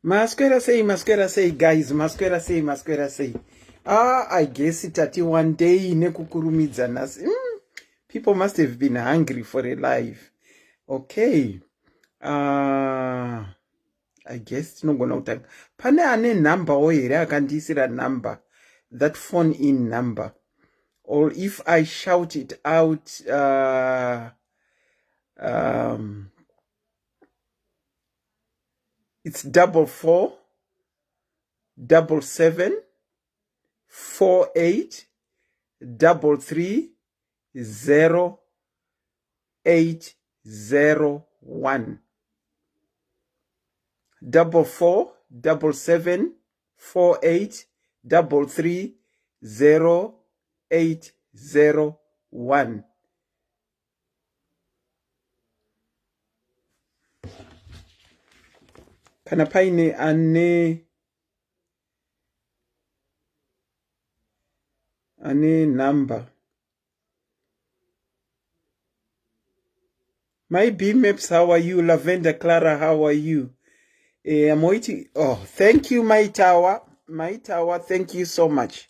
Masquera say, guys, masquera say. I guess it at one day nekukurumidzanas. People must have been hungry for a life. Okay. I guess tinogona kutanga. Pane ane number here akandisira number. That phone in number. Or if I shout it out, it's 4477480801. 447748330801. Kana paine ane number. My B Maps, how are you? Lavender Clara, how are you? I'm waiting. Oh, thank you, my tower. My tower, thank you so much.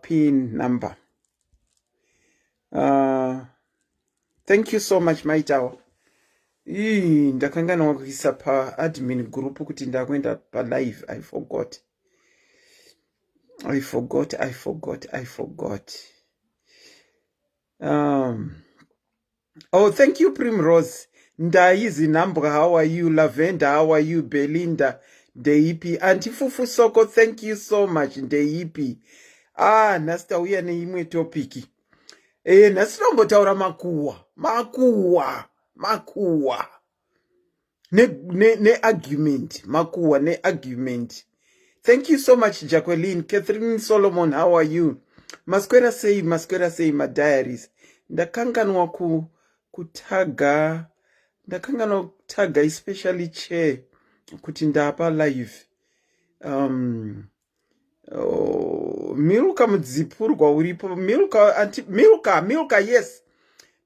Pin number. Thank you so much, my tower. Ndakanga kuisa pa admin group kuti ndakwenda pa live. I forgot. Oh, thank you, Primrose. Ndaizi Nambra, how are you? Lavender, how are you? Belinda, Ndeipi. Auntie Fufu Soko, thank you so much, Ndeipi. Nasta uya ne imwe topiki. Nasinombotaura makuwa. Ne argument. Thank you so much, Jacqueline. Catherine Solomon, how are you? Masquera say, my diaries. Ndakanganwa kutaga especially chair kuti ndapa live. Milka mudzipurwa uripo. Milka, yes.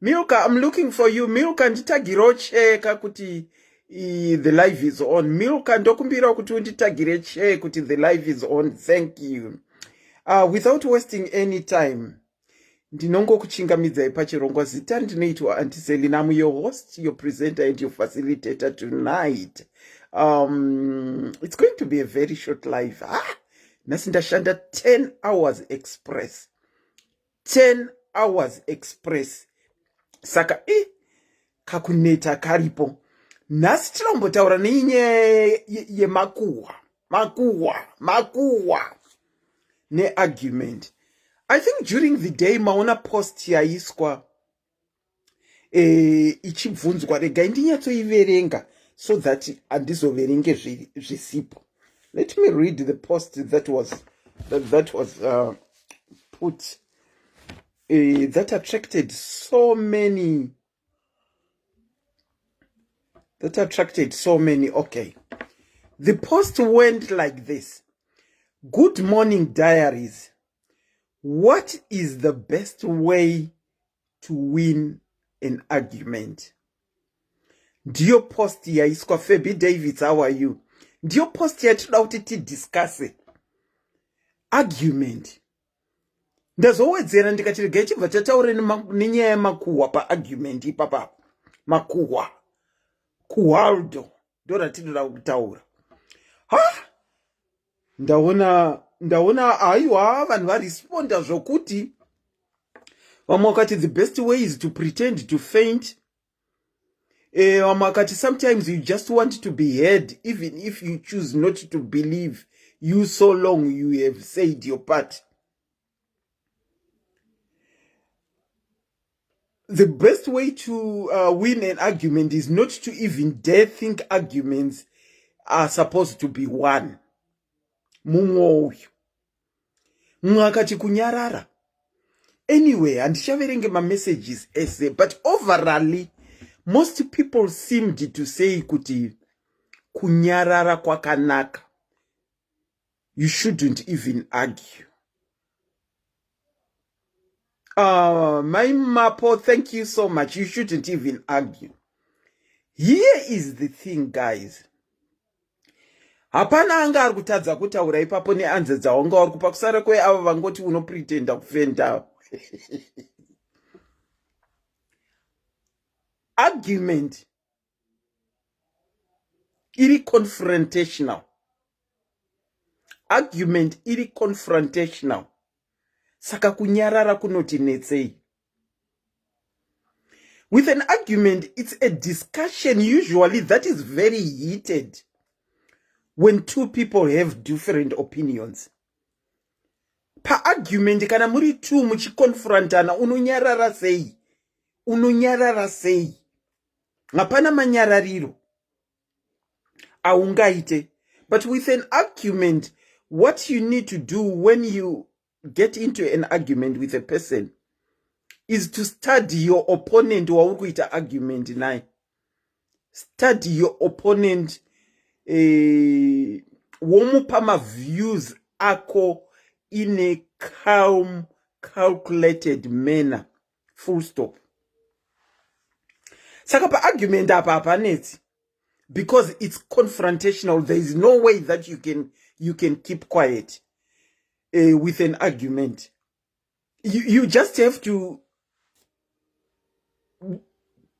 Milka, I'm looking for you. Milka nditagiro cheka kuti the live is on. Milka ndokumbira kuti unditagire che kuti the live is on. Thank you. Without wasting any time, ndinongokuchingamidzai pachirongwa. Zita ndinoitwa Auntie Selina. I'm your host, your presenter, and your facilitator tonight. It's going to be a very short live. Nasi ndashanda 10 hours express. 10 hours express. Saka kakuneta karipo. Nasi tinombotaura ninye ye makuwa ne argument. I think during the day maona post yaiswa ichibvunzwa rega ndinyatsoiverenga so that andizoverenge zvisipo. Let me read the post that was put that attracted so many. Okay. The post went like this. Good morning, diaries. What is the best way to win an argument? Ndiyo post yaiswa Feby Davids, how are you? Ndiyo post yatinoda kuti discuss argument. Ndazowedzera ndikati regai chibva tataura nenyaya yemakuhwa pa-argument ipapa. Makuhwa. Kuhwaldo. Ndo ratinoda kutaura. Ndaona aiwa vanhu varesponda zvokuti vamwe wakati the best way is to pretend to faint. Vamwe wakati sometimes you just want to be heard even if you choose not to believe you so long you have said your part. The best way to win an argument is not to even dare think arguments are supposed to be won. Mumwe akati kunyarara. Anyway, handichaverenge messages ese, but overally most people seemed to say kuti kunyarara kwakanaka. You shouldn't even argue. My Mapo, thank you so much. You shouldn't even argue. Here is the thing, guys. hapana anga ari kutadza kutaura ipapo neanze dzaunga vari kupa kusara kweavo vangoti unopretenda kufenda. Argument iri confrontational. Argument iri confrontational. Saka kunyarara kunoti netsei. With an argument, it's a discussion usually that is very heated when two people have different opinions. Pa argument kana muri two muchikonfrontana unonyarara sei. Unonyarara sei. Hapana manyarariro. Aungaite. But with an argument, what you need to do when you get into an argument with a person is to study your opponent waukuita argument naye. Study your opponent womupa ma views ako in a calm, calculated manner. Full stop. Saka pa argument apa hapaneti. Because it's confrontational, there is no way that you can keep quiet with an argument. You just have to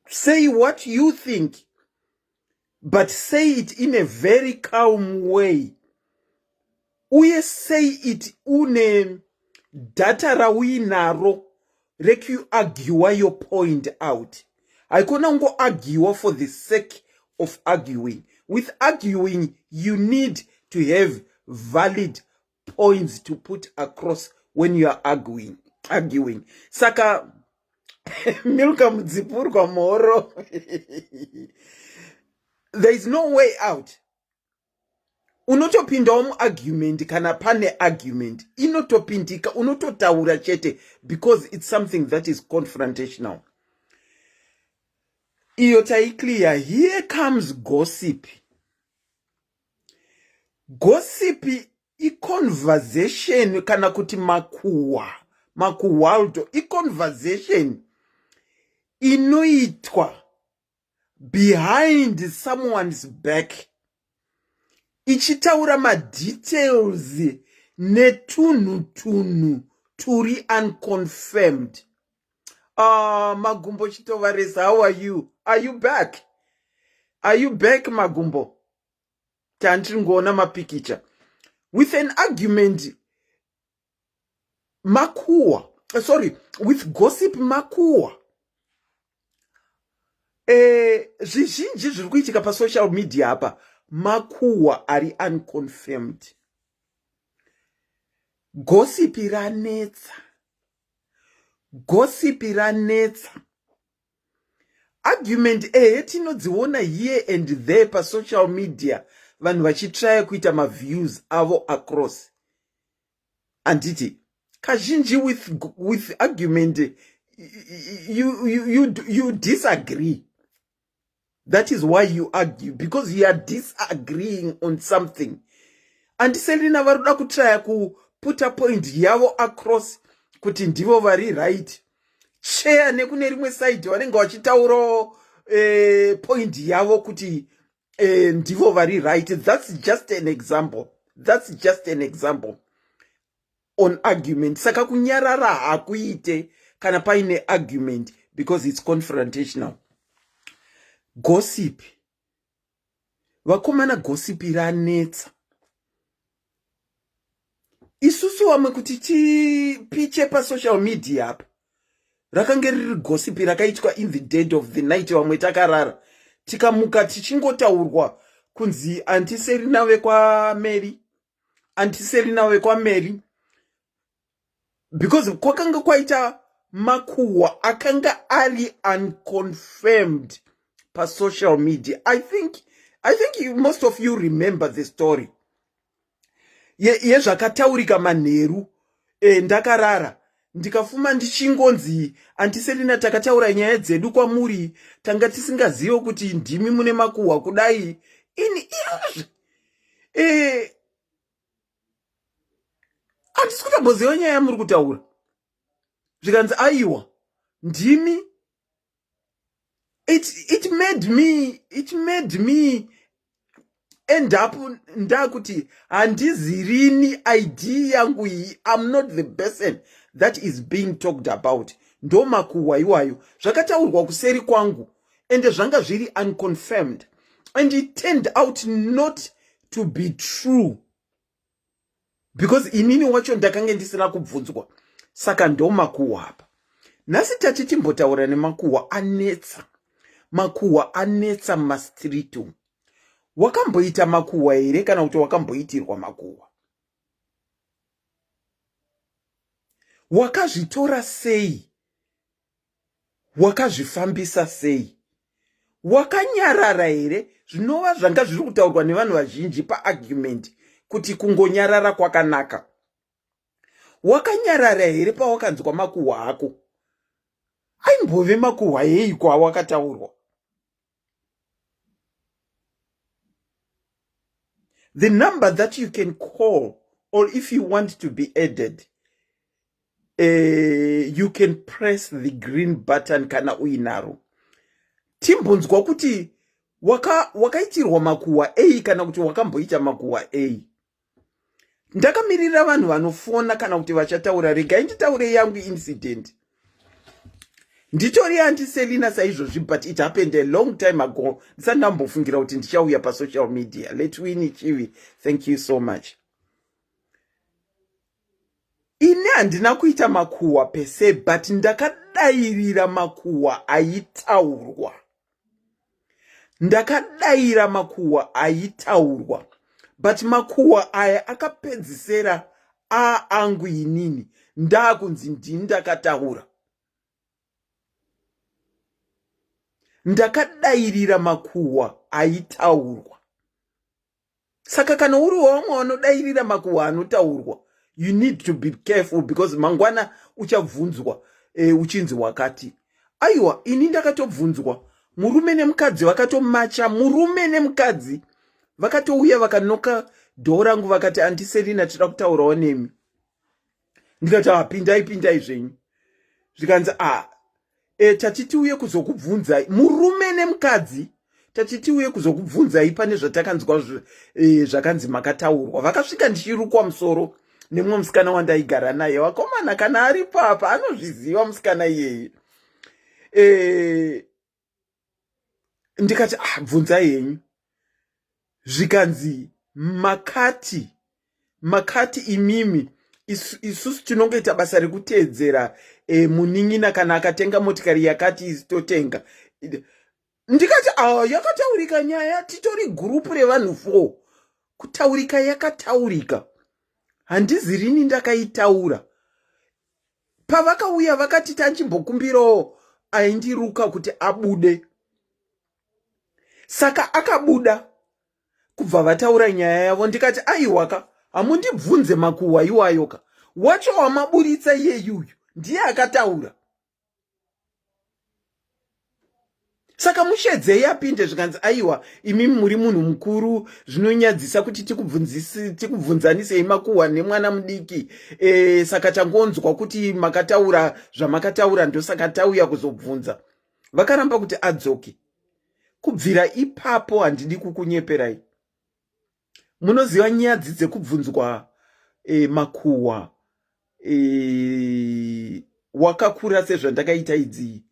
say what you think, but say it in a very calm way. Uye say it une data rawinaro reku argue your point out. Haikona ungo argue for the sake of arguing. With arguing, you need to have valid points to put across when you are arguing. Saka Milka mdzipurwa moro. There is no way out. Unotopinda argument kana pane argument. Inotopindika unototaura chete because it's something that is confrontational. Iyo clear. Here comes gossip. Gossip I conversation kana kuti makuwaldo I conversation inoitwa behind someone's back. Ichitaura ma details netunu turi unconfirmed. Magumbo Chitovaresa, how are you? Are you back? Are you back, Magumbo? Tantringona mapikicha. With an argument, with gossip makuwa. Zvizhinji zviri kuitika pa social media apa, makuwa ari unconfirmed. Gossip iranetsa. Gossip iranetsa. Argument tinodziona here and there pa social media vanhu vachitry kuita ma views avo across. Anditi kazhinji with argument you disagree. That is why you argue, because you are disagreeing on something. And selina varuda kutry ku put a point yavo across kuti ndivo vari right. Share nekune rimwe side vanenge vachitaura point yavo kuti ndivo vari right. That's just an example. That's just an example on argument. Saka kunyarara hakuite kana paine argument because it's confrontational. Gossip. Vakomana gossip iranetsa. Isusu wame kuti tipiche pa social media apa. Rakange riri gossip rakaitwa in the dead of the night wamwe takarara. Tikamuka tichingotaurwa kunzi antiserina vekwa Mary. Antiserina vekwa Mary. Because kwakanga kwaita makuwa akanga ari unconfirmed pa social media. I think most of you remember the story. Zvakataurika manheru ndakarara ndikafuma ndichingonzi antiserina takataura nyaya dzedu kwamuri tanga tisingazivo kuti ndimi mune makuhwa kudai ini handisi kutamboziva nyaya yamuri kutaura zvikanzi aiwa ndimi. It made me end up ndakuti handizirini idea yangu iyi, I'm not the person that is being talked about. Ndo makuhwa iwayo zvakataurwa kuseri kwangu ende zvanga zviri unconfirmed, and it turned out not to be true because inini wacho ndakanga ndisina kubvunzwa. Saka ndo makuhwa apa. Nhasi tati timbotaura nemakuhwa anetsa. Makuhwa anetsa mumastriti umu. Wakamboita makuhwa here kana kuti wakamboitirwa makuhwa? Wakazvitora sei? Wakazvifambisa sei? Wakanyarara here? Zvinova zvanga zviri kutaurwa nevanhu vazhinji paargument kuti kungonyarara kwakanaka. Wakanyarara here pawakanzwa makuhwa ako? Aimbove makuhwa yei kwawakataurwa? The number that you can call, or if you want to be added, you can press the green button kana uinaro. Timbonzwa kuti wakaitirwa makuhwa ei kana kuti wakamboita makuhwa ei. Ndakamirira vanhu vanofona kana kuti vachataura. Regai nditaure yangu incident. Nditori antiselina saizvozvi, but it happened a long time ago. Ndisandambofungira kuti ndichauya pasocial media. Let win Chivi. Thank you so much. Ine handina kuita makuhwa pese, but ndakadairira makuhwa aitaurwa. Ndakadaira makuhwa aitaurwa. But makuhwa aya akapedzisera angu inini. Ndakunzi ndakataura. Ndakadairira makuhwa aitaurwa. Saka kana uri wamwe wanodairira makuhwa anotaurwa, you need to be careful because mangwana uchabvunzwa uchinzi wakati. Aiwa, ini ndakatobvunzwa. Murume nemukadzi vakatomacha. Murume nemukadzi vakatouya vakanoka dhoo rangu vakati, andiselina tinoda kutaurawo nemi. Ndikati pindai zvenyu. Zvikanzi tatiti uye kuzokubvunzai. Murume nemukadzi tatiti uye kuzokubvunzai pane zvatakanzwa zvakanzi makataurwa. Vakasvika ndichirukwa musoro nemumwe musikana wandaigara naye. Wakomana kana ari papa anozviziva musikana iyeye. Ndikati bvunzai henyu. Zvikanzi makati imimi isusu tinongoita basa rekuteedzera munin'ina kana akatenga motikari yakati isitotenga. Ndikati yakataurika nyaya, titori gurupu revanhu 4. Kutaurika yakataurika. Handizirini ndakaitaura. Pavakauya vakati tanchimbokumbirawo aindiruka kuti abude. Saka akabuda kubva vataura nyaya yavo. Ndikati aiwaka, hamundibvunze makuhwa iwayoka. Wacho wamaburitsa iyeyuyu ndiye akataura. Saka mushedzei apinde zvikanzi aiwa, imimi muri munhu mukuru, zvinonyadzisa kuti tikubvunzanisei makuhwa nemwana mudiki. Saka tangonzwa kuti makataura zvamakataura, ndosaka tauya kuzobvunza. Vakaramba kuti adzoke. Kubvira ipapo handidi kukunyeperai. Munoziva nyadzi dzekubvunzwa makuhwa wakakura sezvandakaita idzi.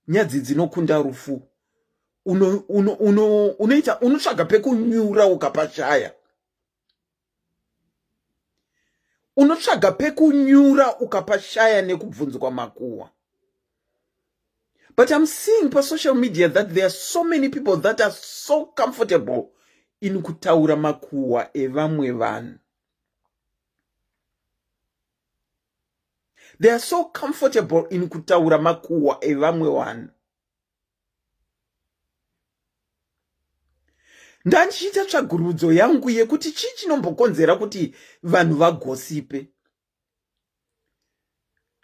Nyadzi dzinokunda rufu. Unotsvaga pekunyura ukapashaya. Unotsvaga pekunyura ukapashaya nekubvunzwa makuhwa. But I'm seeing per social media that there are so many people that are so comfortable in kutaura makuhwa evamwe vanhu. They are so comfortable in kutaura makuhwa evamwe vanhu. Ndandichita tsvagurudzo yangu yekuti chii chinombokonzera kuti vanhu vagosipe.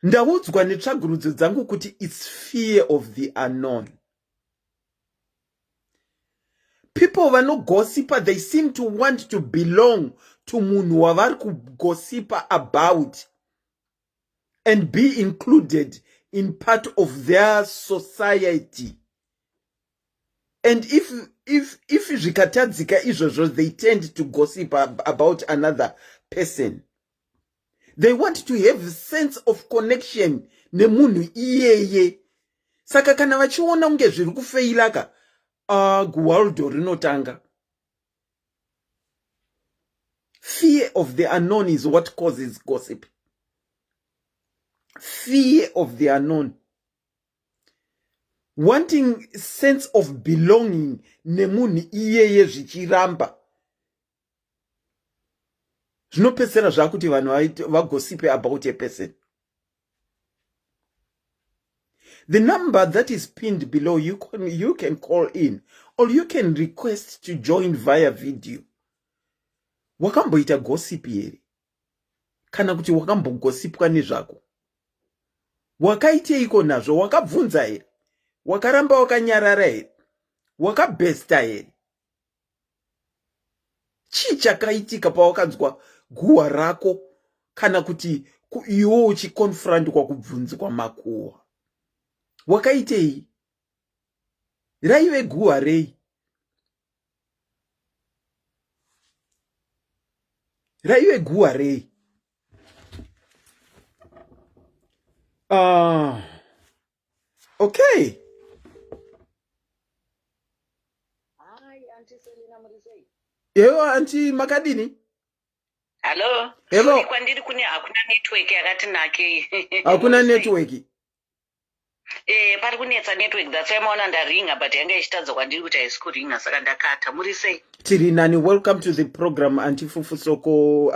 Ndaudzwa netsvagurudzo dzangu kuti it's fear of the unknown. People vanogosipa, they seem to want to belong to munhu wavari kugosipa about and be included in part of their society. And if zvikatadzika izvozvo, they tend to gossip about another person. They want to have a sense of connection nemunhu iyeye. Saka kana vachiona unge zviri kufeilaka, guwaldo rinotanga. Fear of the unknown is what causes gossip. Fear of the unknown. Wanting sense of belonging nemunhu iyeye zvichiramba. Zvinopedzera zvakuti vanhu vagossipe about a person. The number that is pinned below, you can call in or you can request to join via video. Wakamboita gossip here. Kana kuti wakambogosipwa nezvako. Wakaiteiko nazvo? Wakabvunza here? Wakaramba wakanyarara here? Wakabesta here? Chii chakaitika pawakanzwa guwa rako kana kuti iwo uchiconfront kwa kubvunzwa makuwa? Wakaitei? Raive guwa rei? Raive guwa rei? Okay. Ewo anti makadini? Hello. Ewo. Kwandiri kune hakuna network yakati nake. Hakuna network. Pari kunetsa network, that's why maona ndaringa but yanga ichitadza kwandiri kuti haisi kuringa saka ndakata. Muri sei? Tiri nani, welcome to the program Anti Fufusoko.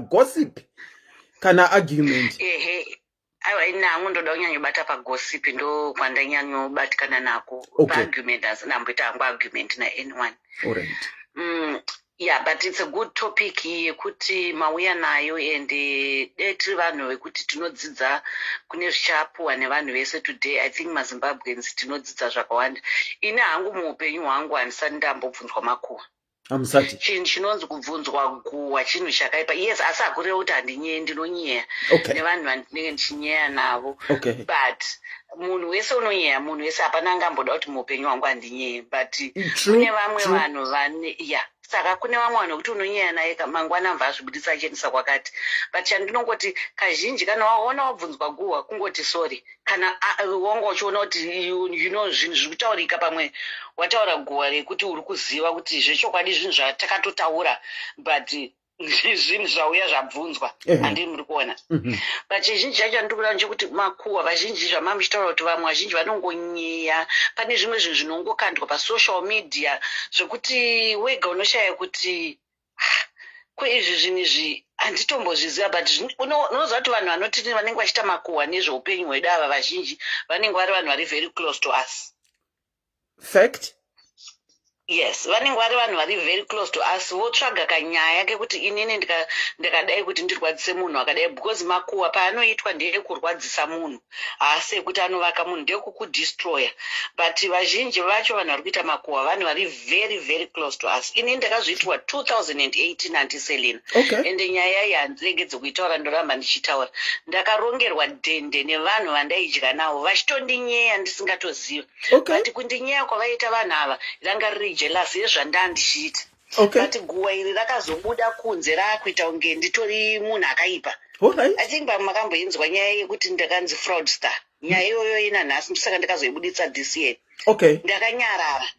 Gossip kana argument. Aiwa inangu ndoda kunyanyobata pagossip ndo kwandanyanyobatikana nako. Okay. Argument asina mboita hangu argument na anyone. All right. Yeah, but it's a good topic yekuti mauya nayo ende tiri vanhu vekuti tinodzidza kune zvichapuwa nevanhu vese today. I think maZimbabweans tinodzidza zvakawanda. Ine hangu muupenyu hwangu handisati ndambobvunzwa makuwa. Amusati. Chinhu chinonzi kubvunzwa guwa chinhu chakaipa. Yes, asi hakureva kuti handinyeya, ndinonyeya. Okay. Nevanhu vandinenge ndichinyeya navo. Okay. But munhu wese unonyeya, munhu wese hapana angamboda kuti muupenyu hwangu handinyeya. But kune vamwe vanhu vane, yeah. Saka kune vamwe vanhu kuti unonyeya naye mangwana mva azvibudisa achenisa kwakati. But chandinongoti kazhinji kana waona wabvunzwa guwa kungoti sorry. Kana wanga uchiona kuti you know zvinhu zvirikutaurika pamwe wataura guwa rekuti uri kuziva kuti zvechokwadi zvinhu zvatakatotaura but zvinhu zvauya zvabvunzwa handii muri kuona. But chizhinji chacho ndikuda nchekuti makuwa vazhinji zvamamuchitaura kuti vamwe vazhinji vanongonyeya. Pane zvimwe zvinhu zvinongokandwa pasocial media zvekuti wega unoshaya kuti izvi zvinhu izvi handitombozviziva. But unoziva kuti vanhu vanoti vanenge vachita makuwa nezveupenyu hwedu ava vazhinji vanenge vari vanhu vari very close to us. Fact? Yes, vanenge vari vanhu vari very close to us. Votsvaga kanyaya kekuti inini ndakadai kuti ndirwadzise munhu akadai, because makuwa paanoitwa ndeekurwadzisa munhu, haasi ekuti anovaka munhu, ndekukudestroya. But vazhinji vacho vanhu vari kuita makuwa vanhu vari very very close to us. Inini ndakazviitwa 2018 antiselena. Okay. Ende nyaya iyi handiregedze kuitaura, ndoramba ndichitaura. Ndakarongerwa dhende nevanhu vandaidya navo vachitondinyeya ndisingatoziva. Okay. But kundinyeya kwavaita vanhu ava ranga riri jealous yezvandandichiita. Okay. But guwa iri rakazobuda kunze rakuita unge nditori munhu akaipa. Alright. I think makamboinzwa nyaya yekuti ndakanzi fraudster. Nyaya iyoyo ina nhasi saka ndakazoibuditsa this year. Okay. Ndakanyarara.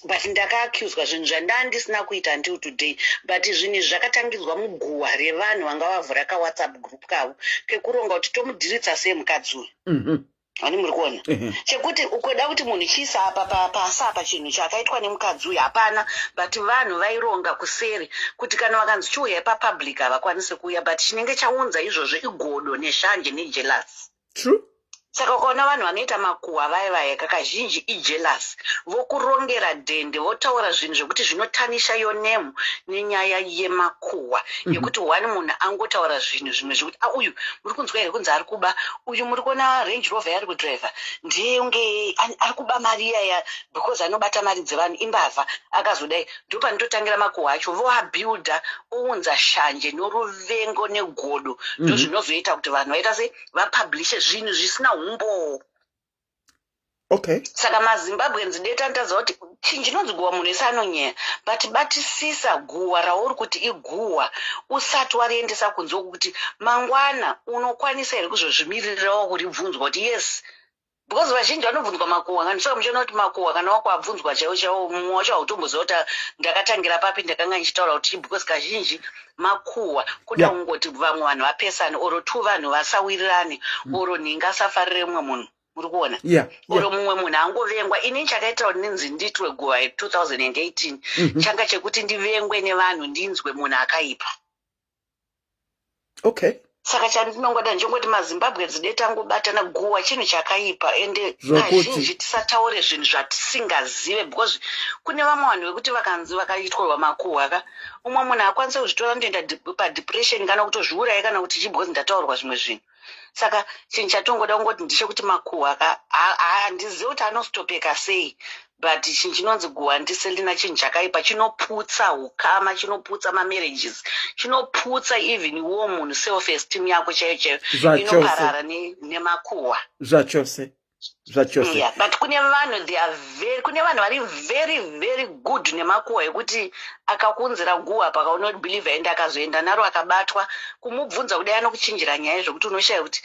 But ndakaaccuswa zvinhu zvandandisina kuita until today. But zvinhu zvakatangidzwa muguwa revanhu vanga vavhura kaWhatsApp group kavo kekuronga kuti tomudhiritsa sei mukadzi uyu. Ani muri kuona chekuti ukoda kuti munhu chiisa apa pasi apa chinhu chakaitwa nemukadzi uyu hapana. But vanhu vaironga kuseri kuti kana vakanzi chiuya papublic havakwanisi kuuya. But chinenge chaunza izvozvo igodo neshanje nejealous. True. Saka ukaona vanhu vanoita makuwa vaya kakazhinji ijealous, vokurongera dhende, votaura zvinhu zvekuti zvinotanisha your name nenyaya yemakuwa yekuti wani munhu angotaura zvinhu zvimwe zvekuti uyu muri kunzwa here kunzi ari kuba, uyu muri kuona Range Rover yari kudriver ndiye unge ari kuba mari iyaya because anobata mari dzevanhu imbavha akazodai. Ndipo panototangira makuwa acho voabuilda ounza shanje noruvengo negodo. Ndo zvinozoita kuti vanhu vaita sei vapublishe zvinhu zvisina humbo. Okay. Saka maZimbabweans detantadza kuti chinjinonzi guwa munhu ese anonyaya but batisisa guwa rauri kuti iguwa usati wariendesa kunze kuti mangwana unokwanisa here kuzozvimiririrawo kuribvunzwa kuti yes because vazhinji vanobvunzwa makuhwa ngandisaka muchiona kuti makuhwa kana wakwabvunzwa chaiwo chaiwo mumwe wacho hautomboziva kuti ndakatangira papi ndakanga ndichitaura kuti because kazhinji makuhwa kuda kungoti vamwe vanhu vapesane oro tu vanhu vasawirirane oro nhinga asafarire mumwe munhu muri kuona oro mumwe munhu angovengwa ini chakaitira kuti ndinzi nditwe guwa 2018 changa chekuti ndivengwe nevanhu ndinzwe munhu akaipa. Okay. Saka chandinongoda ndingoti maZimbabwe dzide tangobatana guwa chinhu chakaipa ende kazhinji tisataure zvinhu zvatisingazive because kune vamwe vanhu vekuti vakanzi vakaitwa makuhwa ka umwe munhu akwanise kuzvitora ndoenda padepression kana kutozviuraya kana kuti chibhozi ndataurwa zvimwe zvinhu. Saka chinhu chatongoda kungoti ndechekuti makuhwa ka handizivi kuti anostopeka sei but chinhu chinonzi guwa ndiselina chinhu chakaipa chinoputsa ukama chinoputsa mamarriages chinoputsa even iwo munhu self esteem yako chaiyo chaiyo inoparara nemakuhwa zvachose. Yeah, but kune vanhu vari very very good nemakuhwa ekuti akakunzira guwa pakaona kuti believe ende akazoenda naro akabatwa kumubvunza kudai anokuchinjira nyaya zvokuti unoshaya kuti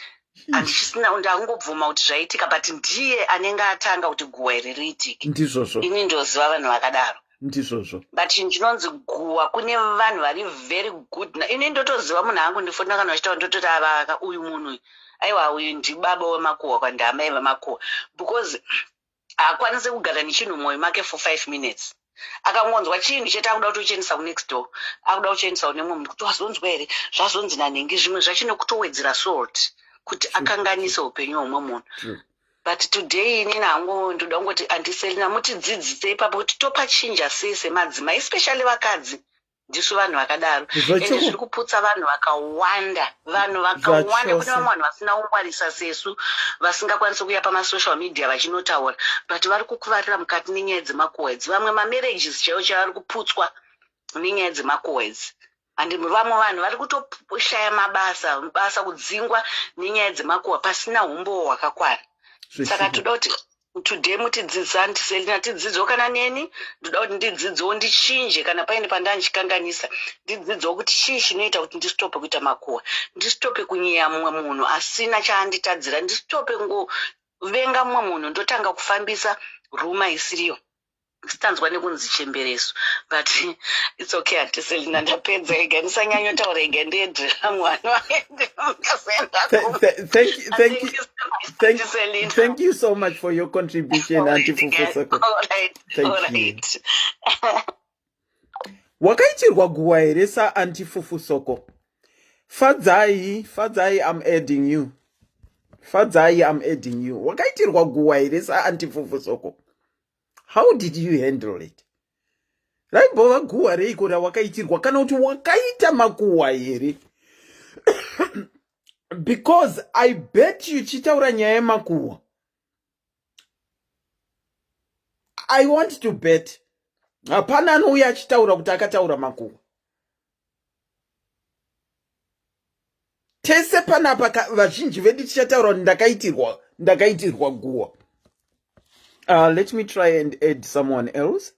handisina ndangobvuma kuti zvaitika but ndiye anenge atanga kuti guwa iri riitike. Ndizvozvo ini ndoziva vanhu vakadaro. Ndizvozvo but chinonzi guwa kune vanhu vari very good ini ndotoziva munhu angu ndifunda kana vachitaura ndototi avaka uyu munhu aiwa uyu ndibaba wemakuhwa kwandamai vemakuhwa because haakwanisi kugara nechinhu mumwoyo make for 5 minutes akangonzwa chinhu chete akuda kutochenesa kunext door akuda kuchenesa kune mumwe munhu kuti wazonzwa here zvazonzi nanhengi zvimwe zvachinokutowedzera salt kuti akanganise upenyu hwomwe munhu. But today inini hangu ndoda kungoti andiselina mutidzidzise ipapo kuti topachinja sei semadzimai especially vakadzi ndisu vanhu vakadaro ende zviri kuputsa vanhu vakawanda kune vamwe vanhu vasina kungwarisa sesu vasingakwanisi kuya pamasocial media vachinotaura but vari kukuvarira mukati nenyaya dzemakuhwa idzi vamwe mamarriages chaiwo chavari kuputswa nenyaya dzemakuhwa idzi andi vamwe vanhu vari kutoshaya mabasa kudzingwa nenyaya dzemakuhwa pasina umbo hwakakwana. Saka toda kuti today mutidzidzisa andiselina tidzidzewo kana neni ndoda kuti ndidzidzewo ndichinje kana paine pandandikanganisa ndidzidzewo kuti chii chinoita kuti ndisitope kuita makuhwa ndisitope kunyeya mumwe munhu asina chaanditadzira ndisitope ngovenga mumwe munhu ndotanga kufambisa ruma isiriyo sitanzwa nekunzi chembereso but it's okay andiselina ndapedza ega ndisanyanyotaura ega ndiendera mwana Thank you so much for your contribution, Auntie Fufusoko. All right. Wakaitirwa guwa here sa Auntie Fufusoko. Fadzai, I'm adding you. Fadzai, I'm adding you. Wakaitirwa guwa here sa Auntie Fufusoko. How did you handle it? Raimbova guwa reiko rawakaitirwa kana kuti wakaita makuhwa here? Because I bet you chitaura nyaya yemakuhwa. I want to bet. Hapana anouya achitaura kuti akataura makuhwa. Tese panapa vazhinji vedu tichataura kuti ndakaitirwa guwa. Let me try and add someone else.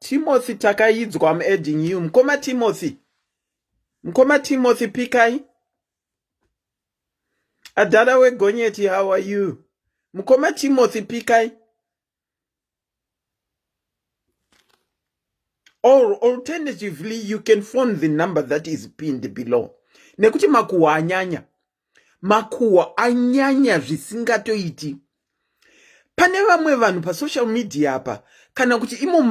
Timothy takaidzwa, I'm adding you. Mkoma Timothy pikai. Adara we Gonyeti, how are you? Mkoma Timothy pikai. Or alternatively, you can phone the number that is pinned below. Nekuti makuhwa anyanya. Makuhwa anyanya zvisingatoiti. Pane vamwe vanhu pa social media apa kana kuti imo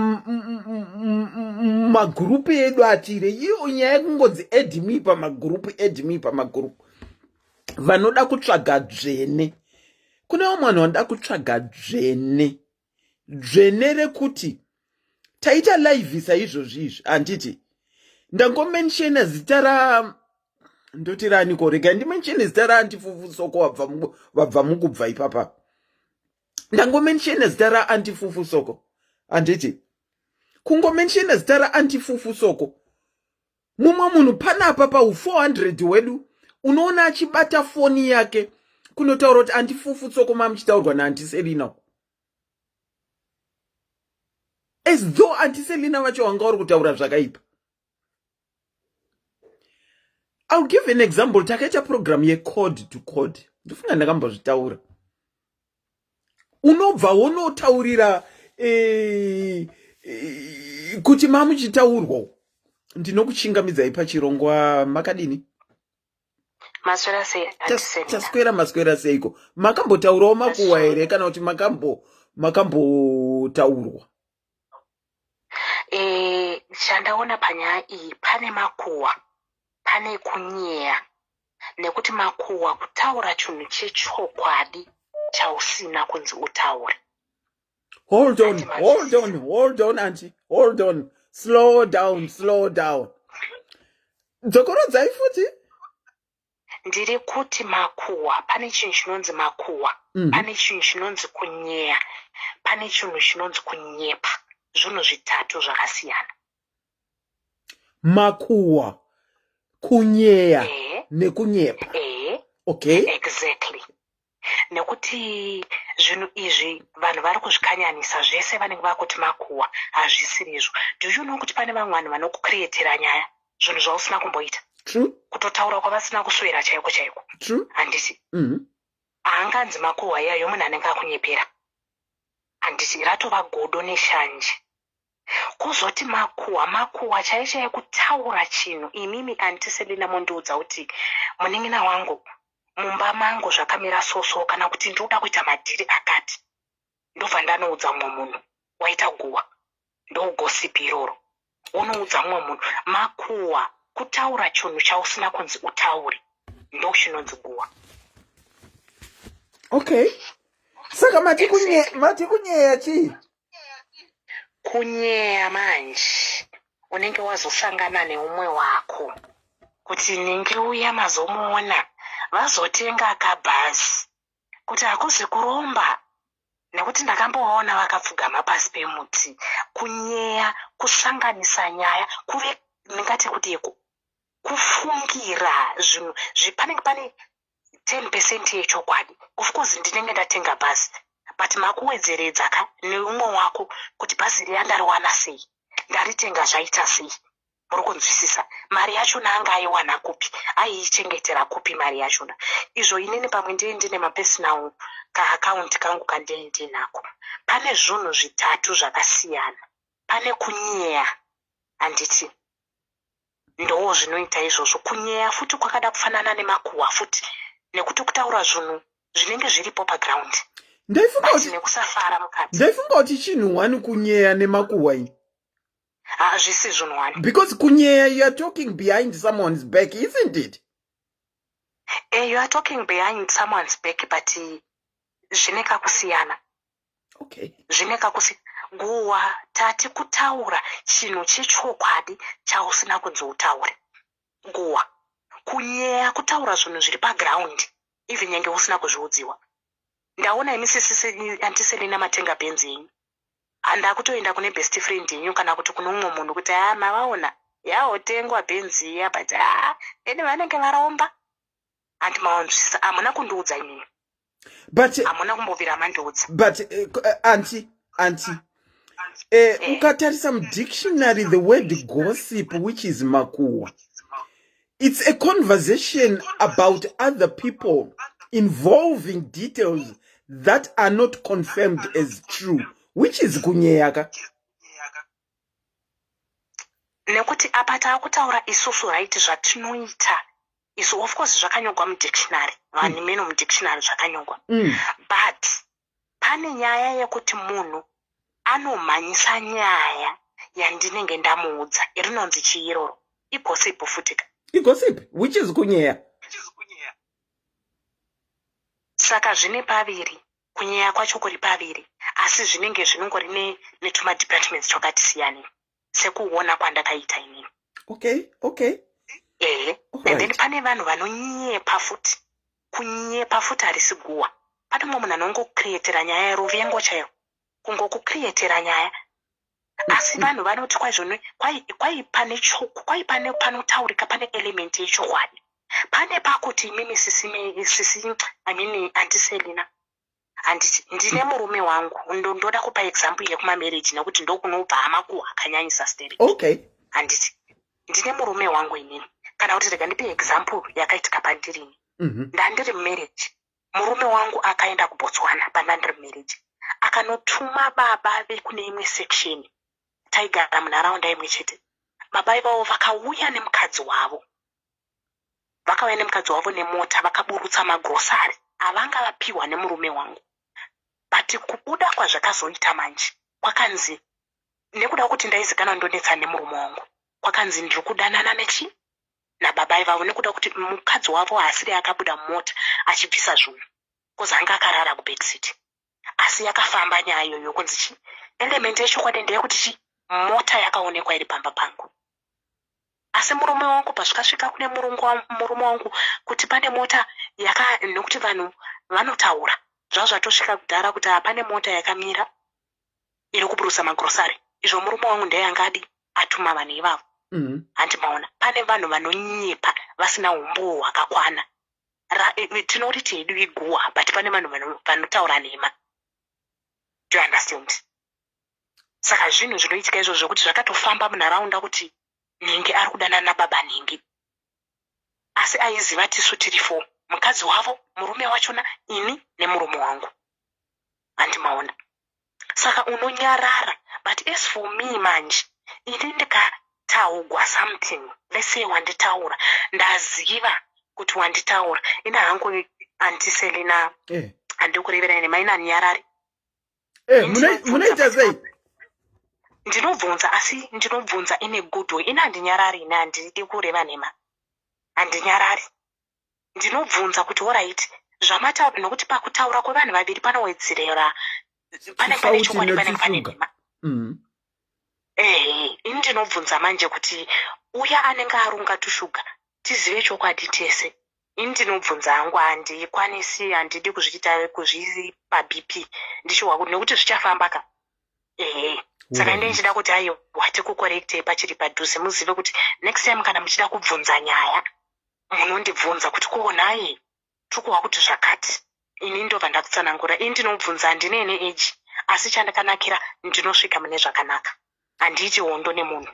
magrupu edu atire iyo nyaya kungodzi add me pamagrupu vanoda kutsvaga dzvene. Kune vamwe vanhu vanoda kutsvaga dzvene rekuti taita live saizvozvizvi handiti ndangomenshena zita ra ndoti rani korega ndimenshene zita ra Auntie Fufusoko wabva mukubva ipapa. Ndangomenshene zita ra Auntie Fufusoko handiti kungomenshena zita ra Auntie Fufusoko mumwe munhu panapa pa 400 wedu unoona achibata foni yake kunotaura kuti Auntie Fufusoko mamuchitaurwa naAuntie Selina. as though Auntie Selina vacho vanga vari kutaura zvakaipa. I'll give an example. Takaita program ye code to code. Ndofunga ndakambozvitaura. Unobva wonotaurira kuti mamuchitaurwa. Ndinokuchingamidzai pachirongwa makadini? Maswera sei Auntie Selina. Maswera seiko. Makambotaurawo makuwa here kana kuti makambotaurwa. Chandaona panyaya iyi pane makuwa, pane kunyeya, nekuti makuwa kutaura chinhu chechokwadi chausina kunzi utaure. Hold on, Auntie. Hold on. Slow down. Dzokorodzai futi. Ndiri kuti makuwa, pane chinhu chinonzi makuwa, pane chinhu chinonzi kunyeya, pane chinhu chinonzi kunyepa. Zvinhu zvitatu zvakasiyana. Makuwa, kunyeya, nekunyepa. Okay. Exactly. Nekuti zvinhu izvi vanhu vari kuzvikanyanisa zvese vanenge vakuti makuwa hazvisiri izvo. Do you know kuti pane vamwe vanhu vanokucreatera nyaya zvinhu zvausina kumboita? True. Kutotaura kwavasina kuswera chaiko. True. Handisi. Haanganzi makuwa iyayo munhu anenge akunyepera. Handisi, ratova godo neshanje. Kuzoti makuwa chaiye kutaura chinhu. Imimi Auntie Selina mondiudza kuti munin'ina wangu mumba mangu zvakamira soso kana kuti ndoda kuita madhiri akati. Ndobva ndanoudza mumwe munhu waita guwa. Ndogosipi iroro. Unoudza mumwe munhu. Makuwa kutaura chinhu chausina kunzi utaure. Ndo chinonzi guwa. Okay. Saka mati kunyeya chii? Kunyeya manje unenge wazosangana neumwe wako kuti ningeuya mazomuona vazotenga kabhazi kuti hakuzi kuromba nekuti ndakamboona vakapfugama pasi pemuti. Kunyeya, kusanganisa nyaya, kuve ndingati kudiko, kufungira zvinhu zvipanenge pane 10% yechokwadi. Of course ndinenge ndatenga bhazi, but makuwedzeredza neumwe wako kuti bhazi riya ndariwana sei, ndaritenga zvaita sei. Muri kunzwisisa? Mari yachona anga aiwana kupi, aiichengetera kupi mari yachona. Izvo inini pamwe ndine mapersonal kaakaunti kangu kandinako. Pane zvinhu zvitatu zvakasiyana. Pane kunyeya, handiti ndo zvinoita izvozvo. Kunyeya futi kwakada kufanana nemakuwa futi, nekuti kutaura zvinhu zvinenge zviripo paground. Nekusafara mukati. Ndaifunga kuti chinhu wani kunyeya nemakuwa ini. Hazvisi zvinhu wani. Because kunyeya, you are talking behind someone's back, isn't it? You are talking behind someone's back, but zvine kakusiyana. Okay. Zvine kakusiyana. Guwa tati kutaura chinhu chechokwadi chausina kunzi utaure. Guwa. Kunyeya kutaura zvinhu zviri paground, even nyange usina kuzviudziwa. Ndaona imisisisi Auntie Selina matenga benzi yenyu. Handakutoenda kune best friend yenyu kana kuti kuno umwe munhu kuti mavaona yaotengwa benzi ya, but ene vanenge varomba. Anti maonzwisisa, hamuna kundiudza inini. But hamuna kumbovira mandiudza. But auntie ukatarisa dictionary, the word gossip, which is makuwa, it's a conversation about other people involving details that are not confirmed as true, which is kunyeyaka. Nekuti apa taakutaura isusu right zvatinoita. Isu of course zvakanyogwa mudictionary. Vanhu meno mudictionary zvakanyogwa. But pane nyaya yekuti munhu anomhanyisa nyaya yandinenge ndamuudza. Irinonzi chiiroro. Igossip futika. Igossip, which is kunyeya. Saka zvine paviri. Kunyeya kwacho kuri paviri. Asi zvinenge zvinongori netuma departments twakati siyani. Sekuona kwandakaita inini. Okay. And then pane vanhu vanonyepa futi. Kunyepa futi harisi guwa. Pane mumwe munhu anongokreatera nyaya yeruvengo chairo. Kungokucreatera nyaya. Asi vanhu vanoti kwai pane choku, kwai pane panotaurika, pane element yechokwadi. Pane pakuti imimi sisi Auntie Selina handiti ndine murume wangu ndoda kupa example yekumamarriage nekuti ndokunobva amakuhwa akanyanyisa steri. Okay. Handiti ndine murume wangu inini kana kuti rega ndipe example yakaitika pandirini. Ndandiri mumarriage, murume wangu akaenda kuBotswana pandandiri mumarriage, akanotuma baba vekune imwe section taigara munharaunda imwe chete. Baba ivavo vakauya nemukadzi wavo, vakauya nemukadzi wavo nemota, vakaburutsa magrosari avanga vapiwa nemurume wangu. But kubuda kwazvakazoita manje kwakanzi, nekuda kuti ndaizikanwa ndonetsa nemurume wangu, kwakanzi ndiri kudanana nechi nababa ivavo nekuda kuti mukadzi wavo asiri akabuda mumota achibvisa zvinhu kuzanga akarara kubackseat. Asi yakafamba nyaya iyoyo kunzi chi element yechokwadi ndeyekuti chi mota yakaonekwa iri pamba pangu. Asi murume wangu pasvikasvika kune murume wangu kuti pane mota nekuti vanhu vanotaura zvavo zvatosvika kudhara kuti hapane mota yakamira iri kuburusa magrosari. Izvo murume wangu ndeyangadi atuma vanhu ivavo. Handimaona pane vanhu vanonyepa vasina umbo hwakakwana. Tinoti tedu iguwa but pane vanhu vanotaura nhema. Do you understand? Saka zvinhu zvinoitika izvo zvokuti zvakatofamba munharaunda kuti Ningi ari kudanana nababa Ningi. Asi aiziva tisu tiri 4, mukadzi wavo, murume wachona, ini nemurume wangu. Handimaona. Saka unonyarara, but as for me manje, ini ndikataugwa something, let's say wanditaura, ndaziva kuti wanditaura, ina hangu Auntie Selina, handikurevera nemaina nyarari. Munaita sei? Ndinobvunza asi ndinobvunza ine good way. Ina handinyarari ine handidi kureva nema. Handinyarari. Ndinobvunza kuti alright, zvamataura nokuti pakutaura kwevanhu vaviri panowedzerera pane chokwadi pane nhema. Ini ndinobvunza manje kuti uya anenge arunga tushuga tizive chokwadi tese. Ini ndinobvunza hangu handikwanisi, handidi kuzvipa BP ndichiwa kuti nekuti zvichafamba ka. Saka ndinechida kuti ayo watikukorekte pachiri padhuze muzive kuti next time kana muchida kubvunza nyaya munondibvunza kuti kuonaye tukuwa kuti zvakati. Ini ndobva ndakutsanangura. Ini ndinobvunza ndine age asi chandakanakira ndinosvika mune zvakanaka. Handiti hondo nemunhu.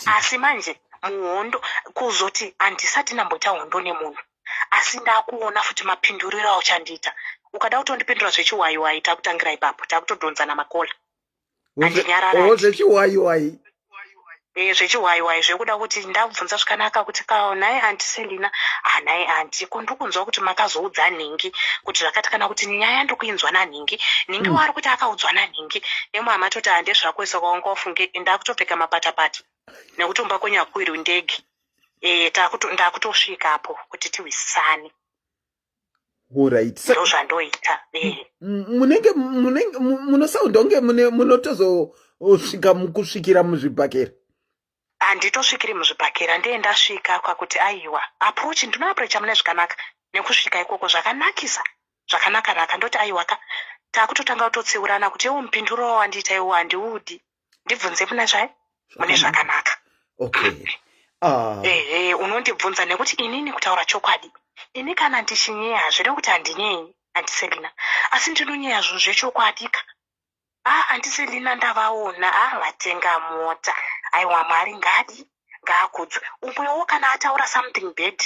Asi manje muhondo kuzoti handisati ndamboita hondo nemunhu. Asi ndakuona futi mapinduriro auchandiita. Ukada kutondipindura zvechiwaiwai takutangira ipapo takutodhonzana makola. Zvechiwaiwai. Zvechiwaiwai zvekuda kuti ndabvunza zvakanaka kuti naye Auntie Selina, naye Auntie kundikunzwa kuti makazoudza Ningi kuti zvakati kana kuti nyaya ndokuinzwa naNingi. Ningi wari kuti akaudzwa naNingi. Nemama toti hande zvako saka wanga ufunge ndakutopfeka mapatapata nekuti umbakonya kuiri ndege. Ndakutosvikapo kuti tiwisane. Alright. Ndo zvandoita. Munenge munosaunda unge munotozosvika kusvikira muzvibhakera. Handitosvikiri muzvibhakera, ndiye ndasvika kwakuti aiwa approach ndinoaproacha mune zvakanaka nekusvika ikoko zvakanakisa zvakanaka ndoti aiwaka takutotanga kutotsiurana kuti iwo mupinduro wandiita iwo handiudi ndibvunze mune mune zvakanaka. Okay. Unondibvunza nekuti inini kutaura chokwadi ini kana ndichinyeya hazviri kuti handinyeyi Auntie Selina, asi ndinonyeya zvinhu zvechokwadi ka. Auntie Selina ndavaona vatenga mota. Aiwa Mwari ngaakudzwe. Umwewo kana ataura something bad,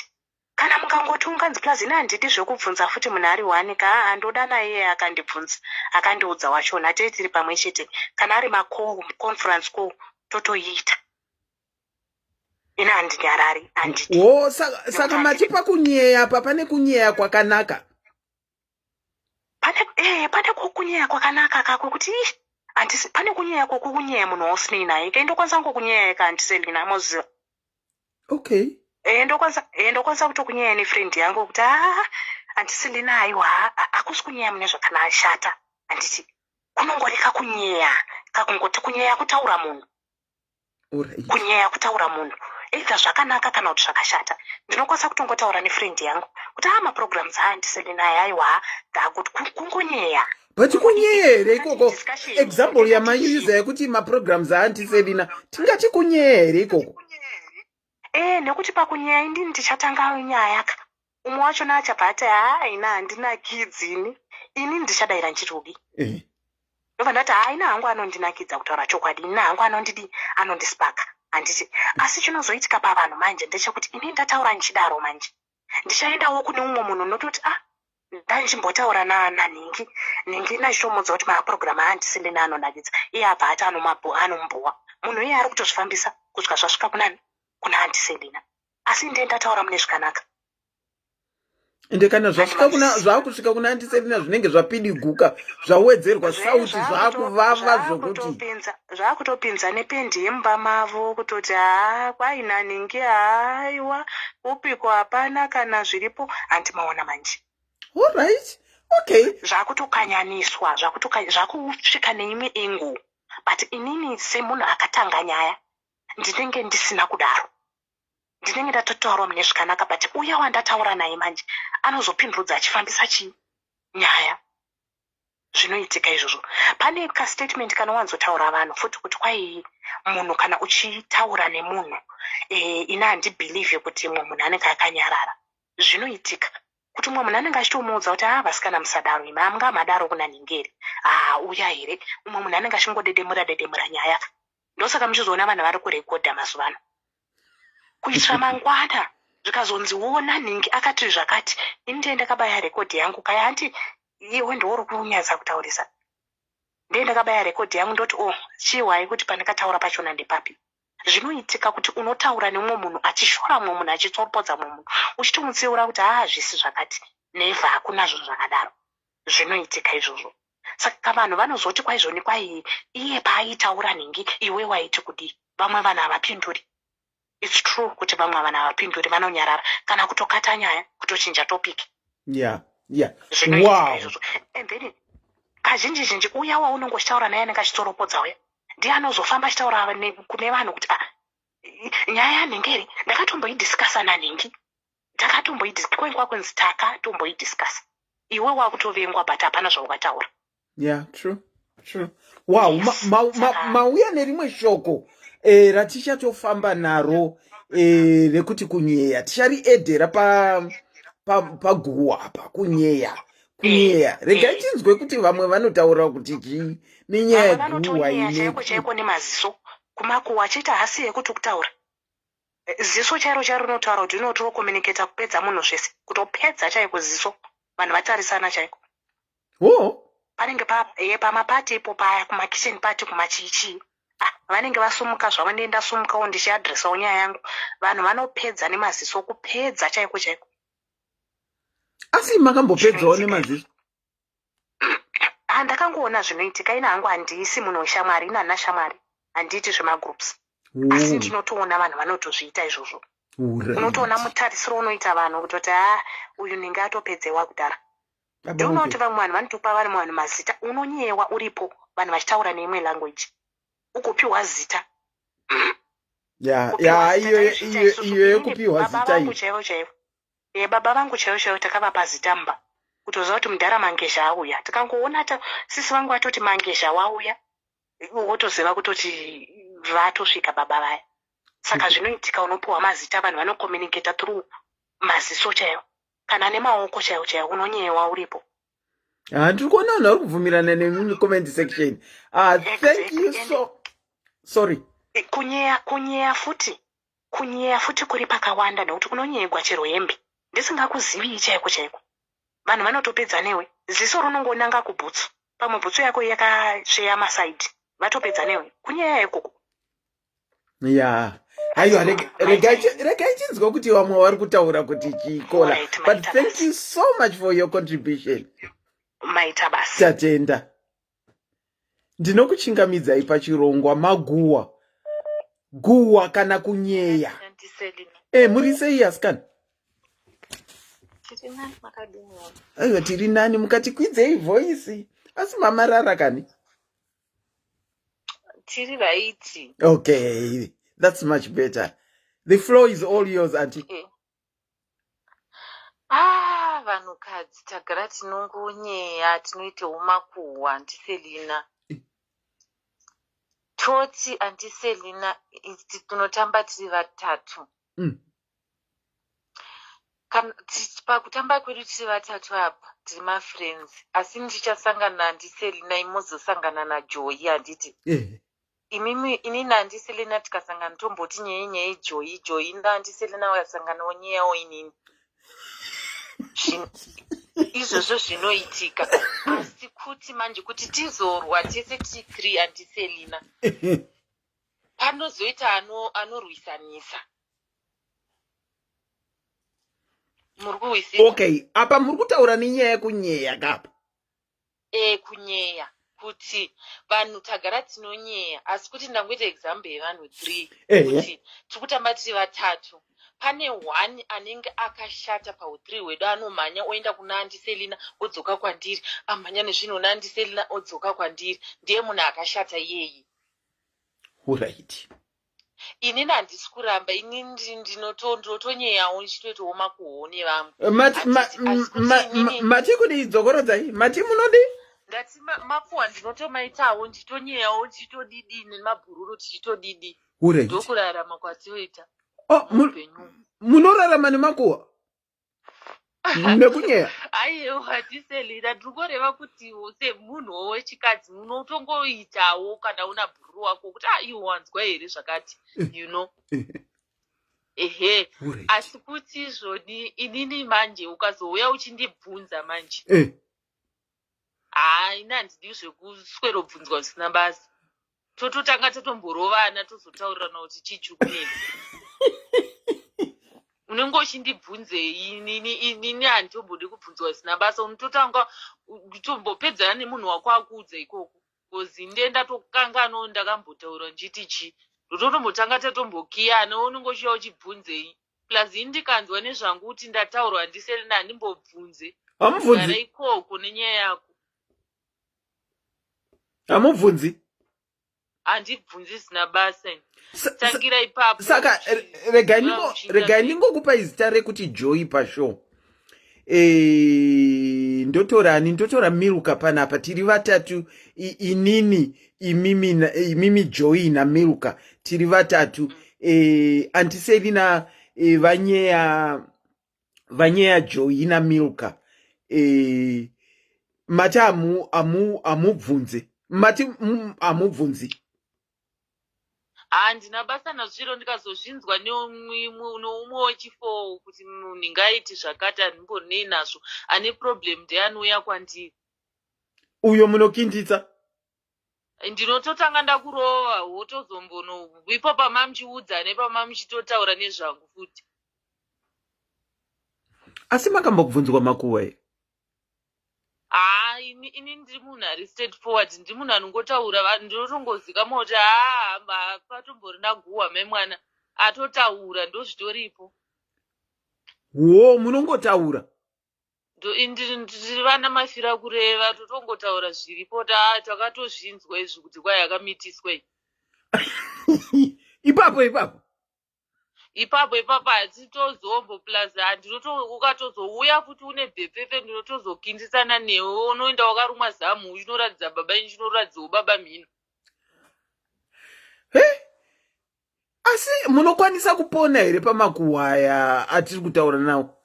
kana mukangoti unganzi plus ine handidi zvekubvunza futi munhu ari wani ka andoda naye akandibvunza akandiudza wachona tei tiri pamwe chete kana ari conference call totoita. Ina handinyarari handidi. Saka machipa kunyeya apa pane kunyeya kwakanaka. Pane kunyeya kwakanaka kako kuti pane kunyeya kunyeya munhu usini naye ndokwanisa ngokunyeya ka Auntie Selina moziva. Okay. Ndokwanisa kutokunyeya nefriend yangu kuti Auntie Selina aiwa akusi kunyeya mune zvakanashata. Handiti kunongoreka kunyeya kakungoti kunyeya kutaura munhu. Kunyeya kutaura munhu either zvakanaka kana kuti zvakashata. Ndinokwanisa kutongotaura nefriend yangu kuti maprograms Auntie Selina aiwa ngakuti kungonyeya. But kunyere ikoko example yamayuza yekuti maprograms Auntie Selina tingati kunyere ikoko. Nekuti pakunyeya ndichatanga nyaya ka. Umwe wacho nachabva ati ina handina kids ini ini ndichadaira nchitubi Eh. ndobva ndati haina hangu anondinakidza kutaura chokwadi ina hangu anondispaka handiti asi chinozoitika pavanhu manje ndechekuti ini ndataura nchidaro manje ndichaendawo kune umwe munhu nototi ndanjimbotaura naningi ningi nachitomudza kuti mapurogiramu aandisende neanonakidza iye abva ati anombowa munhu iye ari kutozvifambisa kusvika zvasvika kuna andisendina asi ndiye ndataura mune zvakanaka ende kana zvakusvika kuna andiserina zvinenge zvapidiguka zvawedzerwa sauti zvakuvava zvokuti zvakutopinza nependi yemumba mavo kutoti kwaina ningi haiwa upiko hapana kana zviripo handimaona manje. Alright, okay. Zvakutokanyaniswa zvakusvika neimwe engo but inini semunhu akatanga nyaya ndinenge ndisina kudaro ndinenge ndatotaura mune zvakanaka but uya wandataura naye manje anozopindurudza achifambisa nyaya zvinoitika izvozvo. Pane kastatement kanowanzotaura vanhu futi kuti kwai munhu kana uchitaura nemunhu ina handibhilievhe kuti mumwe munhu anenge akanyarara zvinoitika kuti umwe munhu anenge achitomuudza kuti vasikana musadaro imi amnga madaro kuna ningeri uya here umwe munhu anenge achingodedemura nyaya ndosaka muchizoona vanhu vari kurekodha mazuva ano kuitira mangwana zvikazonziona ningi akati zvakati ini ndiye ndakabaya rekodhi yangu kaya hanti iwe ndiwori kunyadza kutaurisa ndiye ndakabaya rekodhi yangu ndoti chiwai kuti pandakataura pachona ndepapi. Zvinoitika kuti unotaura nemumwe munhu achishora mumwe munhu achitsoropodza mumwe munhu uchitomutsiura kuti zvisi zvakati nevha hakunazvo zvakadaro zvinoitika izvozvo. Saka vanhu vanozoti kwaizvoni kwai iye paaitaura ningi iwe waiti kudi vamwe vanhu havapinduri. It's true kuti vamwe vanhu havapinduri vanonyarara kana kutokata nyaya kutochinja topic. Yeah. Wow. And then kazhinji uya waunenge uchitaura naye anenge achitsoropodza uya ndiye anozofamba achitaura kune vanhu kuti nyaya yanhengeri ndakatomboidhiskasa naningi kwengwa kwenzi takatomboidhiskasa iwe wakutovengwa but hapana zvaukataura. Yeah, true. Wow, yes. Mauya nerimwe shoko ratichatofamba naro rekuti kunyeya tichariedhera paguwa apa kunyeya regai tinzwe kuti vamwe vanotaura kuti nenyaya yeguwa chaiko nemaziso kumakuwa achiita hasi yekuti kutaura ziso chairo rinotaura kuti rinotokomuniketa kupedza munhu zvese kutopedza chaiko ziso vanhu vatarisana chaiko panenge pamapati ipo paya kumakitchen pati kumachichi vanenge vasumuka zvavo ndendasumukawo ndichiadhiresawo nyaya yangu vanhu vanopedza nemaziso kupedza chaiko asi makambopedzawo nemaziso ndakangoona zvinoitika ina hangu handisi munhu weshamwari ina hana shamwari handiiti zvemagroups asi ndinotoona vanhu vanotozviita izvozvo unotoona mutarisiro unoita vanhu kutoti uyu ninge atopedzewa kudhara ndinoona kuti vamwe vanhu vanotopa vamwe vanhu mazita unonyewa uripo vanhu vachitaura neimwe language ugopiwa zita iyo yekupiwa zita iyo baba vangu chaivo takavapa zita mba kutoziva kuti mudhara mangesha auya tikangoona sisi vangu vatoti mangesha wauya wotoziva kutoti vatosvika baba vaya saka zvinoitika unopiwa mazita vanhu vanokomuniketa through maziso chaivo kana nemaoko chaivo unonyewa uripo. Ndiri kuona vanhu vari kubvumirana necomment section. Thank you sorry. Kunyeya futi kuri pakawanda nekuti kunonyegwa chero hembe ndisingakuzivi chaiko vanhu vanotopedza newe ziso rinongonanga kubhutsu pamwe bhutsu yako yakasveya masaidi vatopedza newe kunyeya ikoko. Aiwa regai tinzwa kuti vamwe vari kutaura kuti chikola but thank you so much for your contribution. Maita basi tatenda ndinokuchingamidzai pachirongwa guwa kana kunyeya muri sei asikana? Aiwa tiri nani mukati kwidzei voice asi mamarara kani? tiri right. Okay, that's much better. The floor is all yours, auntie. Vanhukadzi tagara tinongonyeya tinoite umakuhwa antiselina toti antiselina tunotamba tiri vatatu pakutamba kwedu tiri vatatu apa tiri mafriends asi ndichasangana nandiselina imozosangana najoyi handiti ini nandiselina tikasangana tomboti nyeye joyi nandiselina wakasanganawo nyeyawo inini izvozvo zvinoitika asi kuti manje kuti tizorwa tese ti3 andiselina panozoita anorwisanisa muri kuwisisa okay apa muri kutaura nenyaya yekunyeya kapa kunyeya kuti vanhu tagara tinonyeya asi kuti ndangoita example yevanhu 3 kuti tikutamba tiri vatatu pane 1 anenge akashata pau3 hwedu anomhanya oenda kuna andiselina odzoka kwandiri amhanya nezvinhu na andiselina odzoka kwandiri ndiye munhu akashata iyeyi right inini handisi kuramba ini ndinotonyeyawo ndichitoitawo makuhone vamwe mati kudi dzokorodzai mati munodi ndati mapuwa ndinotomaitawo nditonyeyawo tichitodidi nemabhururu tichitodidi ndokurarama kwatioita munorarama nemakuwa nekunyeya aiwa tiselina ndingoreva kuti semunhu wechikadzi munotongoitawo kana una bhururu wako kuti iwo wanzwa here zvakati you know asi kuti izvoni inini manje ukazouya uchindibvunza manje ini handidi zvekuswerobvunzwa zvisina basa tototanga totomborovana tozotaurirana kuti chichukunini unenge uchindibvunzei inini handitombodi kubvunzwa zvisina basa unototanga tombopedzana nemunhu wako akuudza ikoko kozi ndenda tokangano ndakambotaura ndichiti chi ndototombotanga tatombokiyana unenge uchiya uchibvunzei plus ini ndikanzwa nezvangu kuti ndataurwa ndiselina handimbobvunze gara ikoko nenyaya yako hamubvunzi handibvunzi zvisina basa tangira ipapo saka regai ndingokupai zita rekuti joyi pashow ndotora miruka panapa tiri vatatu inini imimi joyi namiruka tiri vatatu antiselina vanyeya joyi namiruka mati amubvunze mati amubvunzi handina basa nazviro ndikazozvinzwa noumwe wechifo kuti munhu ngaiti zvakati handimbonei nazvo ane problem ndeanouya kwandiri uyo munokinditsa ndinototanga ndakurova wotozombono ipo pamamuchiudza nepamamuchitotaura nezvangu futi asi makambobvunzwa makuwa here ini ndiri munhu ari straight forward ndiri munhu anongotaura vanhu ndinotongozika moti patomborina guhwa memwana atotaura ndozvitoripo munongotaura ndiri vana mafira kureva totongotaura zviripo takatozvinzwa izvi kuti kwai yakamitiswei ipapo hatitozombo plus ukatozouya futi une bhepfefe ndinotozokindisana newe unoenda wakarumwa zamu uchinoratidza baba ini chinoratidzawo baba mhino asi munokwanisa kupona here pamakuhwaya atiri kutaura nawo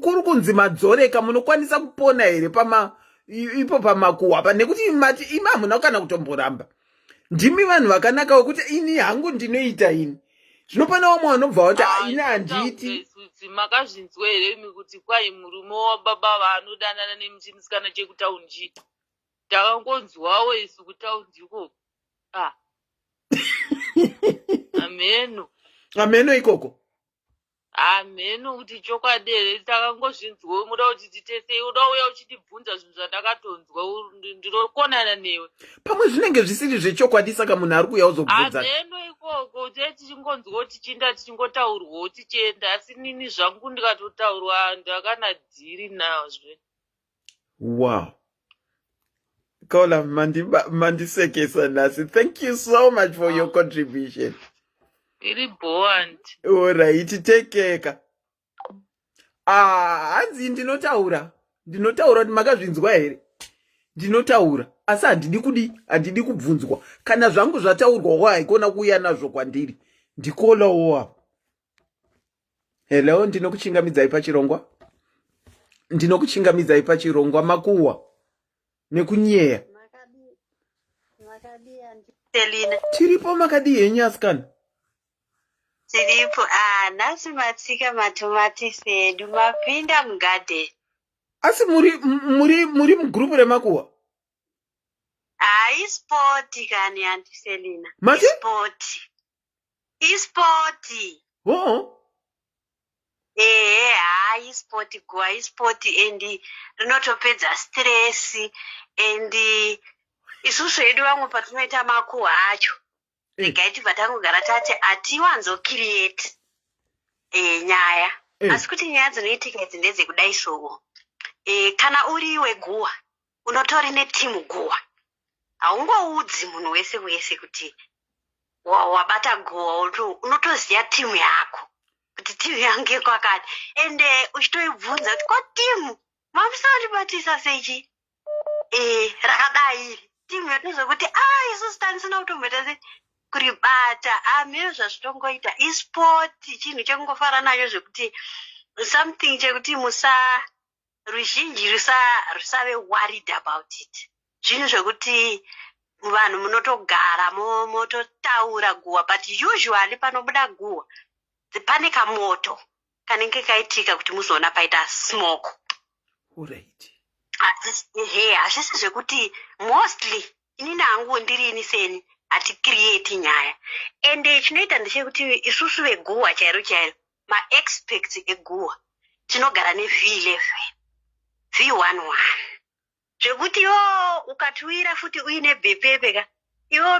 kuri kunzi madzoreka munokwanisa kupona here ipo pamakuhwa nekuti mati imi hamuna kana kutomboramba ndimi vanhu vakanaka wekuti ini hangu ndinoita ini zvinopana wamwe vanobva kuti ini handiiti makazvinzwa here imi kuti kwai murume wababa vaanodanana nemuchimusikana chekutaundi takangonzwawo isu kutaundi ikoko ameno ikoko ameno kuti chokwadi here takangozvinzwa muda kuti titese uda uya uchitibvunza zvinhu zvandakatonzwa ndinokonana newe pamwe zvinenge zvisiri zvechokwadi saka munhu ari kuuya uzobvunza ameno ikoko tichingonzwa tichinda tichingotaurwawo tichienda asi nini zvangu ndikatotaurwa ndakana dhiri nazve wow Kola mandisekesa nasi. Thank you so much for your contribution. Iri bond. Alright, take care. Hanzi ndinotaura kuti makazvinzwa here. Ndinotaura asi handidi kubvunzwa. Kana zvangu zvataurwa haikona kuuya nazvo kwandiri. ndikolawo apo. Hello, ndinokuchingamidzai pachirongwa. Ndinokuchingamidzai pachirongwa makuwa nekunyeya. Selina. Tiripo makadi henyu asikana. Tiripo nasi matsika matomatisi edu mapinda mugadheni. Asi muri mugrupu remakuwa? Ispoti kani anti Selina. Mati? Ispoti. Oh. Ispoti kuwa ispoti endi rinotopedza stress endi isusu edu vamwe patinoita makuwa acho. Regai tibva tangogara tati atiwanzo create nyaya. Asi kuti nyaya dzinoitika idzi ndedzekudaisowo. Kana uri weguwa unotori netimu guwa. Haungoudzi munhu wese wese kuti wabata guwa unotoziya timu yako. Kuti timu yangu yekwakati. Ende uchitoibvunza kuti ko timu mamusandibatisa sechi. Rakadai. Timu yotozokuti isusu tanisina kutomboita se kuribata. Mhero zvazvitongoita. Ispoti chinhu chekungofara nacho zvekuti something chekuti ruzhinji rusave worried about it. Zvinhu zvekuti vanhu munotogara mototaura guwa, but usually panobuda guwa pane kamoto kanenge kaitika kuti muzoona paita smoke. Alright. Hazvisi zvekuti mostly inini hangu ndirini seni haticreate nyaya. Ende chinoita ndechekuti isusu veguwa chairo chairo ma-experts eguwa tinogara ne-V11 V11 zvekuti ukatiwira futi uine bhepepe ka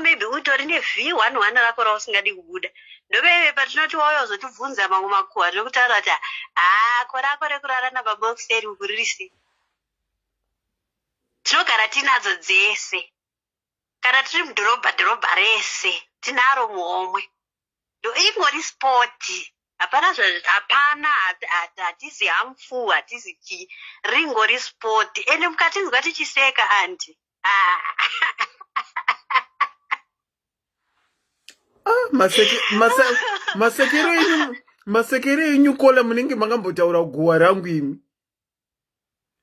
maybe utori ne-V11 rako rausingadi kubuda. Ndoveve patinoti wauya uzotibvunza mamwe makuwa zvekutaura kuti korako rekurara nababokiseri ukuririsi. Tinogara tinadzo dzese. Kana tiri mudhorobha rese tinaro muhomwe. Ingori spoti. Hapana hatizi hamfu hatizi chi. Ringori spoti. Ende mukatinzwa tichiseka anti. Masekere enyu kola munenge makambotaura guwa rangu imi.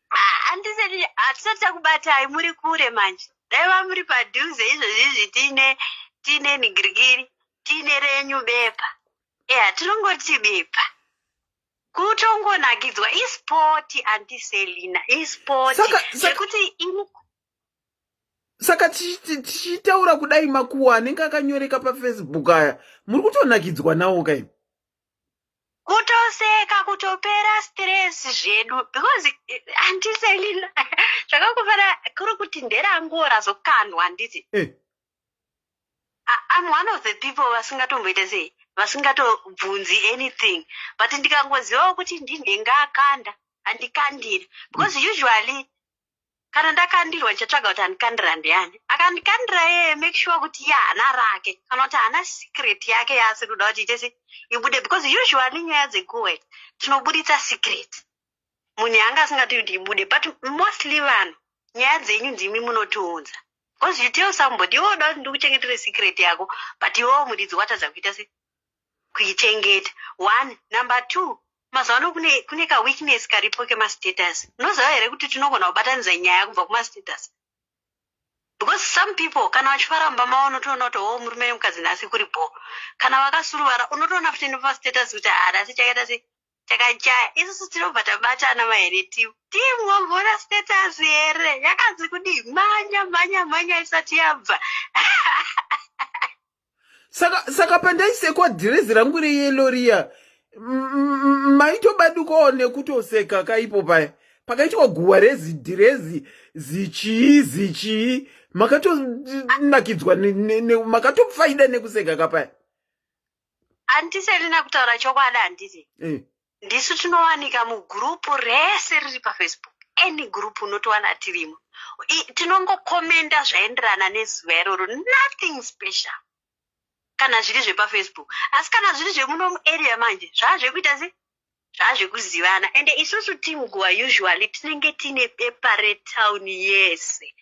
Handisati hatisati takubatai muri kure manje. Daiva muri padhuze izvozvizvi tiine nigirigiri tiine renyu bepa. Tinongoti bepa. Kutongonakidzwa ispoti anti Selina ispoti. Zvekuti Saka tichitaura kudai makuwa anenge akanyoreka paFacebook aya muri kutonakidzwa nawo kai? Kutoseka kutopera stress zvedu because anti Selina zvakakufara kuri kuti nderangu razokandwa handiti. I'm one of the people vasingatomboita sei vasingatobvunzi anything, but ndikangozivawo kuti ndinenge akanda handikandiri because usually kana ndakandirwa ndichatsvaga kuti handikandira ndiani. Akandikandira yeye make sure kuti hana rake kana kuti hana secret yake yaasi kuda kuti ite ibude, because usually nyaya dzeguwa tinobuditsa secret. Munhu yanga asingati kuti ibude, but mostly vanhu nyaya dzenyu ndimi munotiunza. Because you tell somebody, unoda kuti ndikuchengetere secret yako, but iwewo muridzi watadza kuita kuichengeta. 1. Number 2, mazuva kune ka weakness karipo kemastatus. Unoziva here kuti tinogona kubatanidza nyaya kubva kumastatus. Because some people kana vachifara mumba mavo unotoona kuti murume nemukadzi nhasi kuripo. Kana vakasuruvara unotoona futi nepastatus kuti hadasi chakaita takachaya. Isusu tinobva tabatana mahere timu wamboona status here yakanzi kudi manya isati yabva. Saka pandaisekwa dhirezi rangu reyelo riya maitobadukawo nekutoseka kaipo paya pakaitwa guwa dhirezi zichii makatonakidzwa makatofaida nekuseka kapaya. Andiselina kutaura chokwadi handiti. Ndisu tinowanika mugurupu rese riri paFacebook. Any group unotowana tirimo. Tinongokomenda zvaenderana nezuva iroro, nothing special. Kana zviri zvepaFacebook. Asi kana zviri zvemuno muarea manje zvazvekuita zvazvekuzivana. Ende isusu timu guwa usually tinenge tine bepa retown yese.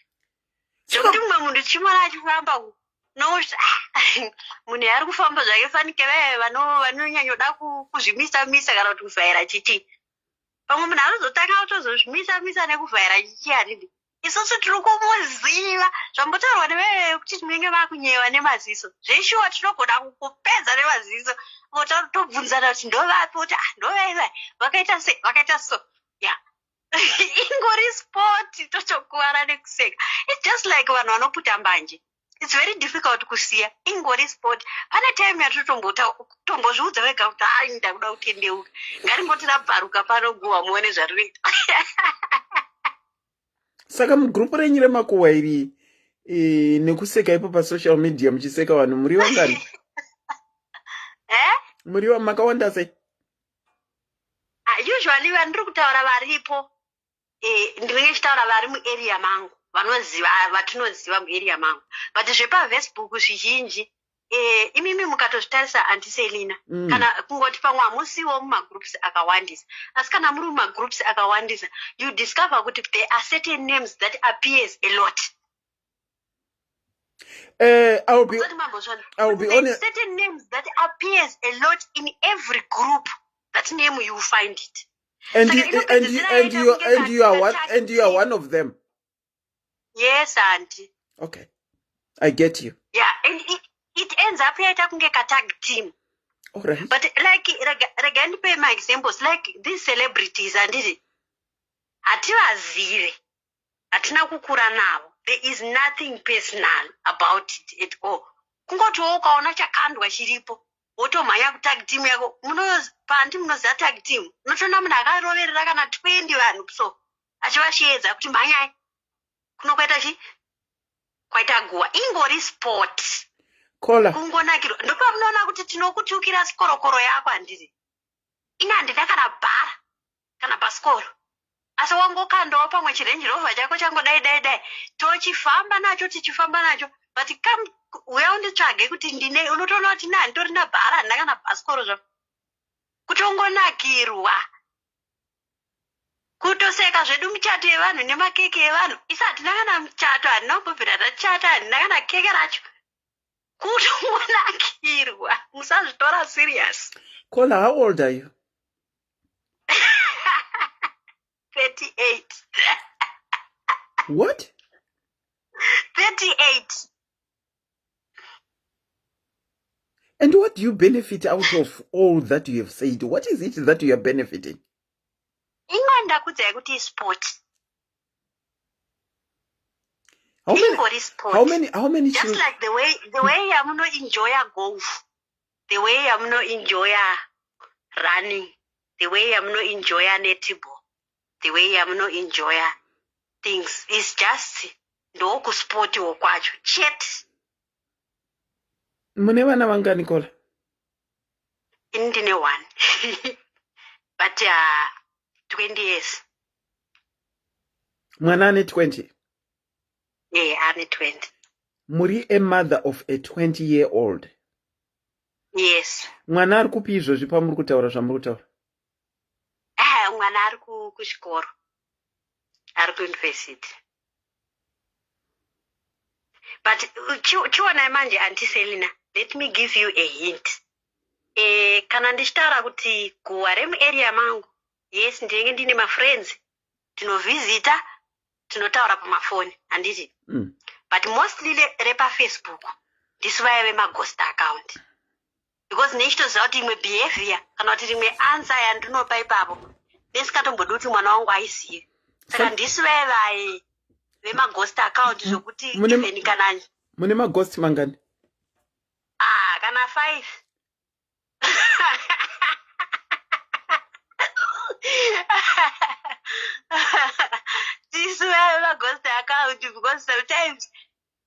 Zvekuti mumwe munhu chimwana achifamba nokuti munhu ari kufamba zvake fanike vanonyanyoda kuzvimisa-misa kana kuti kuvhaira chichi. Pamwe munhu anozotanga kutozozvimisa-misa nekuvhaira chichi hanini. Isusu tiri kumuziva zvambotaurwa neveve kuti tinenge vakunyewa nemaziso. Zveshuwa tinogona kupedza nemaziso. Tobvunzana kuti ndovapi kuti ndovaiva vakaita so. Yeah. Ingori sport totokuwara nekuseka. It's just like vanhu vanoputa mbanje. It's very difficult kusiya. Ingori sport. Pane time yatotombozviudza vega kuti ndakuda kutendeuka. Ngaringoti rabvaruka pano guwa muone zvarinoita. Saka mugrupu renyu remakuhwa iri nekuseka ipo pasocial media muchiseka vanhu muri vangani? Muri makawanda sei? Usually vanhu ndiri kutaura varipo. Ndinenge ndichitaura vari muarea mangu. Vanoziva vatinoziva muarea mangu. But zvepafacebook zvizhinji imimi mukatozvitarisa antiselina kana kungoti pamwe hamusiwo mumagroups akawandisa. Asi kana muri mumagroups akawandisa, you discover kuti there are certain names that appears a lot. I'll be honest. Certain names that appears a lot in every group. That name you find it. And you are one of them. Yes, auntie. Okay, I get you. Yeah, and it ends up here talking a tag team. All right. But like again, pay my examples like these celebrities and this. Atiwazire, atina kukura navo. There is nothing personal about it at all. Kungoti ukaona chakandwa chiripo. Wotomhanya kutag team yako. Pandi munoziva tag team. Unotoona munhu akaroverera kana 20 vanhu so. Achivashedza kuti mhanyai. Kunokuita chi? Kwaita guwa. Ingori sport. Kola. Kungonakirwa. Ndopamunoona kuti tinokutukira sikorokoro yako handiri. Ina handina kana bhara. Kana pasikoro. Asi wangokandawo pamwe chirenji rovha chako changodai. Tochifamba nacho tichifamba nacho. But come uya unditsvage kuti ndine unotoona kuti nditorina bhara handina kana pasikoro zvo. Kutongonakirwa. Kutoseka zvedu michato yevanhu nemakeke evanhu. Isa hatina kana muchato handina kumbobvira tachata handina kana keke racho. Kutongonakirwa. Musazvitora serious. Kola, how old are you? 38. What? 38. And what do you benefit out of all that you have said? What is it that you are benefiting? Inganda kudzai kuti sport. How many Just children? like the way I'm not enjoy golf, the way I'm not enjoy running, the way I'm not enjoy netball, the way I'm not enjoy things. It's just no sport wokwacho. Chet. Mune vana vangani Kola? Indine one. But 20 years. Mwana ane 20. Yeah, I'm 20. Muri a mother of a 20-year-old. Yes. Mwana ari kupi izvozvi pamuri kutaura zvamuri kutaura? Mwana ari kuchikoro. Ari kuuniversity. But chiona manje Auntie Selina, let me give you a hint. Kana ndichitaura kuti guwa remuarea mangu, yes, ndinenge ndine mafriends, tinovisita, tinotaura pamafoni, handiti? But mostly repafacebook, ndisi vaya vemaghost account. Because nechitoziva kuti imwe behavior, kana kuti rimwe answer yandinopa ipapo, ndisingatombodi kuti mwana wangu aizive. Saka ndisi vaya vemaghost account zvokuti even kana mune maghost mangani? Kana 5. This way maghost account because sometimes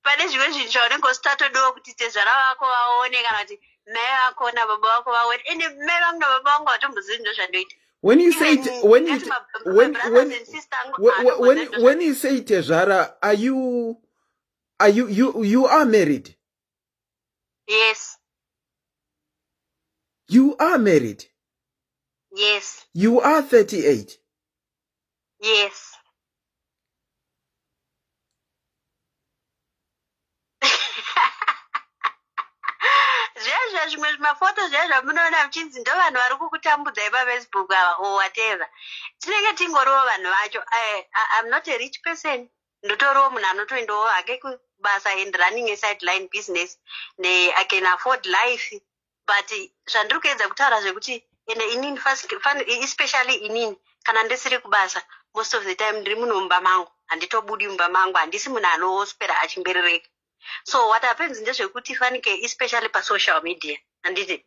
pane zvimwe zvinhu zvaunenge usitatodawo kuti tezvara vako vaone kana kuti mai vako nababa vako vaone. Ende mai vangu nababa vangu hatombozivi ndo zvandoita. When you say when you say tezvara, are you are married? Yes. You are married? Yes. You are 38? Yes. zvezvo zvimwe zvimafoto zviya zvamunoona muchinzi ndo vanhu vari kukutambudzai pafacebook ava or whatever tinenge tingoriwo vanhu vacho. I'm not a rich person, ndotoriwo munhu anotoendawo hake kubasa and running a sideline business I can afford life. But zvandiri kuedza kutaura zvekuti inini especially inini kana ndisiri kubasa most of the time ndiri muno mumba mangu, handitobudi mumba mangu, handisi munhu anoswera achimberereka. So what happens ndezvekuti fanike especially pasocial media handiti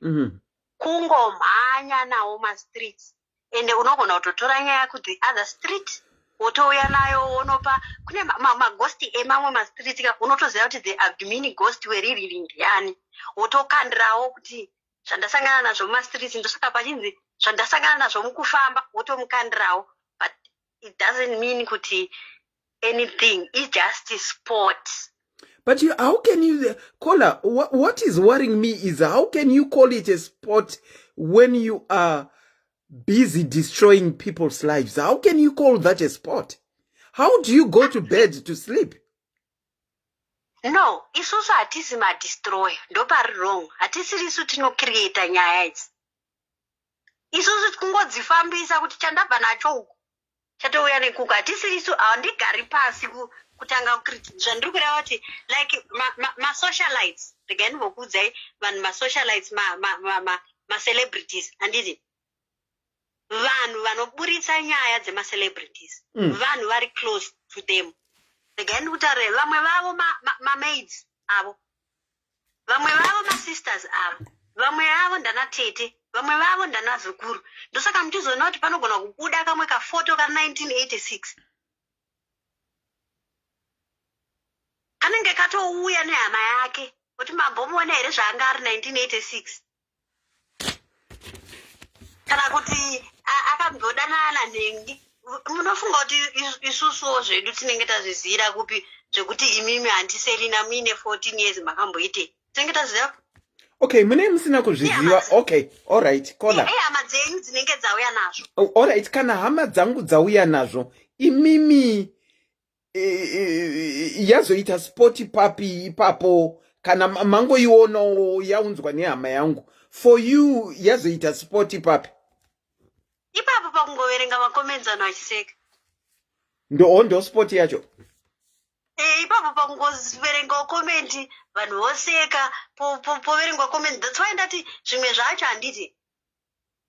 kungomhanya nawo mastreets ende unogona kutotora nyaya kuti other street wotouya nayo wonopa kune maghosti emamwe mastreet ka unotoziva kuti the admin ghost weriri ndiyani, wotokandirawo kuti zvandasangana nazvo mumastreets ndosaka pachinzi zvandasangana nazvo mukufamba wotomukandirawo. But it doesn't mean kuti anything, it's just sport. But how can you, Kola, what is worrying me is how can you call it a sport when you are busy destroying people's lives? How can you call that a sport? How do you go to bed to sleep? No, isusu hatisi madestroy, ndopari wrong. Hatisirisu tinocreata nyaya idzi. Isusu kungodzifambisa kuti chandabva nacho uku chatouya nekuku. Hatisirisu handigari pasi kutanga kucreate. Zvandiri kureva kuti like masocialites, regai ndimbokuudzai vanhu masocialites macelebrities handiti vanhu vanoburitsa nyaya dzemacelebrities, vanhu vari close to them. Regai ndikutaurire vamwe vavo mamaids avo, vamwe vavo masisters avo, vamwe vavo ndanatete, vamwe vavo ndanazukuru. Ndosaka muchizoona kuti panogona kubuda kamwe kafoto ka1986 kanenge katouya nehama yake kuti mabhomuona here zvaanga ari 1986 kana kuti akambodanana nhengi. Munofunga kuti isusuwo zvedu tinenge tazvizira kupi zvekuti imimi handiselina muine 14 years makamboite tinenge taziva? Okay, mune musina kuzviziva. Okay, all right, Kola. Hama dzenyu dzinenge dzauya nazvo. All right, kana hama dzangu dzauya nazvo imimi yazoita spoti papi ipapo kana mangoionawo yaunzwa nehama yangu, for you yazoita spoti papi ipapo pakungoverenga macomments anhu achiseka ndo spoti yacho. Ipapo pakungoverenga komenti vanhu voseka poverengwa komenti. That's why ndati zvimwe zvacho handiti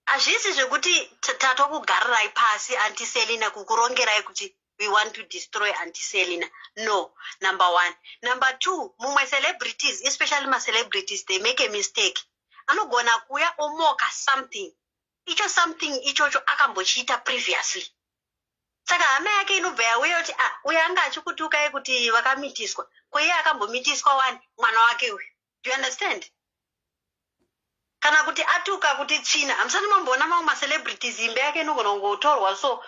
hazvisi zvekuti tatokugarirai pasi antiselina kukurongerai kuti we want to destroy anti-Selina. No, number one. Number two, mumwe celebrities, especially my celebrities, they make a mistake. Anogona kuya omoka something. Icho something ichocho akambochita previously. Saka hama yake inobva yauya kuti uya anga achikutuka kuti vakamitiswa. Kwaiye akambomitiswa wani mwana wake uyu. Do you understand? Kana kuti atuka kuti tsvina hamsati mamboona mamwe macelebrities imba yake inogona kungotorwa so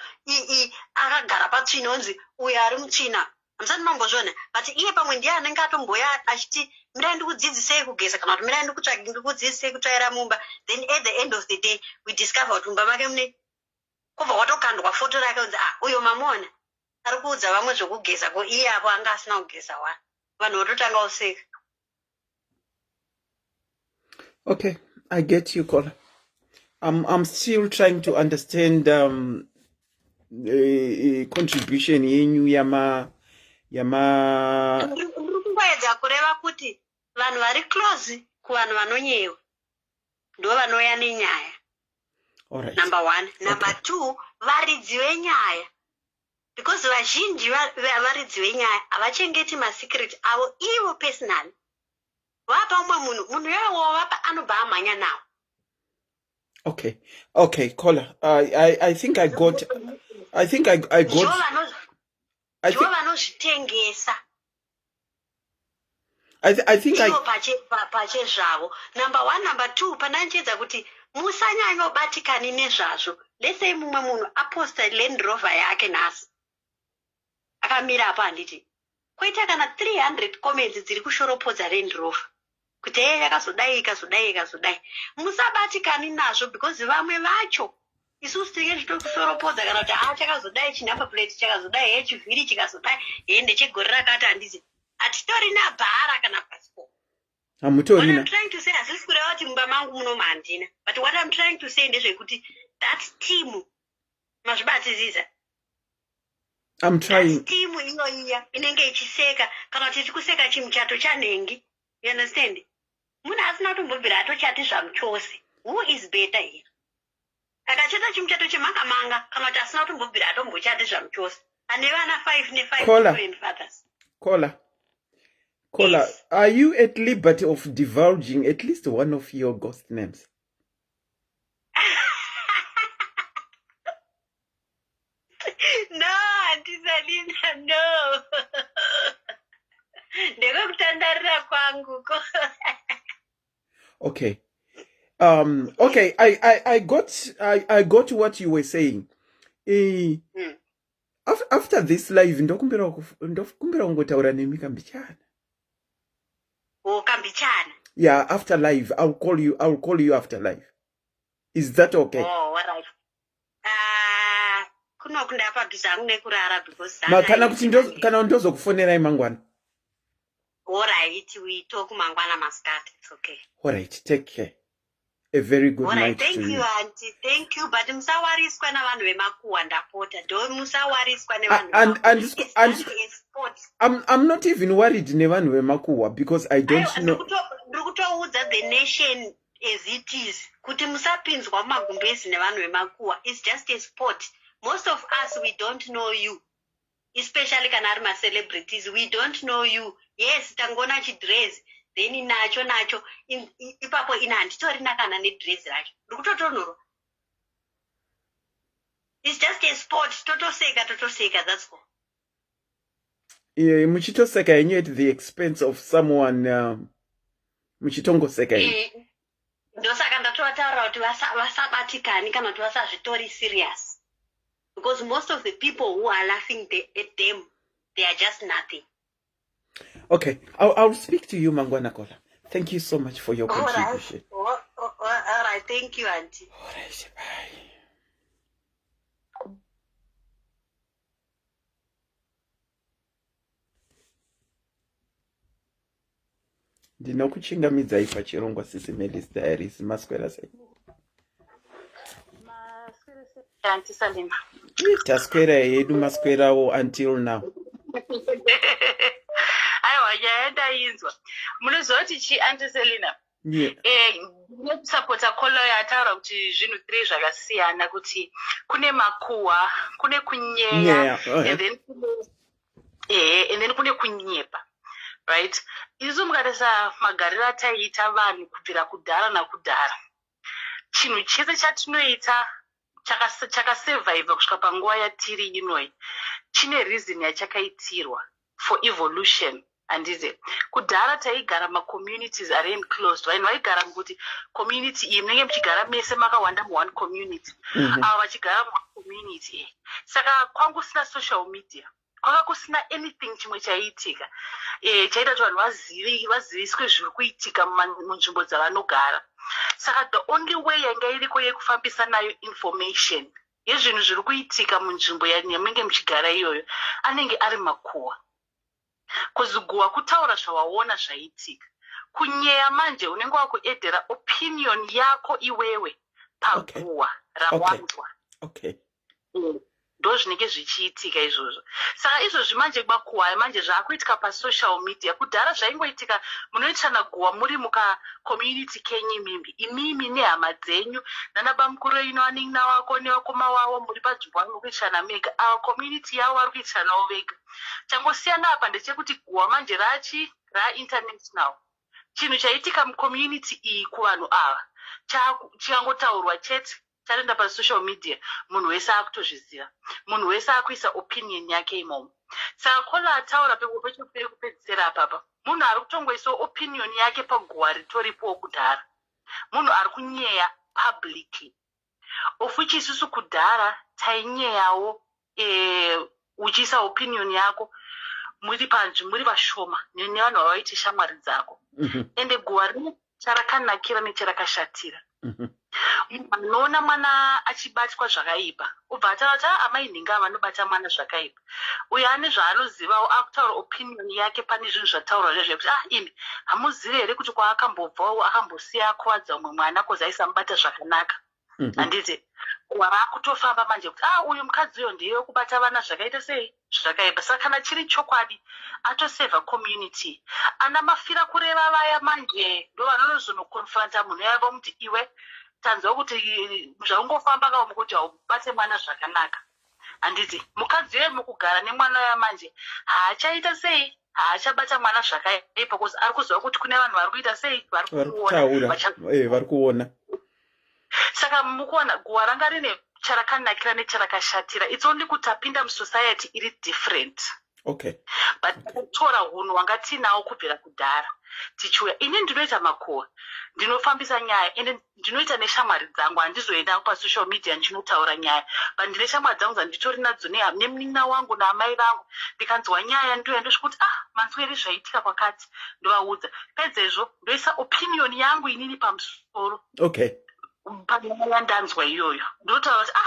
akagara patsvina onzi uyu ari mutsvina hamsati mambozviona. But iye pamwe ndiye anenge atomboya achiti mirai ndikudzidzisei kugeza kana kuti mirai ndikudzidzisei kutsvaira mumba, then at the end of the day we discover kuti mumba make mune kubva watokandwa foto rake unzi uyo mamuona ari kuudza vamwe zvokugeza ko iye apo anga asina kugeza wani vanhu vototanga useka. Okay, I get you, Kola. I'm still trying to understand contribution yenyu yama ndiri kungoedza kureva kuti vanhu vari close kuvanhu vanonyewa ndo vanouya nenyaya. Alright. Number one. Number two, varidzi venyaya. Because vazhinji varidzi venyaya havachengeti masecret avo ivo personally. Vapa umwe munhu iwowo vapa anobva amhanya nawo. Okay, Kola. I think I got. I think I got. Ndivo vanozvitengesa. I think I. Pache zvavo. Number one. Number two, panandichedza kuti musanyanya ubatikani nezvazvo. Let's say mumwe munhu aposta Land Rover yake nhasi. Akamira apa handiti. Koita kana 300 comments dziri kushoropodza Land Rover. Kuti yakazodai. Musabatikani nazvo because vamwe vacho isusu tinenge tichitokushoropodza kana kuti chakazodai chinamba plate chakazodai chivhiri chikazodai ndechegore rakati handiti. Hatitori nabhara kana passport. What Hamutorina. I'm trying to say, asisi kureva kuti mumba mangu muno handina. But what I'm trying to say ndezvekuti that team mazvibatizisa. I'm That trying. team iyoiya inenge ichiseka kana kuti tikuseka chimuchato chanhengi. You understand? Munhu asina kutombobvira atochati zvamuchose. Who is better here? Akachata chimuchato chemanga-manga kana kuti asina kutombobvira atombochati zvamuchose. Ane vana 5 ne 5 Caller. different fathers. Caller, Yes. are you at liberty of divulging at least one of your ghost names? No, Auntie Selina, no. Ndekukutandarira kwangu ko. Okay. Okay, I got what you were saying. After this live, ndokumbira kungotaura nemi kambichana. Oh, kambichana. Yeah, after live, I'll call you after live. Is that okay? Oh, all right. Kuno kundapa dusangu nekurara because Kana ndozokufonera imangwana. All right, we talk mangwana maskat. It's okay. All right, take care. A very good All night right, thank to you, Auntie. Thank you, but musawariswa na vanhu vemakuwa ndapota. Do musawariswa nevanhu vemakuwa. It's just a sport. I'm not even worried nevanhu vemakuwa because I don't know. Ndikutoudza the nation as it is. Kuti musapinzwa mumagumbezi nevanhu vemakuwa. It's just a sport. Most of us, we don't know you. Especially kana ari ma-celebrities. We don't know you. Yes, tangona chidress. Then nacho. Ipapo ina handitorina kana nedress racho. Ndikutotonhorwa. It's just a sport. Totoseka, that's all. Yeah, muchitoseka yenyu at the expense of someone. Muchitongoseka yenyu. Ndosaka ndatotaura kuti vasabatikani kana kuti vasazvitori serious. Because most of the people who are laughing at them, they are just nothing. Okay, I'll speak to you, Mangwana Kola. Thank you so much for your All contribution. right. All right. Thank you, Auntie. All right, bye. Ndinokuchingamidza pachirongwa SIS MELLY's Diaries. Maswera sei? Auntie Salima. Taswera yedu maswerawo until now. Aiwa, yaenda munoziva kuti chi Auntie Selina? Yeah. Nekusapota kolo yataura kuti zvinhu 3 zvakasiyana kuti kune makuwa, kune kunyeya, and then kune kunyepa. Right? Isu mukatarisa magariro ataiita vanhu kubvira kudhara nakudhara. Chinhu chese chatinoita chakasurviva kusvika panguva yatiri inoi. Chine reason yachakaitirwa for evolution. Handize kudhara taigara macommunities are enclosed. Vanhu vaigara kuti community iyi munenge muchigara mese makawanda mu one community. Ava vachigara mucommunity. Saka kwangu kusina social media. Kwanga kusina anything chimwe chaiitika. Chaita kuti vanhu vaziviswe zviri kuitika munzvimbo dzavanogara. Saka the only way yanga iriko yekufambisa nayo information yezvinhu zviri kuitika munzvimbo yamunenge muchigara iyoyo anenge ari makuwa. Kuziguwa kutaura zvawaona zvaitika. Kunyeya manje unenge wakuedhera opinion yako iwewe paguwa rawanzwa. Okay. Ndo zvinenge zvichiitika izvozvo. Saka izvozvi manje makuwa manje zvaakuitika pasocial media. Kudhara zvaingoitika munoitana guwa muri muka community kenyu imimi nehama dzenyu nanabamukuru ino anin'ina wako nevakoma wavo muri panzvimbo vari kuitana mega. Our community yavo vari kuitanawo vega. Changosiyana apa ndechekuti guwa manje ra-international. Chinhu chaitika mucommunity iyi kuvanhu ava chikangotaurwa chete chaenda pasocial media, munhu wese akutozviziva, munhu wese akuisa opinion yake imomo. Saka kola ataura pekupedzisira apapa, munhu ari kutongoisa opinion yake paguwa ritoripo kudhara, munhu ari kunyeya publicly. Ofuchi isusu kudhara tainyeyawo uchiisa opinion yako muri panzvi, muri vashoma nevanhu vavaiti shamwari dzako. Ende guwa rino charakanakira necharakashatira. Unoona mwana achibatwa zvakaipa ubva ataura kuti amai nhinga vanobata mwana zvakaipa. Uyo ane zvaanozivawo akutaura opinion yake pane zvinhu zvataurwa zvezvekuti ini hamuzivi here kuti kwaakambobvawo akambosiya akuvadza umwe mwana kozi aisamubata zvakanaka. Handiti waakutofamba manje kuti uyu mukadzi uyo ndiye wekubata vana zvakaita sei zvakaipa. Saka kana chiri chokwadi atosevha community. Ana mafira kureva vaya manje ndo vanozonokonfranta munhu yavo muti iwe tanzwa kuti zvaungofamba kawo kuti haubate mwana zvakanaka. Handiti mukadzi uyo mukugara nemwana uya manje haachaita sei haachabata mwana zvakaipa kozi ari kuziva kuti kune vanhu vari kuita sei vari kuona. Saka mukuona guwa ranga rine charakanakira necharakashatira. It's only kuti tapinda musociety iri different. Okay. But kutora hunhu wanga tinawo kubvira kudhara tichiuya. Ini ndinoita makuwa, ndinofambisa nyaya ende ndinoita neshamwari dzangu, handizoenda pasocial media ndinotaura nyaya. But ndine shamwari dzangu dzanditori nadzo nemunina wangu naamai vangu. Ndikanzwa nyaya ndoya ndosvikuti manzwere zvaitika kwakati ndovaudza. Pedzezvo ndoisa opinion yangu inini pamusoro. Okay. Panyaya ndanzwa iyoyo ndotaura kuti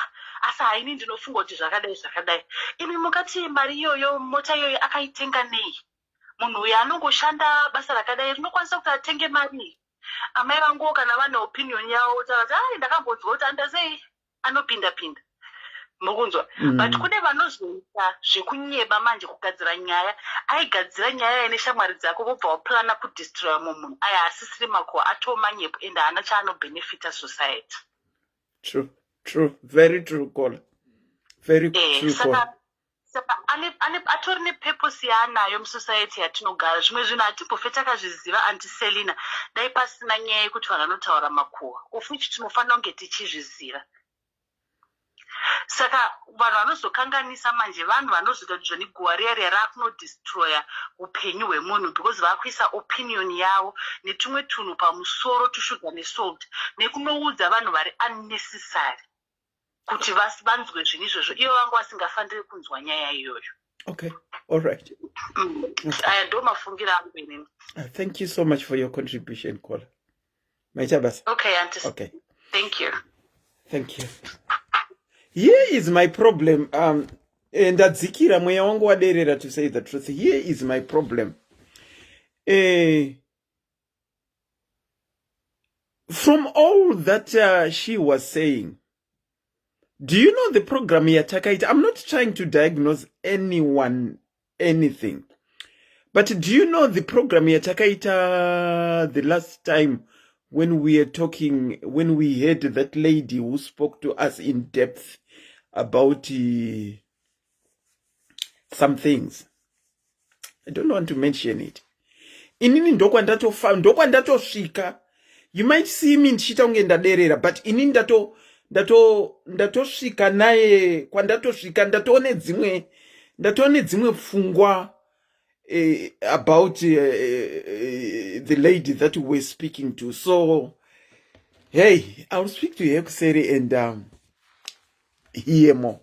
asi haini ndinofunga kuti zvakadai. Imi mukati mari iyoyo mota iyoyo akaitenga nei? Munhu uyu anongoshanda basa rakadai rinokwanisa kuti atenge mari. Amai vangu kana vane opinion yavo taura kuti ndakambodzwa kuti andazei anopinda. Mukunzwa? But kune vanozoita zvekunyeba manje kugadzira nyaya. Aigadzira nyaya ine shamwari dzako vobva vaplana kudestroya munhu. Aya asisiri makuwa atoma nyepo ende haana chaanobenefita society. True. Very true, Kola. Very true, Kola. Saka atori nepurpose yaanayo musociety yatinogara. Zvimwe zvinhu hatimbofete takazviziva anti Selina. Dai pasina nyaya yekuti vanhu vanotaura makuwa. Of which tinofanira kunge tichizviziva. Saka vanhu vanozokanganisa manje vanhu vanozoita kuti zvoni guwa riya rakunodestroya upenyu hwemunhu because vakuisa opinion yavo netumwe tunhu pamusoro tushuga nesalt nekunoudza vanhu vari unnecessary kuti vanzwe zvinhu izvozvo ivo vanga vasingafaniri kunzwa nyaya iyoyo. Okay, all right. Aya ndo mafungiro angu inini. Thank you so much for your contribution, Kola. Maita basa. Okay, Auntie. Okay. Thank you. Here is my problem. Ndadzikira mweya wangu waderera, to say the truth. Here is my problem. From all that she was saying, do you know the program yatakaita? I'm not trying to diagnose anyone anything, but do you know the program yatakaita the last time when we were talking, when we had that lady who spoke to us in depth about some things? I don't want to mention it. Inini ndokwandatosvika. You might see me nchita unge ndaderera, but inini ndatosvika naye kwandatosvika ndatoone dzimwe pfungwa about the lady that we were speaking to. So hey, I'll speak to her kuseri and hear more.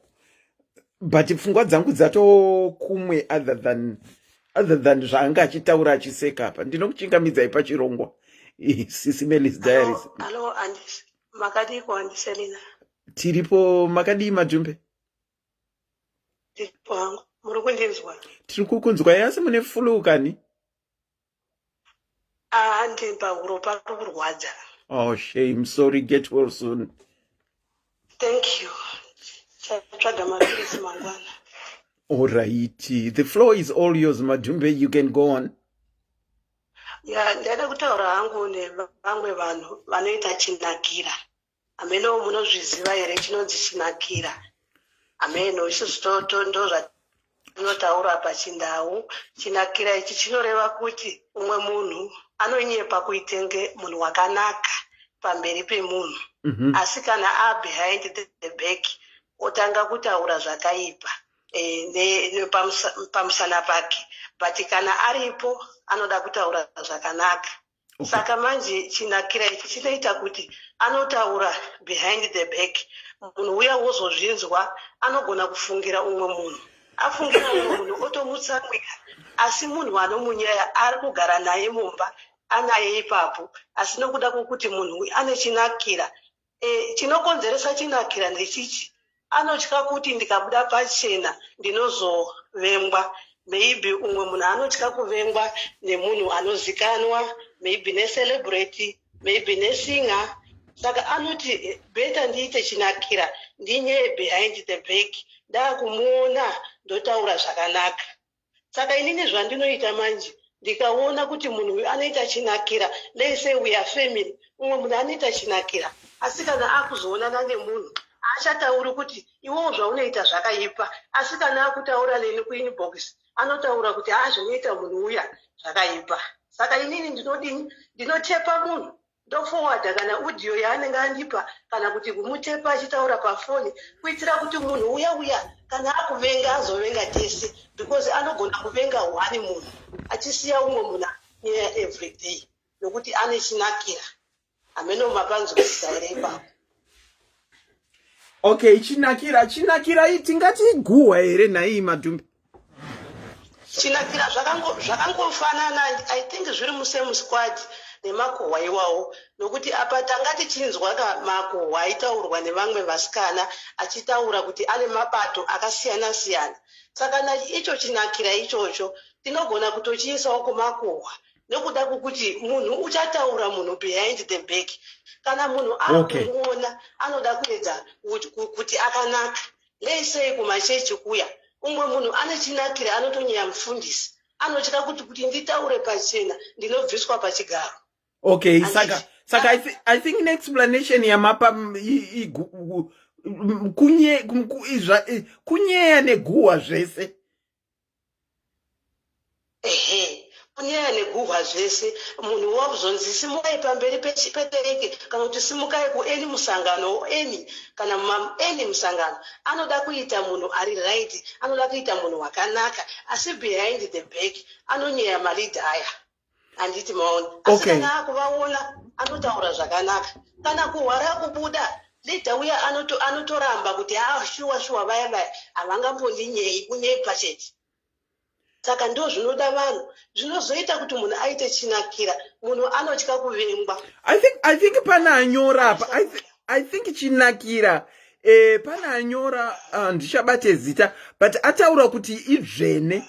But pfungwa dzangu dzatokumwe other than zvanga achitaura achiseka apa. Ndinokuchingamidzai pachirongwa SIS MELLY's diaries. Hello, Andis. Makadi ko Andiselina. Tiripo makadi Majumbe. Tiripo hangu. Murukundinzwa. Tirikukunzwa yase mune flu kani? Ndimba uropa kurwadza. Oh, shame. Sorry. Get well soon. Thank you. Chatsvaga mapirisi mangwana. All right. The floor is all yours, Majumbe. You can go on. Ndada kutaura hangu nevamwe vanhu vanoita chinakira. Ameno munozviziva here chinonzi chinakira. Ameno isusu ndo zvinotaura pachindau. Chinakira ichi chinoreva kuti umwe munhu anonyepa kuitenge munhu wakanaka pamberi pemunhu. Asi kana behind the back otanga kutaura zvakaipa pamusana pake. But kana aripo anoda kutaura zvakanaka. Saka manje chinakira ichi chinoita kuti anotaura behind the back. Munhu uya wozozvinzwa anogona kufungira umwe munhu. Afungira umwe munhu otomutsamwira. Asi munhu anomunyaya ari kugara naye mumba anaye ipapo. Asi nokuda kwokuti munhu ane chinakira chinokonzeresa chinakira ndechichi, anotya kuti ndikabuda pachena ndinozovengwa. Maybe umwe munhu anotya kuvengwa nemunhu anozikanwa, maybe necelebrity, maybe nesinga. Saka anoti beta ndiite chinakira, ndinye behind the back, ndakumuona ndotaura zvakanaka. Saka inini zvandinoita manje, ndikaona kuti munhu anoita chinakira, let's say we are family, umwe munhu anoita chinakira, asi kana akuzoonana nemunhu achatauri kuti iwewo zvaunoita zvakaipa, asi kana akutaura neni kuinbox anotaura kuti zvinoita munhu uya zvakaipa. Saka inini ndinotepa munhu, ndoforwarda kana audio yaanenge andipa, kana kuti kumutepa achitaura pafoni, kuitira kuti munhu uya kana akuvenga azovenga tese, because anogona kuvenga one munhu achisiya umwe munhu every day, nokuti ane chinakira. Ameno mapanzo kusaireba. Okay, chinakira tingati iguwa here nai Madhumbe. Chinakira zvakangofanana, I think zviri musame squad nemakohwa iwawo, nokuti apa tangati chinzwa makohwa aitaurwa nevamwe vasikana achitaura kuti ane mapato akasiyana siyana. Saka icho chinakira ichocho tinogona kutochiisawo kumakohwa, nokuda kwokuti munhu uchataura munhu behind the back. Kana munhu akumuona anoda kuedza kuti akanaka. Let's say kumachechi kuya, umwe munhu ane chinakira anotonyanya mufundisi, anotya kuti nditaure pachena ndinobviswa pachigaro. Okay, saka I think an explanation yamapa kunyeya neguwa zvese. Kunyeya neguwa zvese, munhu wabvunzi simukai pamberi petereke kana kuti simukai kueni musangano kana eni musangano, anoda kuita munhu ari right, anoda kuita munhu wakanaka, asi behind the back anonyeya maridhaya. Anditi maona. Asi kana akuvaona anotaura zvakanaka. Kana kuhwara kubuda, leader uya anotoramba kuti shuwa vaya havangambondinyei kunyei pacheti. Saka ndo zvinoda vanhu, zvinozoita kuti munhu aite chinakira, munhu anotya kuvengwa. I think pana anyora apa. I think chinakira pana anyora ndichabate zita, but ataura kuti idzvene.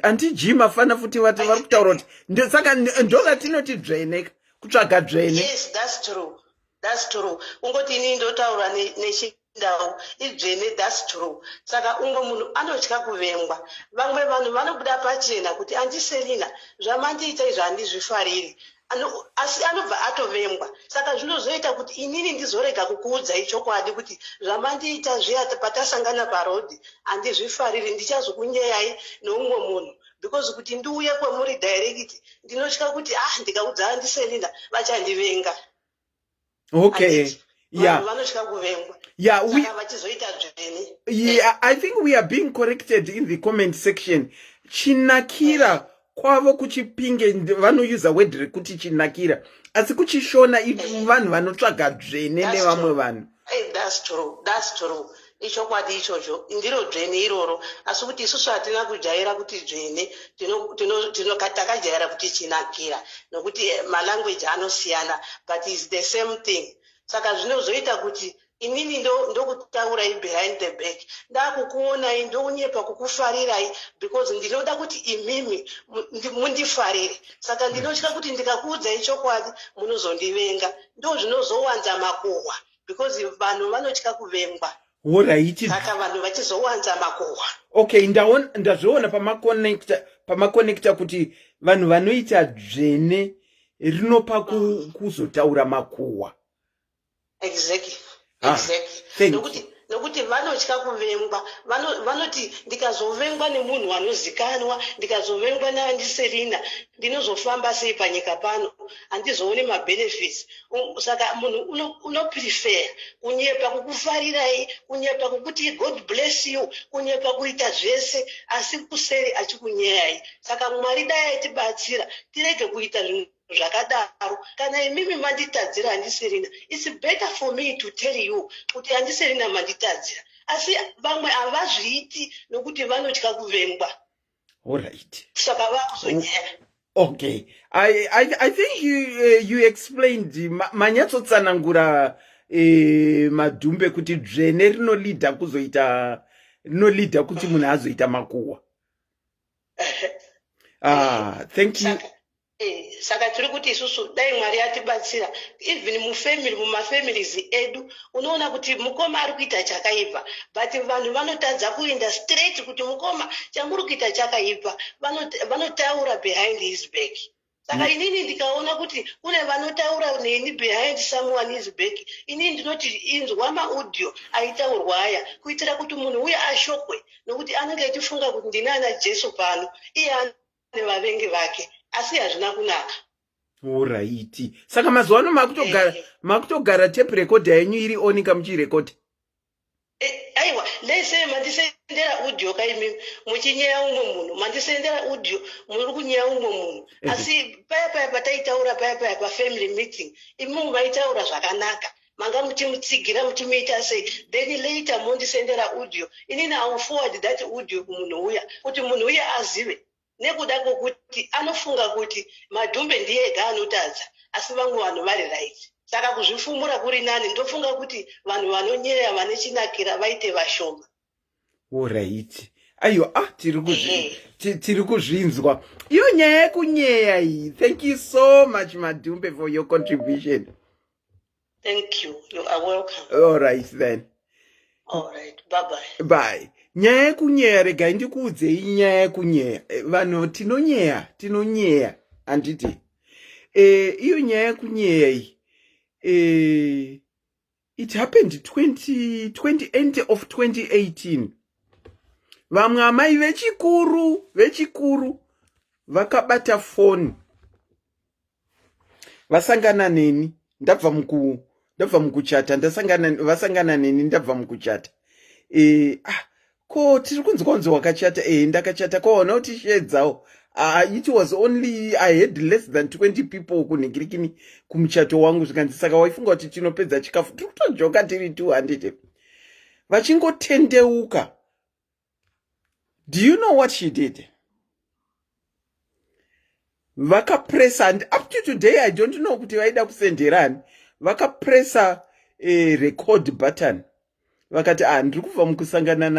Antijima fana futi vari kutaura kuti saka ndoga tinoti dzvene, kutsvaga dzvene. Yes, that's true. Ungoti ini ndotaura nechindau idzvene, that's true. Saka umwe munhu anotya kuvengwa. Vamwe vanhu vanobuda pachena kuti andiselina zvamandiita izvo handizvifariri, asi anobva atovengwa. Saka zvinozoita kuti inini ndizorega kukuudzai chokwadi kuti zvamandiita zviya patasangana parodhi handizvifariri, ndichazokunyeyai noumwe munhu, because kuti ndiuye kwemuri direct ndinotya kuti ndikaudza andiselina vachandivenga. Okay. Yeah. Vanotya kuvengwa. Yeah, vachizoita dzvene. Yeah, I think we are being corrected in the comment section. Chinakira kwavo kuchipinge vanousa word rekuti chinakira, asi kuchishona vanhu vanotsvaga dzvene nevamwe vanhu. That's true. Ichokwadi ichocho ndiro dzvene iroro, asi kuti isusu hatina kujaira kuti dzvene, takakajaira kuti chinakira, nokuti malanguage anosiyana, but it's the same thing. Saka zvinozoita kuti inini ndokutaurai behind the back, ndakukuonai ndonyepa kukufarirai, because ndinoda kuti imimi mundifarire. Saka ndinotya kuti ndikakuudzai chokwadi munozondivenga. Ndo zvinozowanza makohwa, because vanhu vanotya kuvengwa. Alright. Saka vanhu vachizowanza makohwa. Okay, ndazviona pamakonekta kuti vanhu vanoita dzvene rinopa kuzotaura makohwa. Exactly. Nokuti vanotya kuvengwa, vanoti ndikazovengwa nemunhu anozikanwa, ndikazovengwa naandiserina, ndinozofamba sei panyika pano, handizoone mabenefits. Saka munhu unoprefer kunyepa kukufarirai, kunyepa kukuti God bless you, kunyepa kuita zvese, asi kuseri achikunyeyai. Saka Mwari dai aitibatsira tirege kuita zvinhu zvakadaro. Kana imimi manditadzira handiserina, it's better for me to tell you kuti handiserina manditadzira, asi vamwe havazviiti nokuti vanotya kuvengwa. Alright. Saka vakuzonyaya. Okay, I think you explained manyatsotsanangura madhumbe kuti dzvene rinolidha kuti munhu azoita makuhwa. Thank you. Saka tiri kuti isusu dai Mwari atibatsira even mumafamilies edu unoona kuti mukoma ari kuita chakaipa but vanhu vanotadza kuenda straight kuti mukoma chamuri kuita chakaipa vanotaura behind his back. Saka inini ndikaona kuti kune vanotaura neni behind someone's back, inini ndinoti inzwa maaudio aitaurwa aya kuitira kuti munhu uye ashokwe nokuti anenge achifunga kuti ndinana Jesu pano iye ane vavengi vake. Asi hazvina kunaka. Alright. Saka mazuva ano makutogara tape recorder yenyu iri onika muchirekodha. Aiwa, lese mandisendera audio kaimi muchinyeya umwe munhu, mandisendera audio muri kunyeya umwe munhu. Asi paya pataitaura paya pa family meeting, imu maitaura zvakanaka. Manga muchimutsigira muchimuita sei, then later mondisendera audio. Inini I will forward that audio kumunhu uya kuti munhu uya azive. Nekuda kwokuti anofunga kuti madhumbe ndiye ega anotadza asi vamwe vanhu vari right. Saka kuzvifumura kuri nani, ndofunga kuti vanhu vanonyeya vane chinakira vaite vashoma. Alright. Aiyo, tiri kuzvinzwa. Iyo nyaya yekunyeya iyi. Thank you so much Madhumbe for your contribution. Thank you. You are welcome. Alright then. Alright. Bye-bye. Bye. Nyaya yekunyeya regai ndikuudzei nyaya yekunyeya. Vanhu tinonyeya handiti. Iyo nyaya yekunyeya iyi. It happened 20 of 2018. Vamwe amai vechikuru vakabata phone. Vasangana neni ndabva mukuchata, vasangana neni ndabva mukuchata. Ko tiri kunzwa wakachata, ndakachata koona kuti shedzawo. It was only I had less than 20 people kunhingirikini kumuchato wangu zvikanzi saka waifunga kuti tinopedza chikafu tiri kutojoka tiri 200. Vachingotendeuka. Do you know what she did? Vakapressa, and up to today I don't know kuti vaida kusenderani. Vakapressa record button. Vakati ndiri kubva mukusangana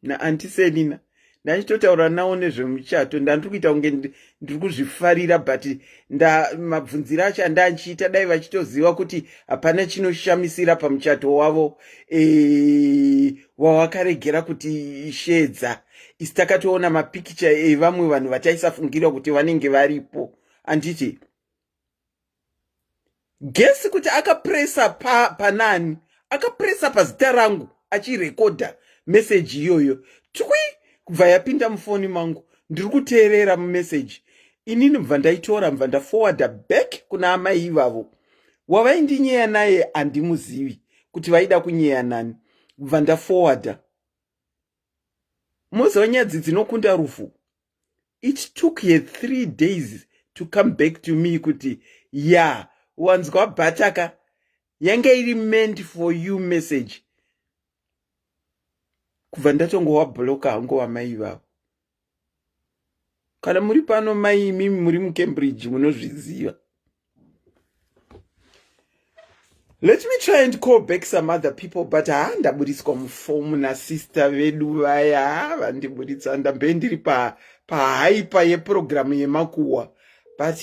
na Auntie Selina. Ndachitotaura nawo nezvemuchato, ndandiri kuita kunge ndiri kuzvifarira but mabvunziro acho andanchiita dai vachitoziva kuti hapana chinoshamisira pamuchato wavo wawakaregera kuti shedza. Isi takatoona mapikicha evamwe vanhu vataisafungira kuti vanenge varipo. Anditi gesi kuti akapresa panani, akapresa pazita rangu achirekodha message iyoyo. Tukui kubva yapinda mufoni mangu, ndiri kuteerera mumessage. Inini mubva ndaitora mubva ndaforwarda back kuna amai ivavo. Wavaindinyeya naye handimuzivi kuti vaida kunyeya nani. Mubva ndaforwarda. Moziva nyadzi dzinokunda rufu. It took her 3 days to come back to me kuti wanzwa bhataka yange iri meant for you message. Kubva ndatongowabhloka hangu wamai vavo. Kana muri pano mai mimi muri muCambridge munozviziva. Let me try and call back some other people, but ndaburiswa mufomu na sister vedu vaya vandiburitsa ndambe ndiri pahypa yeprogramu yemakuhwa. But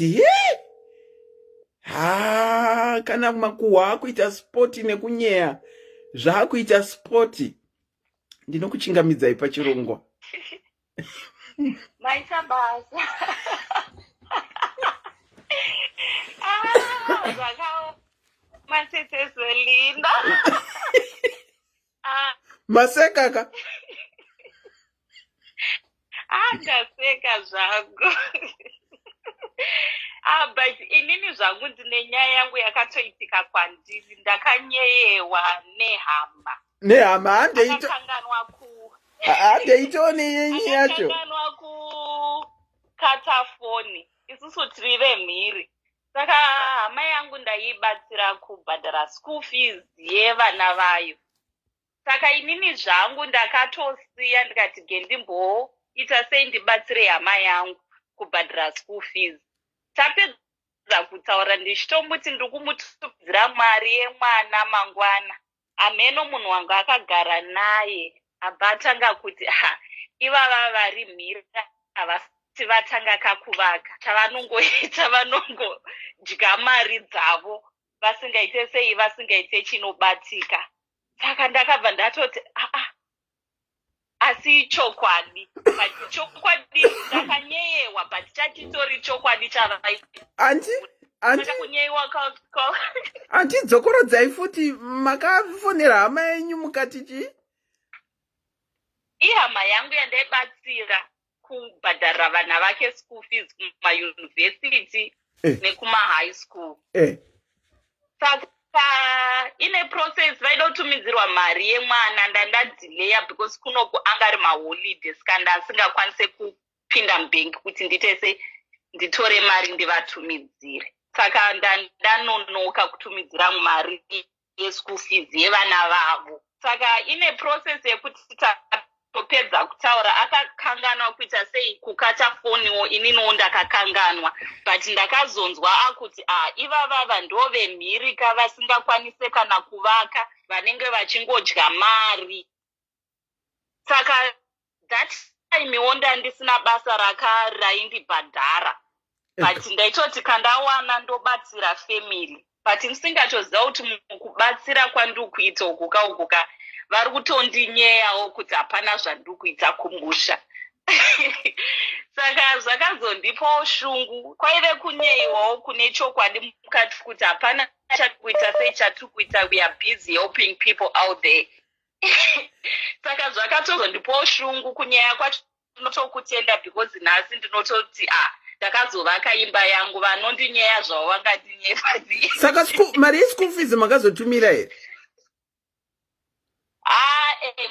kana makuhwa akuita sport nekunyeya zvaakuita sport. Ndinokuchingamidzai pachirongwa. Maita basa. Zvakao matete Linda. Masekaka. Ndaseka zvangu. But inini zvangu ndine nyaya yangu yakatoitika kwandiri, ndakanyeyewa nehama. Nehama handekanganwa handeitone yenyu yacho. Handekanganwa kukata foni. Isusu tiri vemhiri. Saka hama yangu ndaibatsira kubhadhara school fees yevana vayo. Saka inini zvangu ndakatosiya ndikati gendimboita sei ndibatsire hama yangu kubhadhara school fees. Tapedza kutaura ndichitombuti ndiri kumutumidzira mari yemwana mangwana. Ameno munhu wangu akagara naye abva atanga kuti ivava vari mhiri havasati vatanga kakuvaka. Chavanongoita vanongodya mari dzavo vasingaite sei, vasingaite chinobatika. Saka ndakabva ndatoti asi chokwadi, chokwadi ndakanyeyewa, but chachitori chokwadi kunyeyiwa antidzokoredzai futi makafonera hama yenyu mukati chii? Ihama yangu yandaibatsira kubhadharira vana vake school fees kumayunivhesiti nekuma-high school. Saka ine process vaida kutumidzirwa mari yemwana, ndandadhileya because kunoku anga ari maholiday, saka ndasingakwanise kupinda mubhengi kuti nditore mari ndivatumidzire. Saka ndanonoka kutumidzira mari yeschool fees yevana vavo. Saka ine process yekuti topedza kutaura akakanganwa kuita sei kukata foniwo ininiwo ndakakanganwa, but ndakazonzwa akuti ivavava ndove mhiri kavasingakwanise kana kuvaka, vanenge vachingodya mari. Saka that timewo ndandisina basa raindibhadhara, but ndaitoti kandawana ndobatsira family, but ndisingatoziva kuti mukubatsira kwandiri kuita ukuka vari kutondinyeyawo kuti hapana zvandiri kuita kumusha. Saka zvakazondipawo shungu. Kwaive kunyeyiwawo kune chokwadi mukati kuti hapana chatikuita sei chatiri kuita, we are busy helping people out there. Saka zvakatozondipawo shungu kunyeya kwacho ndinotokutenda because nhasi ndinototi ndakazovaka imba yangu, vanondinyeya zvavo vangandinyeya. Saka mari yeschool fees makazotumira here?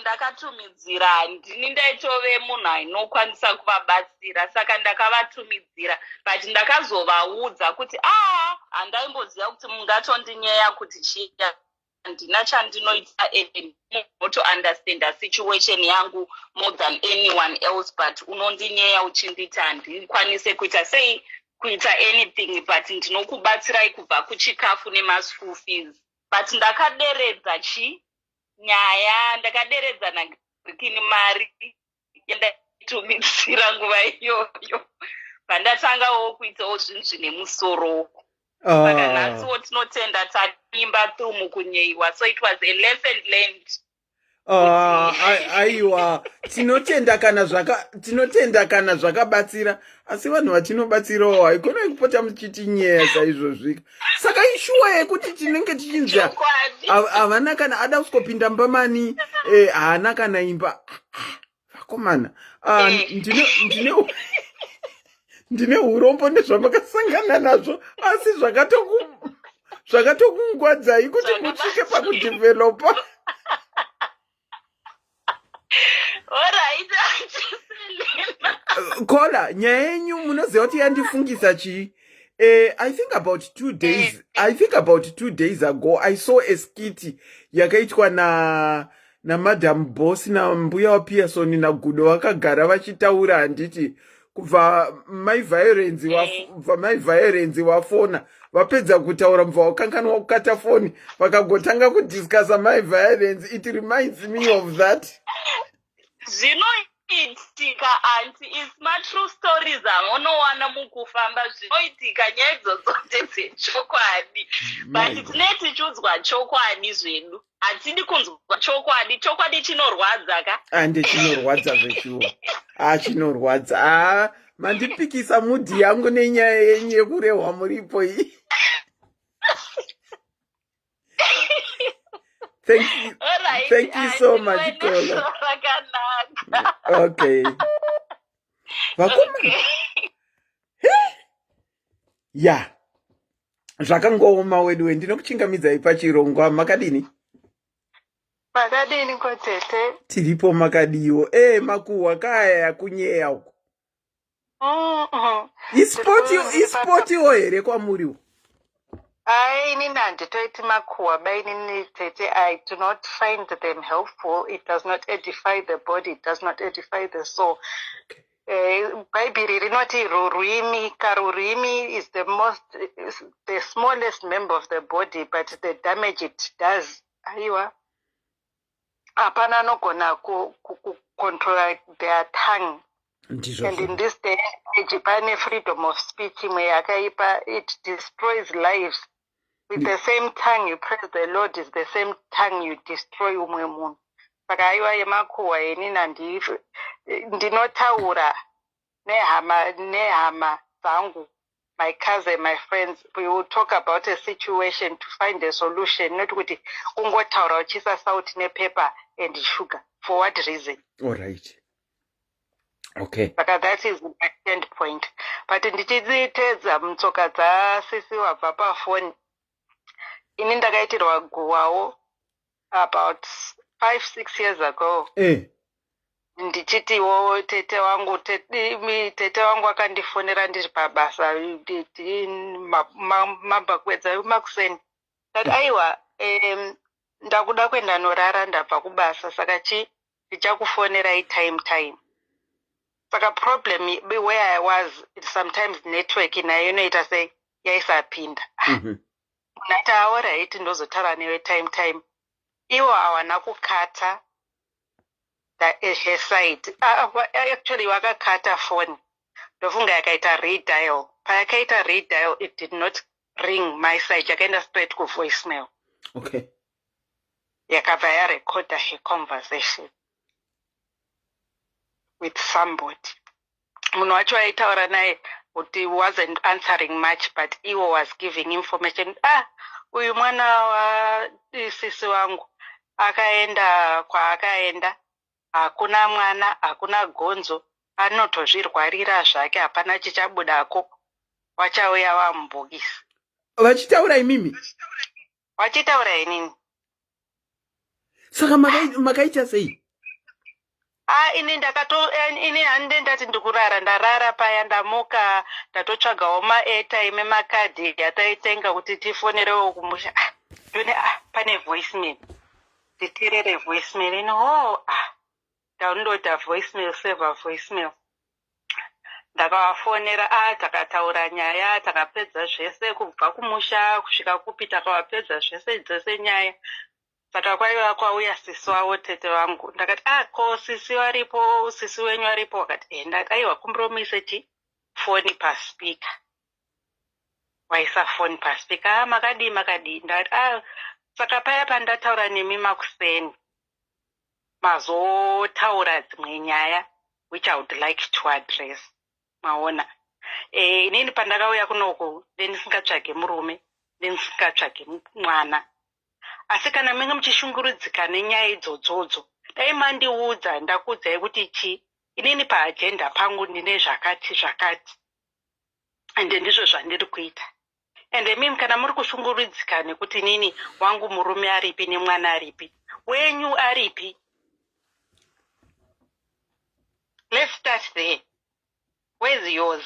Ndakatumidzira, ndini ndaitove munhu ainokwanisa kuvabatsira, saka ndakavatumidzira, but ndakazovaudza kuti handaimboziva kuti mungatondinyeya kuti chiya, handina chandinoita to understand situation yangu more than anyone else, but unondinyeya uchinditi handikwanise kuita sei kuita anything, but ndinokubatsirai kubva kuchikafu nemaschool fees. But ndakaderedza nyaya, ndakaderedza nagirikini mari yandaitumidzira nguva iyoyo pandatangawo kuitawo zvinhu zvine musoro. Saka nhasiwo tinotenda taimba through mukunyeyiwa, so it was a lesson learned. Aiwa, tinotenda kana zvakabatsira, asi vanhu vatinobatsirawo haikona kupota muchitinyeya saizvozvika. Saka ishuwa yekuti tinenge tichinzwa havana kana ada kuskopinda mbamani, haana kana imba. Vakomana, ndine urombo nezvamakasangana nazvo, asi zvakatokungwadzai kuti musvike pakudhivhelopa. Kola, nyaya yenyu munoziva kuti yandifungisa chii? I think about 2 days ago I saw a skit yakaitwa na Madam Boss na mbuya wa Pearson na Gudo vakagara vachitaura handiti kubva my violence wafona vapedza kutaura mva wakanganwa kukata foni vakagotanga kudiscussa my violence. It reminds me of that. Zvinoitika anti is my true stories anowana mukufamba, zvinoitika nyaya idzodzo ndedzechokwadi, but tinenge tichiudzwa chokwadi zvedu, hatidi kunzwa chokwadi chinorwadza ka? Ande chinorwadza zvechuwa, chinorwadza. Mandipikisa mudhi yangu nenyaya yenyu yekurehwa muripo iyi. Thank you so much, Kola. Okay. Vakoma. Ya. Zvakangooma wedu, ndinokuchingamidzai pachirongwa. Makadini? Makadini kotete. Tiripo makadiwo. Makuwa kaya kunyeya uko. Ispoti here kwamuriwo. Inini handitoiti makuwa bainini tete. I do not find them helpful. It does not edify the body. It does not edify the soul. Bhaibheri rinoti rurimi. Karurimi is the smallest member of the body, but the damage it does. Aiwa. Hapana anogona control their tongue. And in this day and age, pane freedom of speech, it destroys lives. With the same tongue you praise the Lord, is the same tongue you destroy umwe munhu. Saka aiwa yemakuhwa ini ndinotaura nehama dzangu, my cousin, my friends. We will talk about a situation to find a solution, not kuti kungotaura uchisa sauti nepaper and sugar. For what reason? All right. Okay. Saka that is my end point. But ndichitedza mutsoka dzasisi wabva pafoni, ini ndakaitirwa guwawo about 5-6 years ago. Ndichitiwo tete wangu akandifonera ndiri pabasa mabakwedza makuseni. That aiwa ndakuda kwenda norara ndabva kubasa, saka ndichakufonerai time. Saka problem where I was, sometimes network nayo inoita sei yaisapinda. Natawo right ndozotaura newe time. Iwo hawana kukata her side. Actually wakakata phone. Ndofunga yakaita redial. Payakaita redial, it did not ring my side. Yakaenda straight ku voicemail. Okay. Yakabva yarecorda her conversation with somebody. Munhu wacho aitaura naye kuti wasn't answering much, but Iwo was giving information. Uyu mwana wa sisi wangu akaenda kwaakaenda, hakuna mwana, hakuna gonzo, anotozvirwarira zvake, hapana chichabudako, wachauya wamubhokisi. Vachitaura imimi? Vachitaura inini. Saka makaita sei? Ini hande ndati ndikurara, ndarara paya, ndamuka ndatotsvagawo ma-airtime makadhi yataitenga kuti tifonerewo kumusha. Ndone pane voicemail. Nditirere voicemail ino downloada voicemail, save voicemail. Ndakavafonera, takataura nyaya, takapedza zvese kubva kumusha kusvika kupi, takavapedza zvese dzese nyaya. Saka kwaiva kwauya sisi wavo tete wangu. Ndakati ko sisi waripo, sisi wenyu waripo. Wakati ndati aiwa kumpromise foni paspika. Waisa foni paspika. Makadi. Ndati saka paya pandataura nemi makuseni, mazotaura dzimwe nyaya which I would like to address. Maona. Inini pandakauya kunoku ndenisingatsvage murume, ndenisingatsvage mwana. Asi kana menga muchishungurudzika nenyaya idzodzo, dai mandiudza ndakuudzai kuti inini paagenda pangu ndine zvakati. Ende ndizvo zvandiri kuita. Ende mimi kana muri kushungurudzika nekuti nini wangu murume aripi nemwana aripi, wenyu aripi. Let's start there. Where's yours?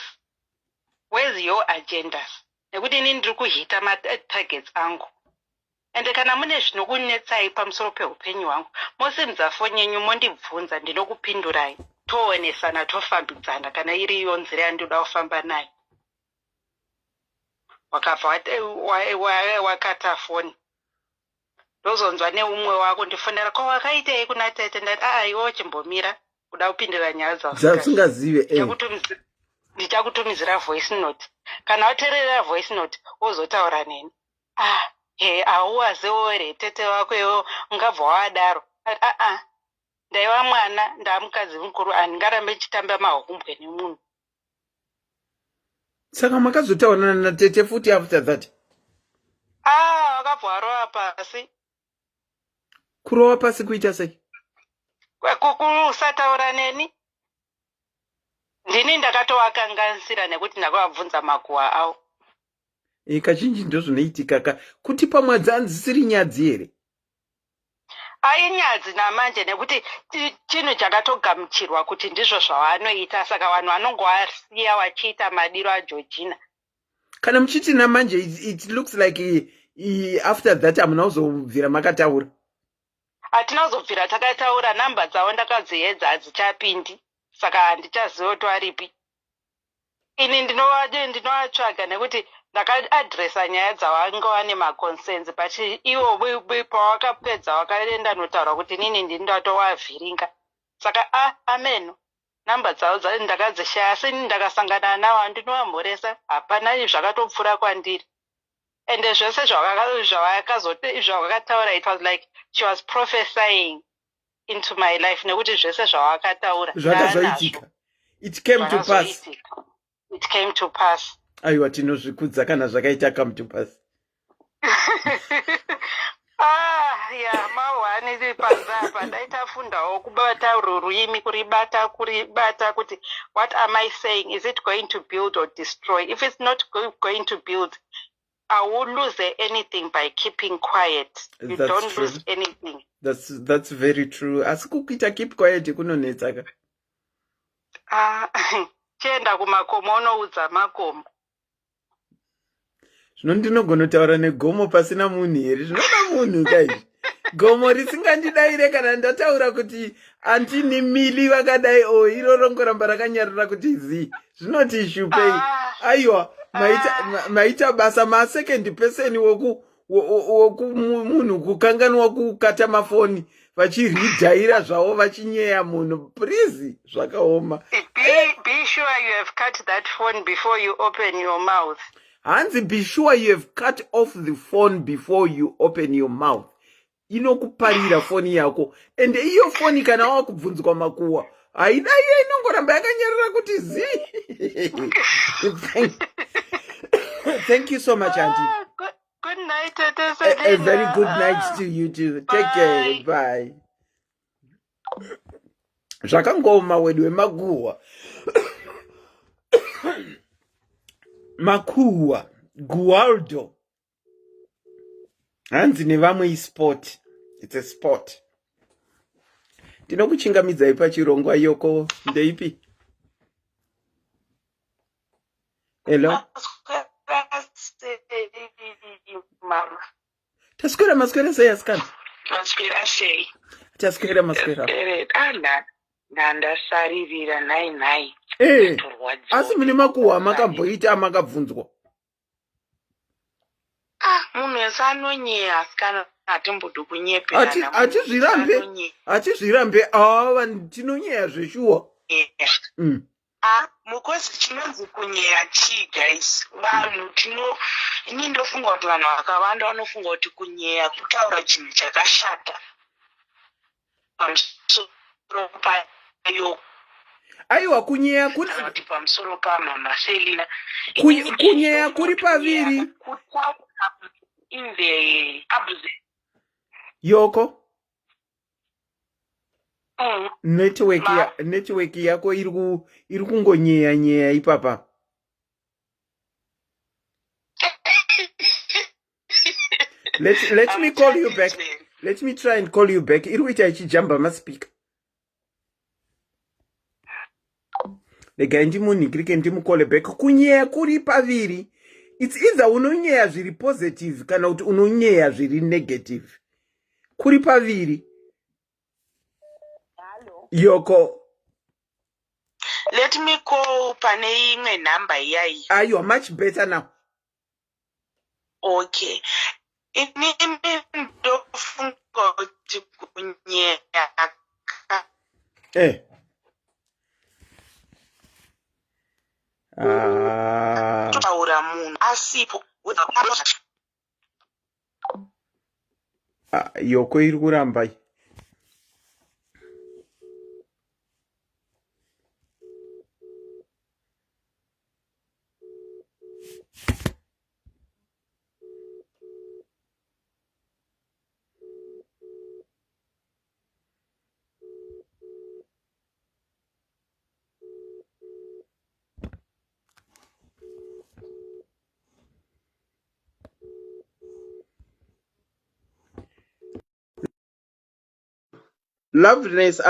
Where's your agendas? Nekuti nini ndiri kuhita ma-targets angu. Ende kana mune zvinokunetsai pamusoro peupenyu hwangu, mosimudza foni yenyu mondibvunza, ndinokupindurai. Toonesana, tofambidzana kana iriyo nzira yandinoda kufamba nayo. Wakabva wakata foni. Ndozonzwa neumwe wako ndifonera, ko wakaitei kuna tete? Ndati iwo chimbomira kuda kupindura nyaya dzasingazive. Ndichakutumidzira voice note. Kana wateerera voice note wozotaura neni. Hauwaziwo here tete wako iwo ungabva wadaro. Ndaiva mwana, ndamukadzi mukuru, handingarambe chitamba mahombwe nemunhu. Saka makazotaurana natete futi after that? Wakabva warova pasi. Kurova pasi kuita sei? Kusataura neni. Ndini ndakatovakanganisira nekuti ndakavabvunza makuhwa avo. Kazhinji ndozvinoitika kuti pamwe hanzisiri nyadzi here? Inyadzi namanje nekuti chinhu chakatogamuchirwa kuti ndizvo zvavanoita, saka vanhu vanongowasiya vachiita madiro aJeorgina. Kana muchiti namanje, it looks like after that hamuna kuzobvira makataura. Hatina kuzobvira takataura, namba dzavo ndakadziedza hadzichapindi. saka handichaziva kuti varipi. Ini ndinovatsvaga nekuti ndakaadhiresa nyaya dzavanga vane maconcerns, but ivo pawakapedza wakaenda notaura kuti inini ndini ndatovavhiringa. Saka ameno namba dzavo ndakadzishaya, asi ndakasangana navo handinovamhoresa, hapana zvakatopfuura kwandiri. Ende zvose zvawakataura, it was like she was prophesying into my life, nekuti zvose zvawakataura zvakazvaitika. It came to pass. It came to pass. Aiwa, tinozvikudza kana zvakaita come to pass. Yeah, mawani panzapa ndaitafundawo kubata rurimi, kuribata kuti what am I saying? Is it going to build or destroy? If it's not going to build, I won't lose anything by keeping quiet. You don't lose anything. That's very true. Asi kukuita keep quiet kunonetsaka. Chienda kumakomo unoudza makomo. Zvino ndinogona kutaura negomo pasina munhu here? Zvinoda munhu kaizvi. Gomo risingandidayire kana ndataura kuti andini mili vakadai iro rongoramba rakanyarara kuti zi. Zvinoti ishupei. Aiwa, maita basa ma-second person woku munhu kukanganwa kukata mafoni vachiridhaira zvavo vachinyeya munhu. Please, zvakaoma. Be sure you have cut that phone before you open your mouth. Hanzi, be sure you have cut off the phone before you open your mouth. Inokuparira foni yako. Ende iyo foni kana wakubvunzwa makuwa, haida iyo inongoramba yakanyarara kuti zi. Thank you so much, Auntie. Good night. A very good night to you too. Take care. Bye. Zvakangoma wedu wemaguwa. Makuwa, Gualdo. Hanzi nevamwe sport. It's a sport. Tinokuchingamidzai pachirongwa yoko ndeipi? Hello? Mama. Taswera maswera sei asikana? Maswera sei. Taswera maswera. Ndandasaririra nai. Asi mune makuwa makamboita makabvunzwa. Munhu wese anonyeya asikana atimbodi kunyepera. Atizvirambe tinonyeya zveshuwa. Mukozi chinonzi kunyeya chii guys? Vanhu ini ndofunga kuti vanhu vakawanda vanofunga kuti kunyeya kutaura chinhu chakashata pamusoro payo. Aiwa, kunyeya kuti pamusoro pamama Selina. Kunyeya kuri paviri. In the abuse. Yoko. Network yako iri kungonyeya ipapa. Let me call you back. Let me try and call you back. Iri kuita ichijamba maspeaker. Lega ndimunhikirike ndimukole back. Kunyeya kuri paviri. It's either unonyeya zviri positive kana kuti unonyeya zviri negative. Kuri paviri. Yoko. Let me call pane imwe number iyai. You are much better now. Okay. Inini ndofunga kuti kunyeya. Kutaura munhu asipo. Yoko iri kuramba. Loveliness,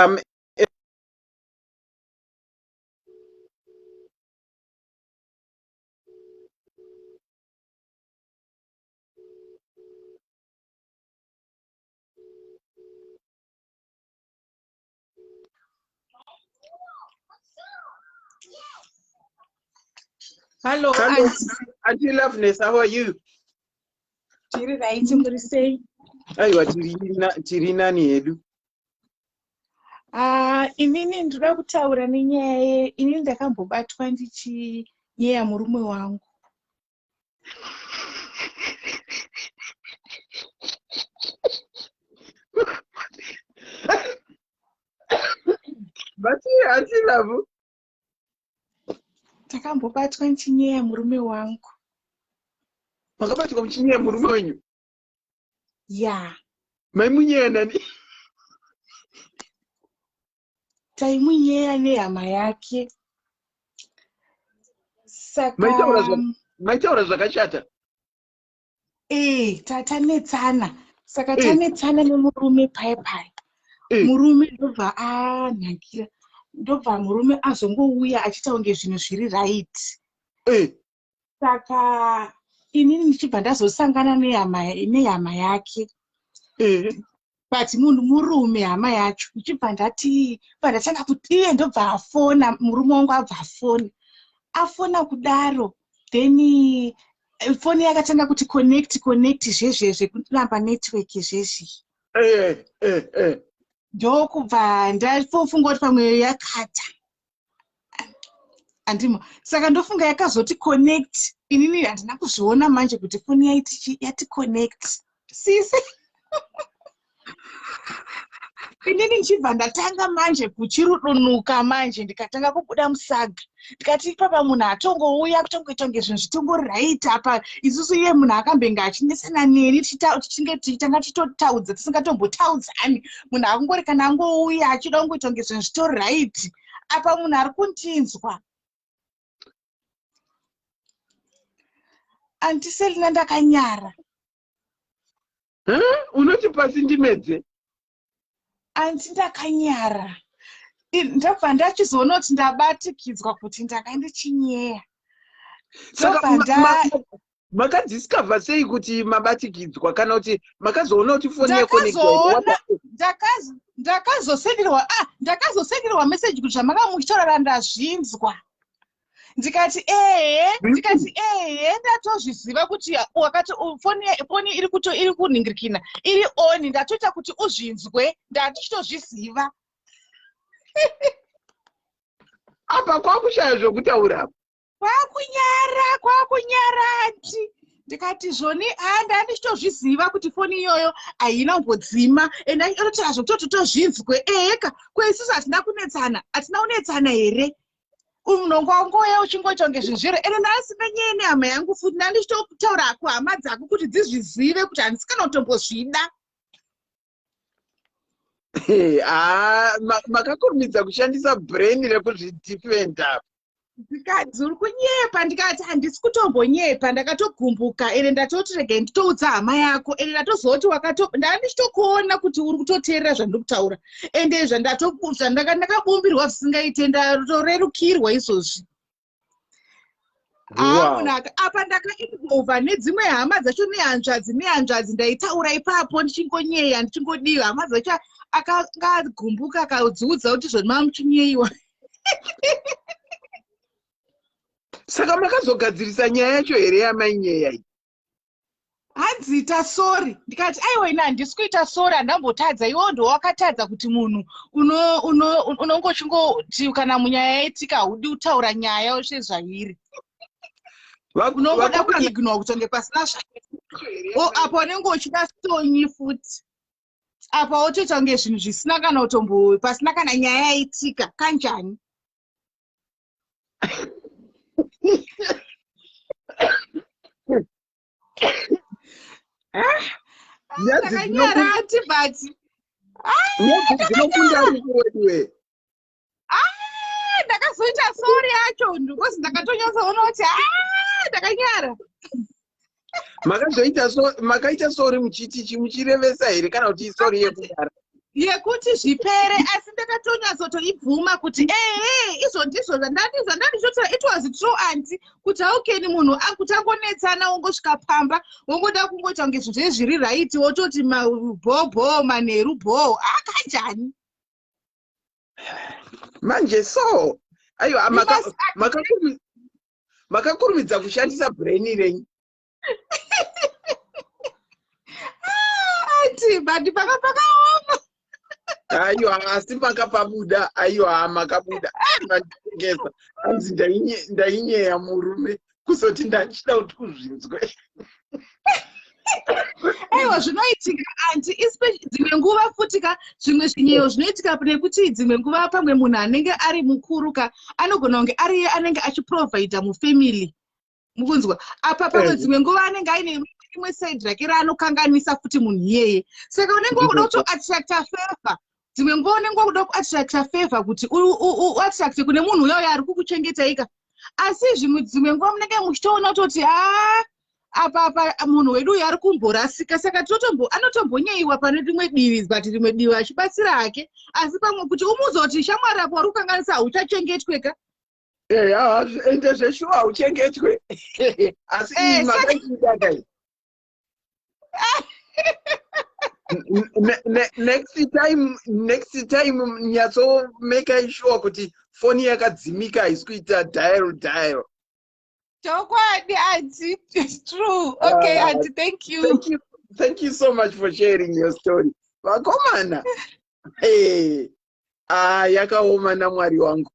Hello, Hello, Auntie. Auntie Loveness, how are you? Tiri right muri sei? Aiwa, tiri nani hedu. Inini ndoda kutaura nenyaya inini ndakambobatwa ndichinyaya murume wangu. Bati Auntie Love. Ndakambobatwa ndichinyaya murume wangu. Makabatwa muchinyaya murume wenyu. Ya. Maimunyaya nani? Taimunyaya nehama yake. Saka Maitaura zvakashata. tatanetsana. Saka tanetsana nemurume pai. Murume ndobva anhankira. Ndobva murume azongouya achita kunge zvinhu zviri right. Saka inini ndichibva ndazosangana nehama yake. But munhu murume hama yacho ndichibva ndatanga kuti iye ndobva afona, murume wangu abva afona kudaro, then foni yakatanga kuti connect zvezvezve kunamba network zvezvi. Ndokubva ndafunga kuti pamwe yakata. Andimo. Saka ndofunga yakazoti connect. Inini handina kuzviona manje kuti foni yati connect. Sisi. Inini nchibva ndatanga manje kuchirudunuka manje ndikatanga kubuda musaga. Ndikati papa munhu atongouya kutongoita kunge zvinhu zvitongori right apa. Isusu iye munhu akambenga achinesana neni tichitanga tichitotaudza tisingatombotaudzani. Munhu akungori kana angouya achida kungoita kunge zvinhu zvitori right. Apa munhu ari kundinzwa. Andiselina ndakanyara. Unoti pasi ndimedze? Anti ndakanyara. Ndabva ndachizoona kuti ndabatikidzwa kuti ndakandichinyaya. Saka makadiscover sei kuti mabatikidzwa kana kuti makazoona kuti foni yako ndakazosenderwa message kuti zvamakamuchitaurira ndazvinzwa. Ndikati ndatozviziva kuti wakati foni iri kunhingirikina iri on, ndatoita kuti uzvinzwe, ndatichitozviziva. Apa kwakushaya zvokutaura. Kwakunyara anti. Ndikati zvoni ndandichitozviziva kuti foni iyoyo haina kumbodzima ende inotaura zvekuti tozvinzwe. Eka kweisusu hatina kunetsana here? Unongo wangoya uchingoita kunge zvinhu zviri ende ndasina nyaya nehama yangu futi ndandichitotaura kuhama dzako kuti dzizvizive kuti handisi kana kutombozvida. Makakurumidza kushandisa brain rekuzvidefenda. Ndikati uri kunyepa, ndikati handisi kutombonyepa, ndakatogumbuka ende ndatoti regai nditoudza hama yako ende ndatozoti ndandichitokuona kuti uri kutoteerera zvandiri kutaura ende ndakabumbirwa zvisingaite ndatorerukirwa izvozvi. Munhu apa ndakainvolva nedzimwe hama dzacho nehanzvadzi ndaitaura ipapo ndichingonyeya ndichingodiwa. Hama dzacho akagumbuka akadziudza kuti zvoni mamuchinyeyiwa. Saka makazogadzirisa nyaya yacho here yamainyaya iyi? Hanzi ita sori. Ndikati aiwa ina handisi kuita sori, handambotadza. Iwo ndo wakatadza kuti munhu unongochingoti kana munyaya yaitika haudi kutaura nyaya sezvairi. Unongoda kuignora kuti kunge pasina apa unenge uchida stonyi futi. Apa wotoita kunge zvinhu zvisina kana pasina kana nyaya yaitika. Kanjani? Ndakazoita sori yacho ndikozi ndakatonyatsoona kuti ndakanyara. Makaita sori muchirevesa here kana kuti sori yekudara? Yekuti zvipere, asi ndakatonyatsotoibvuma kuti izvo ndizvo zvandandishotora. It was true anti kuti haukeni munhu kuti angonetsana wongosvika pamba wongoda kungoita kunge zvinhu zviri right wototi mabhobho manheru bho kanjani manje so aiwa makakurumidza kushandisa brain renyu. Ati badi pakaoma. Aiwa asi makapabuda. Aiwa makabuda. Manditengesa. Anzi ndainyeya murume kuzoti ndachida kuti kuzvinzwe. Aiwa zvinoitika anti dzimwe nguva futika zvimwe zvinyeyo zvinoitika nekuti dzimwe nguva pamwe munhu anenge ari mukuru ka anogona kunge ari anenge achiprovhaidha mufamily. Mukunzwa apa pamwe dzimwe nguva anenge aine imwe side rake raanokanganisa futi munhu iyeye. Saka unenge wakuda kutoattracta favor. Dzimwe nguva unenge wakuda kuattracta favor kuti uattracte kune munhu uyoyo ari kukuchengetaika. Asi dzimwe nguva munenge muchitoona kutoti apa munhu wedu uyu ari kumborasika, saka anotombonyeyiwa pane rimwe divi, but rimwe divi achibatsira hake. Asi pamwe kuti umuzoti shamwari apo wari kukanganisa hauchachengetweka. Ende zveshuwa hauchengetwe. Asi makachidakai. Next time nyatso make sure kuti phone yakadzimika haisi kuita dial. Chokwadi, auntie. It's true. Okay, auntie, thank you. Thank you so much for sharing your story. Vakomana. Hey. Yakaoma na mwari wangu.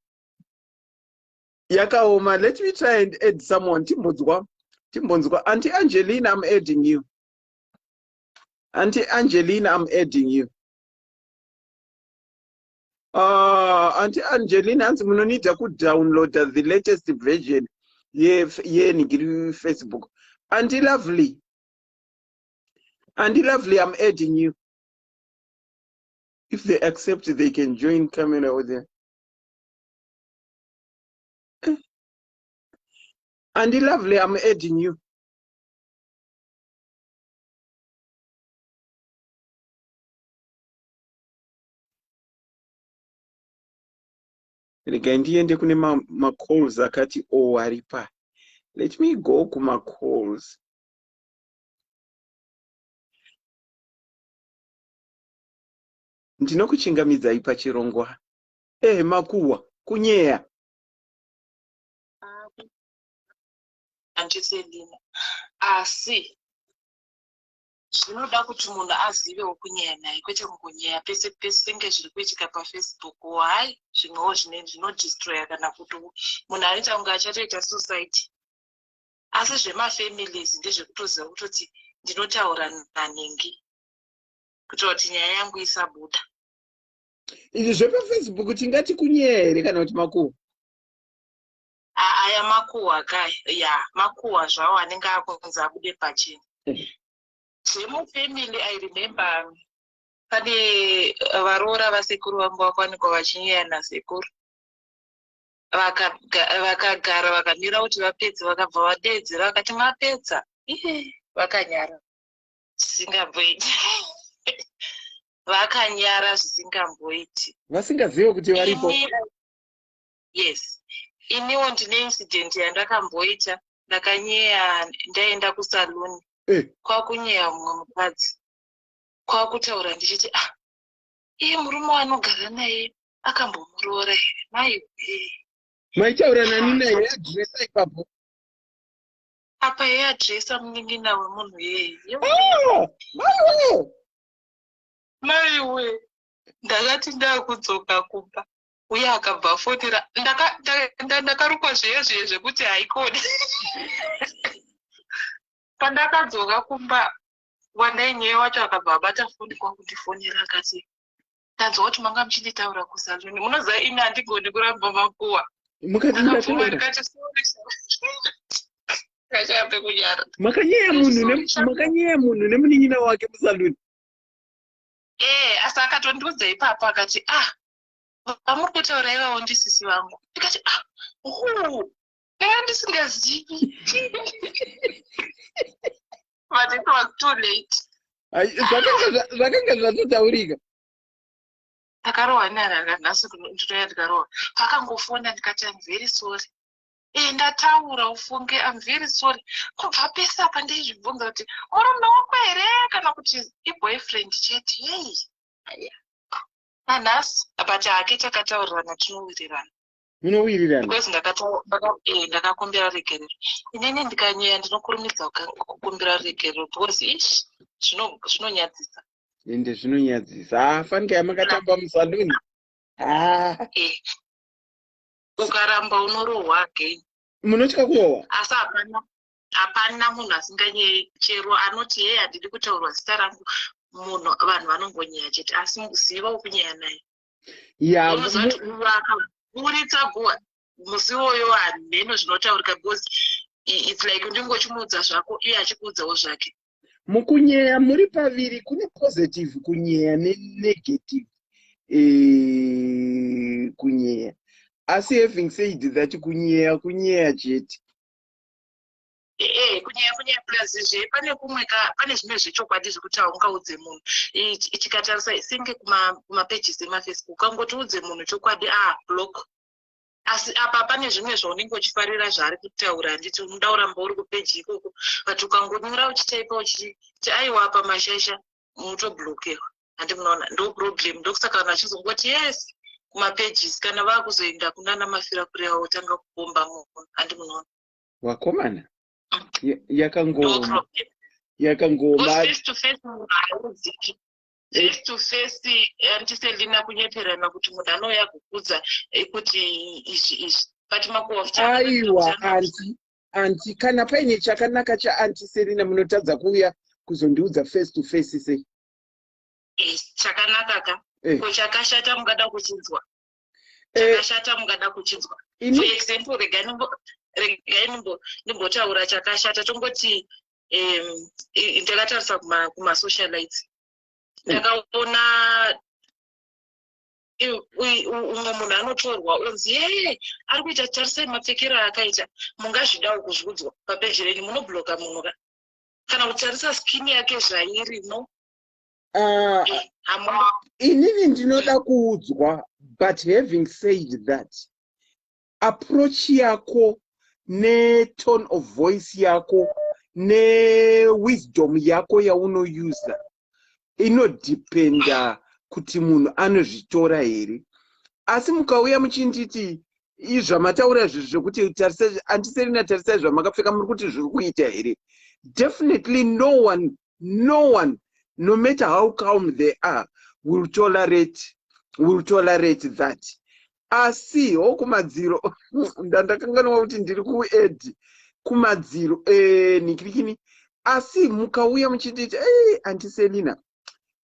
Yakaoma. Let me try and add someone. Timbonzwa. Auntie Angelina, I'm adding you. Auntie Angelina, I'm adding you. Auntie Angelina, munonida ku download the latest version. Yeah, nigiri Facebook. Auntie Lovely, I'm adding you. If they accept, they can join coming over there. Auntie Lovely, I'm adding you. Ndiende kune ma calls akati waripa. Let me go kuma calls. Ndinokuchingamidzai pachirongwa. Makuwa kunyeya. Andiselina. Asi zvinoda kuti munhu azivewo kunyeya naye, kwete kungonyeya pese pese ngezviri kuitika paFacebook. Why? Zvimwewo zvinodestroya kana kuti munhu anoita kunge achatoita suicide. Asi zvemafamilies ndezvekutoziva kutoti ndinotaura nanengi kutoti nyaya yangu isabuda. Izvi zvepaFacebook tingati kunyeya here kana kuti makuwa? Aya makuwa kai. Ya, makuwa zvawo anenge akunzi abude pachena. Zvemufamily, I remember pane varoora vasekuru vangu vakwanikwa vachinyeya nasekuru. Vakagara vakamira kuti vapedze, vakabva vadeedzera vakati mapedza. Vakanyara zvisingamboiti. Vakanyara zvisingamboiti. Vasingazivi kuti varipo. Yes. Iniwo ndine incident yandakamboita. Ndakanyeya ndaenda kusaluni. Kwakunyeya mumwe mukadzi. Kwakutaura ndichiti murume wanogara naye akambomuroora here. Maiwe. Maitaura nani naye adresa ipapo? Apa adresa munin'ina wemunhu yeye. Maiwe. Ndakati ndakudzoka kumba. Uye akabva afonera. Ndakarukwa zviye zvekuti haikoni. Pandakadzoka kumba, wandainyeya wacho akabva abata foni kwangu ndifonera akati, tanzwa kuti manga muchinditaura kusaluni. Munoziva ini handigoni kuramba makuwa. Ndakabvuma ndikati sorry. Ndakabve kunyara. Makanyeya munhu nemunin'ina wake musaluni. Asi akatondiudza ipapo akati vamuri kutaura ivavo ndisisi vangu. Ndikati ndisingazivi. But it was too late. Zvakanga zvatotaurika. Ndakarohwa nara nhasi ndinoya ndikarohwa. Pakangofona ndikati I'm very sorry. Ndataura ufunge I'm very sorry. Kubva pese apa ndeizvibvunza kuti murume wako here kana kuti iboyfriend chete. Nanhasi but hake takataurirana tinowirirana. munowirirana because ndakakumbira regerero. Inini ndikanyeya ndinokurumidza kukumbira regerero because ish zvinonyadzisa. ende zvinonyadzisa fanike yamakatamba musaluni Ukaramba unorohwa again. munotya kurohwa Asi hapana munhu asinganyeyi, chero anoti yeye handidi kutaurwa zita rangu, munhu vanhu vanongonyeya chete, asi ziva wokunyeya naye. Unoziva kuti akaburitsa guwa musi iwoyo hameno zvinotaurika because it's like undingochimudza zvako iye achikuudzawo zvake. mukunyeya muri paviri kune positive kunyeya nenegative kunyeya asi having said that kunyeya chete kunyeya plazizve pane zvimwe zvechokwadi zvekuti haungaudze munhu. Tikatarisa senge kumapages emafacebook ukangotiudze munhu chokwadi block. Asi apa pane zvimwe zvaunenge uchifarira zvaari kutaura, handiti unoda kuramba uri kupeji ikoko, but ukangonyora uchitaipa uchiti aiwa pamashasha unotoblokewa. Handi munoona ndo problem. Ndokusaka vanhu vachizongoti yes kumapages kana vakuzoenda kunana mafira kure avo tanga kubomba munhu. Handi munoona wakomana yakangoma face to face munhu haudziki. Face to face antiselina kunyeperana kuti munhu anouya kukudza kuti izvi pati makuwa aiwa anti kana paine chakanaka chaantiselina munotadza kuuya kuzondiudza face to face sei chakanaka ka ko chakashata mungada kuchinzwa chakashata mungada kuchinzwa. For example regai nimbotaura chakashata tongoti ndakatarisa kumasocialites ndakaona umwe munhu anotorwa unzi ari kuita tarisai mapfekero akaita, mungazvidawo kuzviudzwa papeji renyu, munobloka munhu ka kana kutarisa skini yake zvairino. inini ndinoda kuudzwa, but having said that approach yako netone of voice yako newisdom yako yaunousa inodependa kuti munhu anozvitora here. Asi mukauya muchinditi izvamataura zvekuti tarisai antiserina tarisai zvamakapfeka muri kuti zviri kuita here, definitely no one no matter how calm they are will tolerate that. Asi kumadziro ndakanganwa kuti ndiri kued kumadziro nikirikini. Asi mukauya muchinditi antiselina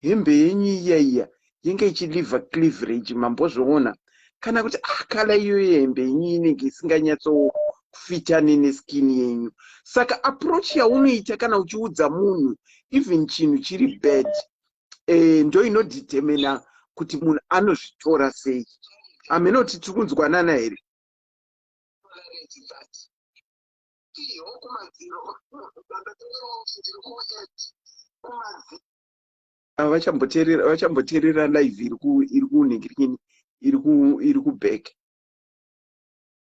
hembe yenyu iya yenge ichiliva cleaverage mambozviona kana kuti kala iyoyo hembe yenyu inenge isinganyatso kufitane neskini yenyu. Saka approach yaunoita kana uchiudza munhu even chinhu chiri bad ndo inodetermina kuti munhu anozvitora sei. Amenoti tiri kunzwanana here? Vachamboteerera live iri kuningirikini iri kuback.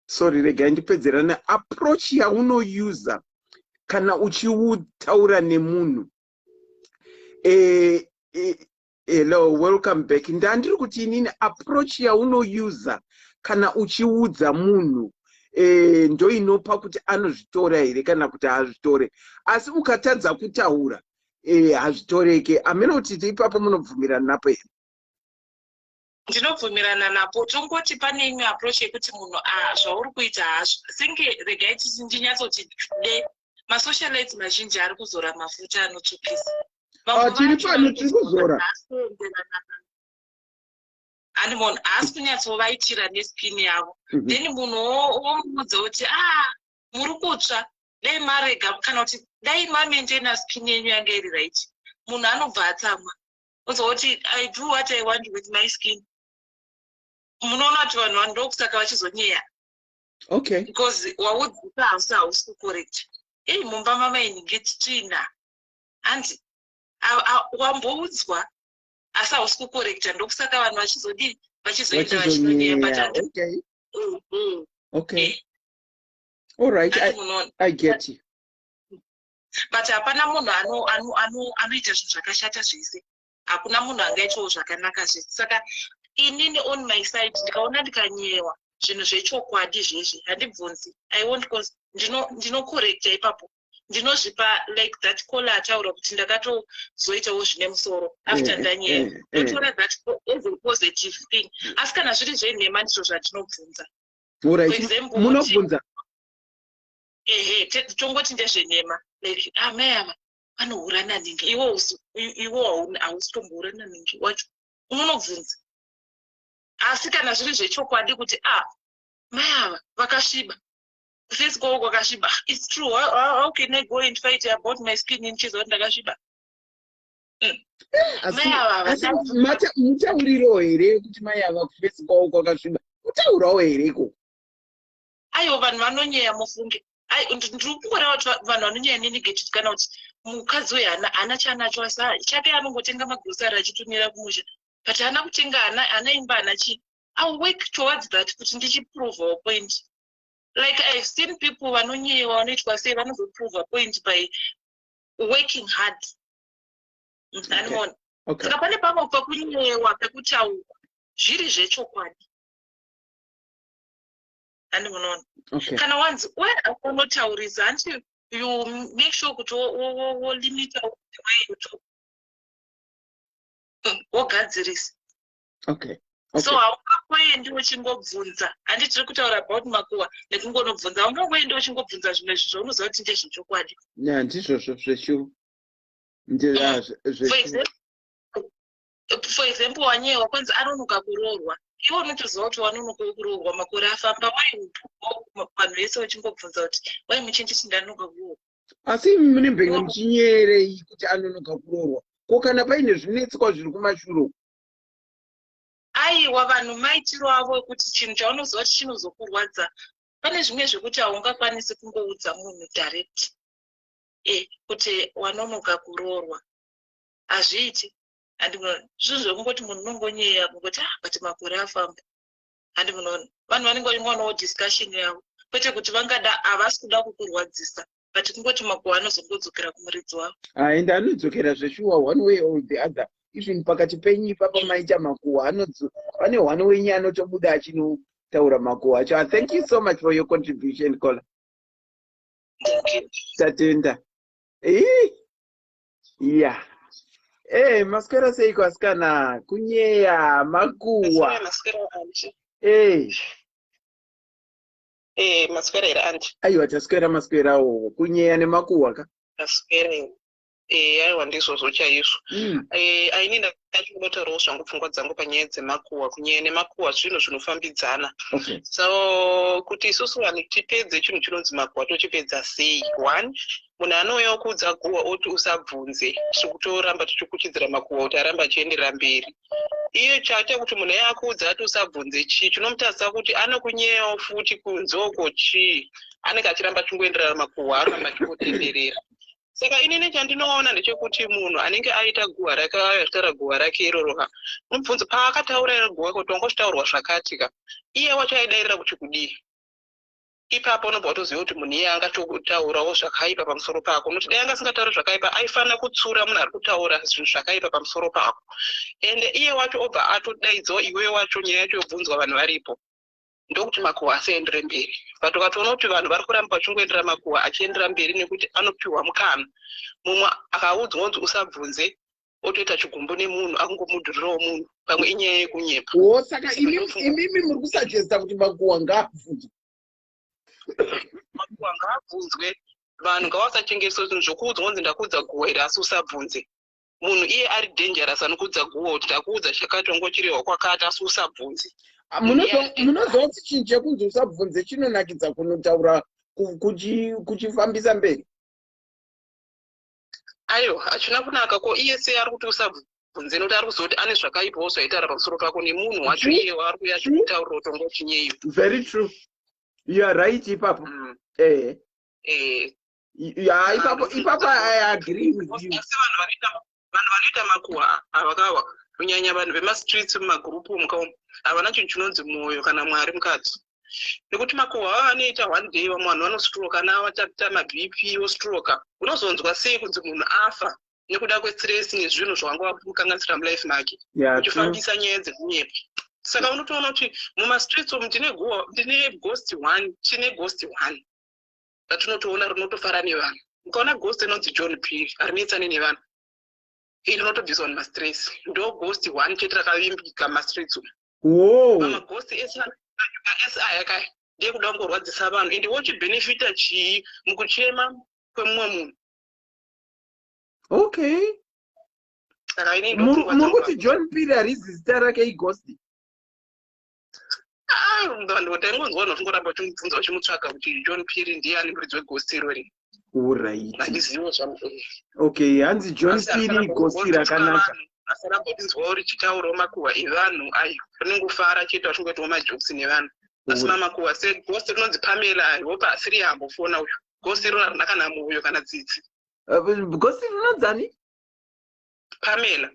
Sorry, regai ndipedzerana. Approach yaunousa kana uchiutaura nemunhu. Hello, welcome back. Ndandiri kuti inini approach yaunousa kana uchiudza munhu ndo inopa kuti anozvitora here kana kuti haazvitore. Asi ukatadza kutaura hazvitoreke. Amene kuti ipapo munobvumirana napo here? Ndinobvumirana napo. Tongoti pane imwe approach yekuti munhu zvauri kuita hazvo senge regai ndinyatsoti masocialites mazhinji ari kuzora mafuta anotsvukisa. Tiri pano tiri kuzora. And munhu haasi kunyatsovaitira neskini yavo. Then munhu womuudza kuti muri kutsva dai marega kana kuti dai mamaintaina skini yenyu yanga iri right. Munhu anobva atsamwa oziva kuti I do what I want with my skin. Munoona kuti vanhu ndokusaka vachizonyeya. Okay. Because waudzika hausi hausi kucorrect. Mumba mamainingeti tsvina. Handi wamboudzwa asi hausi kucorrecta ndokusaka vanhu vachizodii vachizoenda vachizonyeya. Okay. All right, I get you. But hapana munhu anoita zvinhu zvakashata zvese. Hakuna munhu angaitawo zvakanaka zvese. Saka inini on my side ndikaona ndikanyewa zvinhu zvechokwadi zvizvi handibvunzi. I won't cause ndinocorrecta ipapo. Ndinozvipa like that caller ataura kuti ndakatozoitawo zvine musoro after ndanyera. Ndotora that as a positive thing. Asi kana zviri zvenhema ndizvo zvandinobvunza. For example, munobvunza tongoti ndezvenhema like mai ava vanohura naningi iwo hausi tombohura naningi wacho unonobvunza. Asi kana zviri zvechokwadi kuti mai ava vakasviba face kwavo kwakasviba, it's true, how can I go and fight about my skin inchizo ndakasviba? Mai ava mutauriro here kuti mai ava face kwavo kwakasviba, mutaurawo here iko? Aiwo vanhu vanonyeya mufunge. Ndiri kungoreva kuti vanhu vanonyeya nenegeti kana kuti mukadzi uyu hana chanacho asa chake anongotenga magirosari achitumira kumusha, but hana kutenga hana imba hana chii. I'll work towards that kuti ndichiprove a point. Like I've seen people vanonyewa vanoitwa sei vanozoprove a point by working hard. Saka pane pamwe pakunyewa pekutaurwa zviri zvechokwadi. Andinoona. Kana wanzi unotaurisa until you make sure kuti limita the way you talk. Wogadzirisa. Okay. So haungangoendi uchingobvunza. Handi tiri kutaura about makuwa nekungonobvunza. Haungangoendi uchingobvunza zvimwe zvinhu zvaunoziva kuti ndezvechokwadi. Ndizvozvo zveshuwa. For example, wanyewa kwanzi anonoka kuroorwa. Iwo unotoziva kuti wanonoka kuroorwa makore afamba. Vanhu vese vachingobvunza kuti wai muchinjisi ndanonoka kuroorwa. Asi munembenge muchinyerei kuti anonoka kuroorwa? Ko kana paine zvinetsikwa zviri kumashure? Aiwa vanhu maitiro avo kuti chinhu chaunoziva kuti chinozokurwadza. Pane zvimwe zvekuti haungakwanisi kungoudza munhu direct. Kuti wanonoka kuroorwa. Hazviiti. Handinoona. Zvinhu zvekungoti munhu unongonyeya kungoti kuti makore afamba. Handinoona. Vanhu vanenge vachingwanawo discussion yavo. Kwete kuti vangada havasi kuda kukurwadzisa. But kungoti makuwa anozongodzokera kumuridzi wavo. And anodzokera zveshuwa one way or the other. Even pakati penyu ipapa maita makuwa pane one wenyu anotobuda achinotaura makuwa acho. Thank you so much for your contribution, caller. Thank you. Tatenda. Yeah. Maswera seiko asikana kunyeya makuwa. Maswera ira anti. Aiwa taswerawo kunyeya nemakuwa ka. Maswera. Aiwa ndizvozvo chaizvo. Aini ndachinotaurawo zvangu pfungwa dzangu panyaya dzemakuwa. Kunyeya nemakuwa zvinhu zvinofambidzana. So kuti isusu vanhu tipedze chinhu chinonzi makuwa tochipedza sei? One, munhu anouya kuudza guwa oti usabvunze, tikutoramba tichikuchidzira makuwa kuti aramba achienderera mberi. Iyo chaita kuti munhu akuudza ati usabvunze chii, chinomutarisa kuti anokunyeyawo futi kunzoko chii, anenge achiramba achingoenderera makuwa aramba achingotenderera. Saka inini chandinoona ndechekuti munhu anenge aita guwa rake ayataura guwa rake iroroha, mubvunzo paakataura iro guwa kuti wangotaurwa zvakatika, iye wacho aidairira kuti kudii. Ipapo unobva watoziva kuti munhu iye angatotaurawo zvakaipa pamusoro pako. Nokuti dai anga asingatauri zvakaipa aifanira kutsura munhu ari kutaura zvinhu zvakaipa pamusoro pako. Ende iye wacho obva atodaidzawo iwewe wacho nyaya yacho yobvunzwa vanhu varipo. Ndokuti makuwa asaendere mberi. But ukatoona kuti vanhu vari kuramba vachingoendera makuwa achiendera mberi nekuti anopiwa mukana. Mumwe akaudzwa kunzi usabvunze otoita chigumbu nemunhu akungomudhurirawo munhu pamwe inyaya yekunyepa. Saka imimi muri kusajesta kuti makuwa ngaabvunzwe. Makuwa ngaabvunzwe, vanhu ngavasachengetedzwa zvinhu zvokuudzwa kunzi ndakuudza guwa iri asi usabvunze. Munhu iye ari dangerous anokuudza guwa kuti ndakuudza chakati wangochirehwa kwakati asi usabvunze. Munoziva kuti chinhu chekunzi usabvunze chinonakidza kunotaura kuchifambisa mberi. Aiwa, hachina kunaka ko iye sei ari kuti usabvunze nokuti ari kuziva kuti ane zvakaipawo zvaitaura pamusoro pako nemunhu wacho iye waari kuuya achikutaurira kuti wangochinyeyo. Very true. You are right, ipapo. Ipapo I agree with you. Vanhu vanoita makuwa avakawa kunyanya vanhu vemastreets mumagrupu mukaoma havana chinhu chinonzi mwoyo kana mwari mukati. Nekuti makuwa anoita one day vamwe vanhu vanostroka navataita mabp ostroka. Unozonzwa sei kunzi munhu afa nekuda kwestress nezvinhu zvawanga wamukanganisira mulife make uchifambisa nyaya dzekunyepa. Saka unotoona kuti mumastreets umu tine ghost 1, tine ghost 1. Ratinotoona rinotofara nevanhu. Ukaona ghost inonzi John Piri harinetsani nevanhu. Iri rinotobviswa nemastress. Ndo ghost 1 chete rakavimbika mumastreets umu. Maghost SI yakaya ndiye kuda kungorwadzisa vanhu ende wochibenefita chii mukuchema kwemumwe munhu. Okay. Mukuti John Piri harizi zita rake ighost. Vanhu taingonzwa notingoramba chimubvunza uchimutsvaka kuti John Piri ndiye ane muridzi weghost irori. Alright. Handizivo zvangu. Okay, hanzi John Piri ghost rakanaka. Asarambodinzwawo richitaurawo makuhwa evanhu ayo rinongofara chete vachingoitawo majokes nevanhu. Asi mamakuhwa seghost rinonzi Pamela hope asiri yambofona uyu. Ghost iroro harina kana mwoyo kana tsitsi. Ghost rinonzani? Pamela.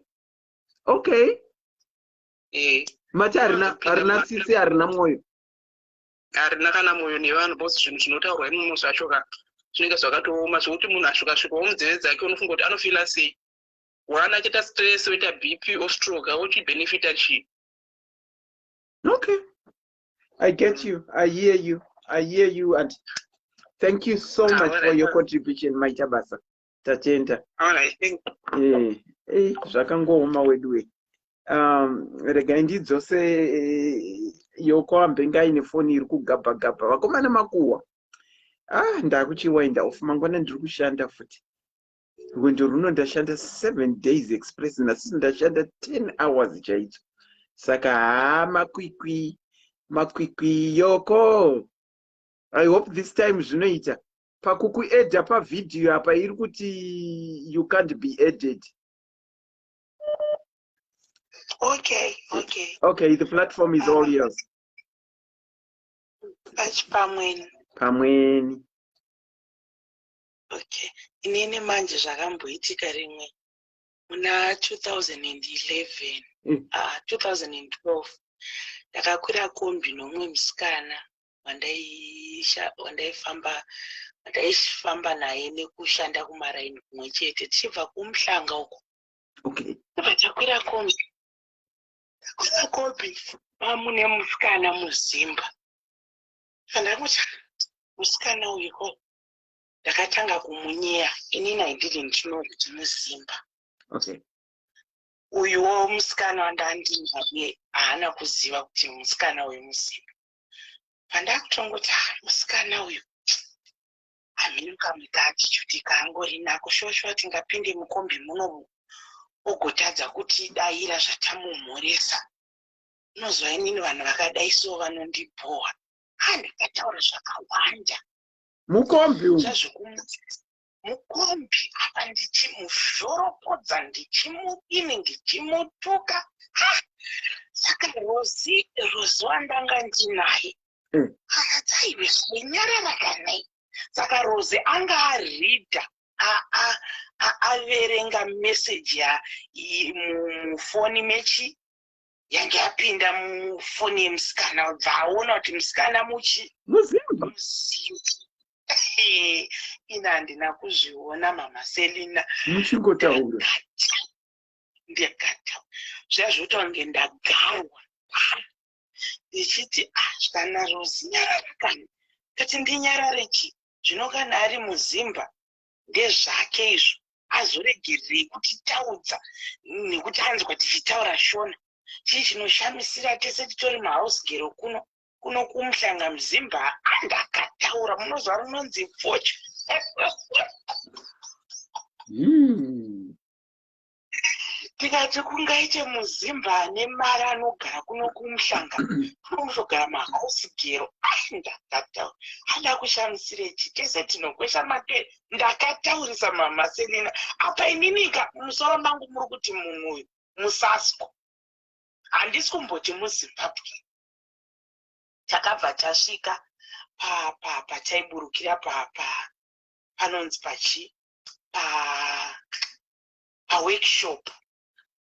Okay. Mati harina tsitsi harina mwoyo. Harina kana mwoyo nevanhu bose zvinhu zvinotaurwa imomo zvacho zvinenge zvakatooma zvokuti munhu asvika-svikawo munzeve dzake unofunga kuti anofila sei. One achita stress oita BP ostroke ochibenefita chii. Okay. I get you. I hear you and thank you so much for your contribution, Maita Basa. Tatenda. Alright, thank you. Zvakangooma wedwe. Regai ndidzose yoko ambenga ine foni iri kugabha gabha. Vakomana makuhwa. Ndakuchiwainda off mangwana ndiri kushanda futi. Rwendo runo ndashanda 7 days express nasi ndashanda 10 hours chaidzo. Saka makwikwi yoko. I hope this time zvinoita. Pakuku edda pa video apa iri kuti you can't be edited. Okay, the platform is all yours. Pamweni. Okay, inini manje zvakamboitika rimwe muna 2011 2012 ndakakwira kombi nomwe musikana wandaifamba naye nekushanda kumaraini kumwe chete tichibva kumuhlanga uko. Okay. Takwira kombi pamune musikana muzimba. Ndakuti musikana uyu ndakatanga kumunyeya inini I didn't know kuti muzimba. Okay. Uyuwo musikana wandandinga iye haana kuziva kuti musikana uyu muzimba. Pandakutongoti musikana uyu haminuka mukati kaangori nako shoshwa tingapinde mukombi munomu ogotadza kuti dayira zvatamumhoresa. Unozwa inini vanhu vakadai so vanondibhoha. Ndakataura zvakawanda. Mukombi apa ndichimuzvoropodza ndichimudini ndichimutuka. Saka Rozi wandanga ndinaye akadzaiwe zvenyarara kanai. Saka Rozi anga aridha averenga meseji mufoni mechi yange yapinda mufoni yemusikana dzaona kuti musikana muzimba. Ina handina kuzviona mama Selina. Muchingotaura. Ndakataura. Zvazvotange ndagarwa. Ndichiti kana Rozi nyarara kani. Kati ndinyarare chi. Zvino kana ari muzimba ndezvake izvo. Azoregererei kutitaudza nekuti anzwa tichitaura shona. Chii chinoshamisira tese titori mahouse girl kuno kumuhlanga muzimba. Ndakataura munozwa runonzi focho. Tikati kungaite muzimba ane mari anogara kuno kumuhlanga kunozogara mahouse girl. Ndakataura handa kushamisire chi tese tinokwesha mate. Ndakataurisa mama Selina apa ininika musoro mangu muri kuti munhu uyu musasko. Handisi kumboti muZimbabwe. Takabva tasvika pataiburukira panonzi pachi workshop.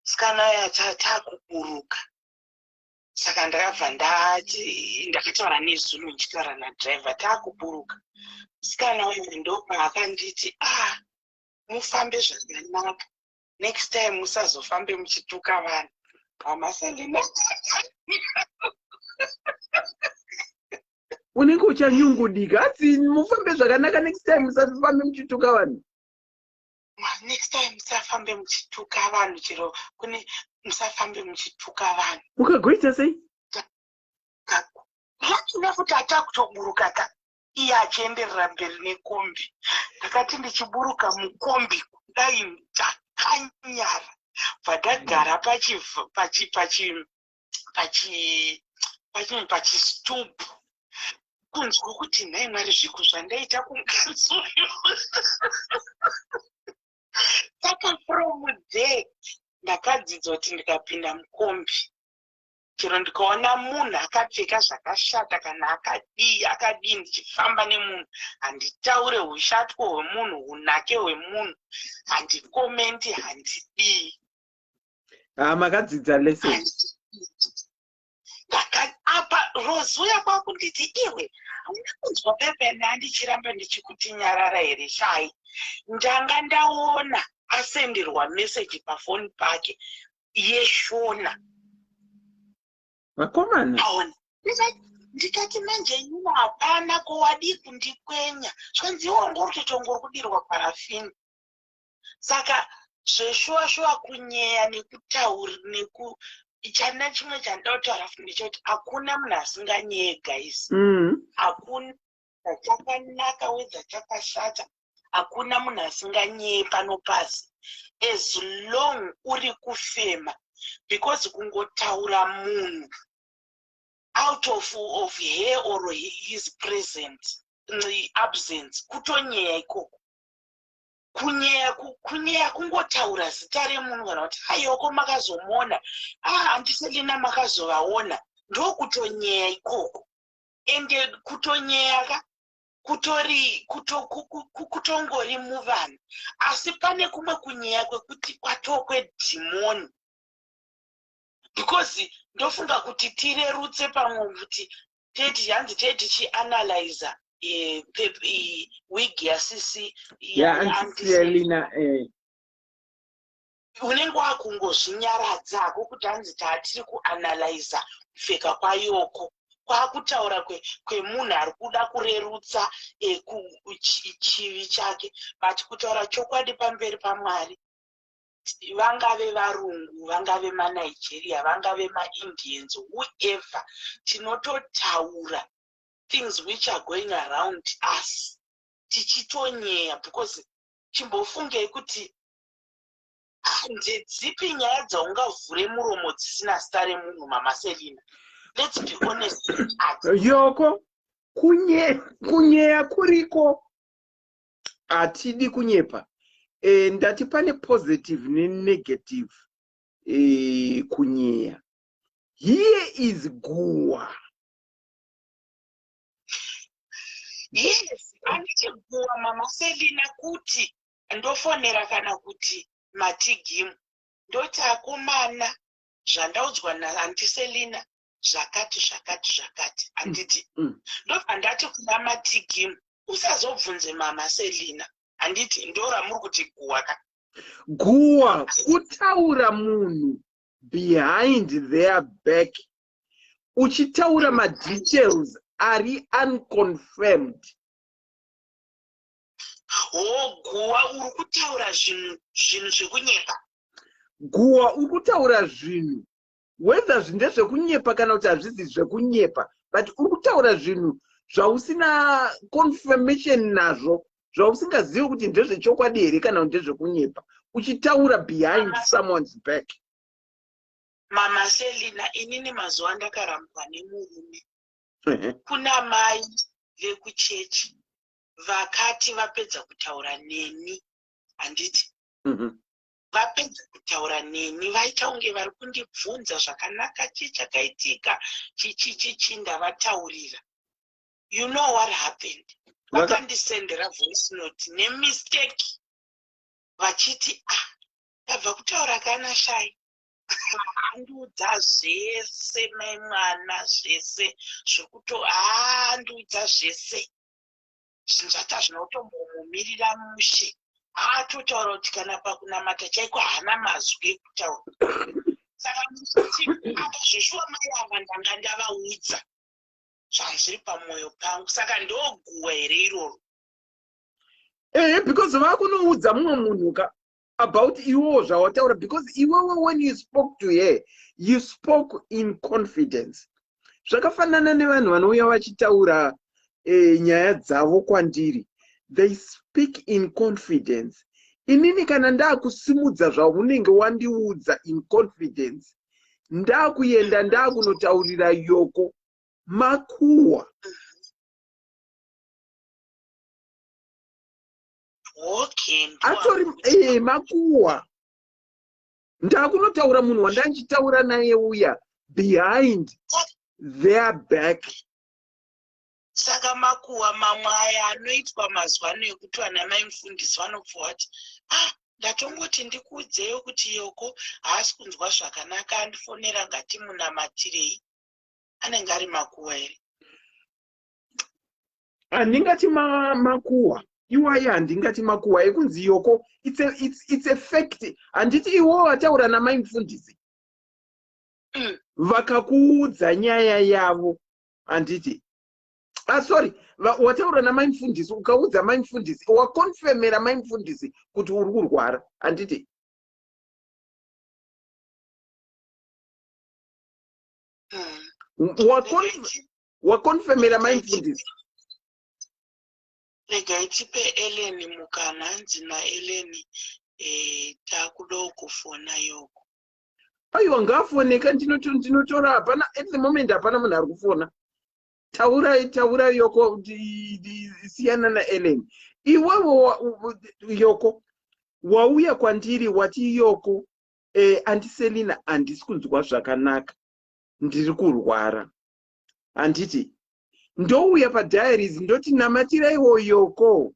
Sikana takuburuka. Saka ndakabva ndakataura nezulu ndichitaura nadriver takuburuka. Sikana uyu ndopaakanditi mufambe zvakanaka. Next time musazofambe muchituka vanhu. Mama Selina. Unenge uchanyungudika. Asi mufambe zvakanaka next time musafambe muchituka vanhu. Next time musafambe muchituka vanhu chero kune musafambe muchituka vanhu. Mukagoita sei? Lakini futi atakutoburuka ka. Iye achienderera mberi nekombi. Ndakati ndichiburuka mukombi kudai ndakanyara. Padagara pachitupu. Kunzwa kuti nhai Mwari zviku zvandaita kumukadzi uyu. Saka from there ndakadzidza kuti ndikapinda mukombi chero ndikaona munhu akapfeka zvakashata kana akadii ndichifamba nemunhu handitaure ushatwa hwemunhu unake hwemunhu handikomenti handidii. Makadzidza lesson. Apa rozuya kwakunditi iwe hauna kunzwa pepeni handichiramba ndichikuti nyarara here shai. Ndanga ndaona asenderwa meseji pafoni pake yeshona. Vakomana. Aona. Ndikati manje nyuma hapana kowadi kundikwenya. Zvanzi ngori kudirwa parafini. Saka zveshuwa kunyeya nekutaura chana chimwe chandautaura ndechoti hakuna munhu asinganyeye guys. Hakuna chakanaka wedza chakashata. Hakuna munhu asinganyeye pano pasi. As long uri kufema. Because kungotaura munhu out of her or his presence, absence, kutonyeya ikoko. Kunyeya kungotaura zita remunhu kana kuti ayoko makazomona, handiselina makazovaona, ndokutonyeya ikoko. Ende kutonyeya kutongori muvanhu, asi pane kumwe kunyeya kwekuti kwatokwe dhimoni. Because ndofunga kuti tirerutse pamwe kuti hanzi tichianalyza wig yaSisi Selina unenge wakungozvinyaradza kuti hanzi tatiri kuanalyza kupfeka kwayoko kwakutaura kwemunhu ari kuda kurerutsa chivi chake, but kutaura chokwadi pamberi paMwari. Vangave varungu, vangave maNigeria, vangave maIndians, whoever, tinototaura things which are going around us tichitonyeya, because chimbofungei kuti ndedzipi nyaya dzaungavhure muromo dzisina zita remunhu, Mama Selina. Let's be honest. Yoko kunyeya kuriko, atidi kunyepa. Ndati pane positive nenegative kunyeya. Here is Guwa. Yes, andichiguwa Mama Selina kuti ndofonera kana kuti matigimu. Ndoti akomana zvandaudzwa naAnti Selina zvakati. Anditi. Ndobva kuna matigimu. Usazobvunze Mama Selina. Anditi ndora muri kuti guwa ka. Guwa kutaura munhu behind their back. Uchitaura details ari unconfirmed. Guwa uri kutaura zvinhu zvekunyepa. Guwa uri kutaura zvinhu whether ndezvekunyepa kana kuti hazvisi zvekunyepa, but uri kutaura zvinhu zvausina confirmation nazvo, zvausingazivi kuti ndezvechokwadi here kana kuti ndezvekunyepa, uchitaura behind someone's back. Mama Selina, inini mazuva ndakarambwa nemurume. Kuna mai vekuchechi vakati vapedza kutaura neni, handiti vapedza kutaura neni vaita unge vari kundibvunza zvakanaka chichakaitika chindavataurira. You know what happened? Vakandisendera voice note nemistake vachiti ndabva kutaura kana shai. Handudza zvese mai mwana zvese zvokuto handudza zvese zvinzvata zvinotombomumirira mushe. Atotaura kuti kana pakunamata chaiko haana mazwi ekutaura. saka ndikuti apa zveshuwa mai ava ndanga ndavaudza zvazviri pamwoyo pangu saka ndoguwa here iroro. Because vakunoudza mumwe munhu about iwowo zvawataura, because iwewe when you spoke to her you spoke in confidence. Zvakafanana nevanhu vanouya vachitaura nyaya dzavo kwandiri, they speak in confidence. Inini kana ndakusimudza zvaunenge wandiudza in confidence, ndakuenda ndakunotaurira Yoko makuwa. Okay, atori makuwa. Ndakunotaura munhu wandanchitaura naye uya behind their back. Saka makuwa mamwe aya anoitwa mazuva ano ekuti vana mai mufundisi vanobva vati ndatongoti ndikuudzeyo kuti Yoko haasi kunzwa zvakanaka andifonera ngatimunamatirei. Anenge ari makuwa here? Handingati makuwa. Iwaya handingati makuwa ekunzi Yoko. It's a fact. Handiti iwo wataura namai mufundisi. Vakakuudza nyaya yavo. Handiti. Sorry, wataura namai mufundisi ukaudza mai mufundisi, wakonfemera mai mufundisi kuti uri kurwara. Handiti. Wakonfemera mai mufundisi. Regai tipe Ellen mukana, hanzi naEllen takudawo kufona Yoko. Aiwa, ngafoneka, ndinotora. Hapana, at the moment hapana munhu ari kufona. Taura Yoko, siyana naEllen. Iwewe Yoko wauya kwandiri wati Yoko andiselina handisi kunzwa zvakanaka, ndiri kurwara. Handiti ndouya padiaries ndoti namatiraiwo Yoko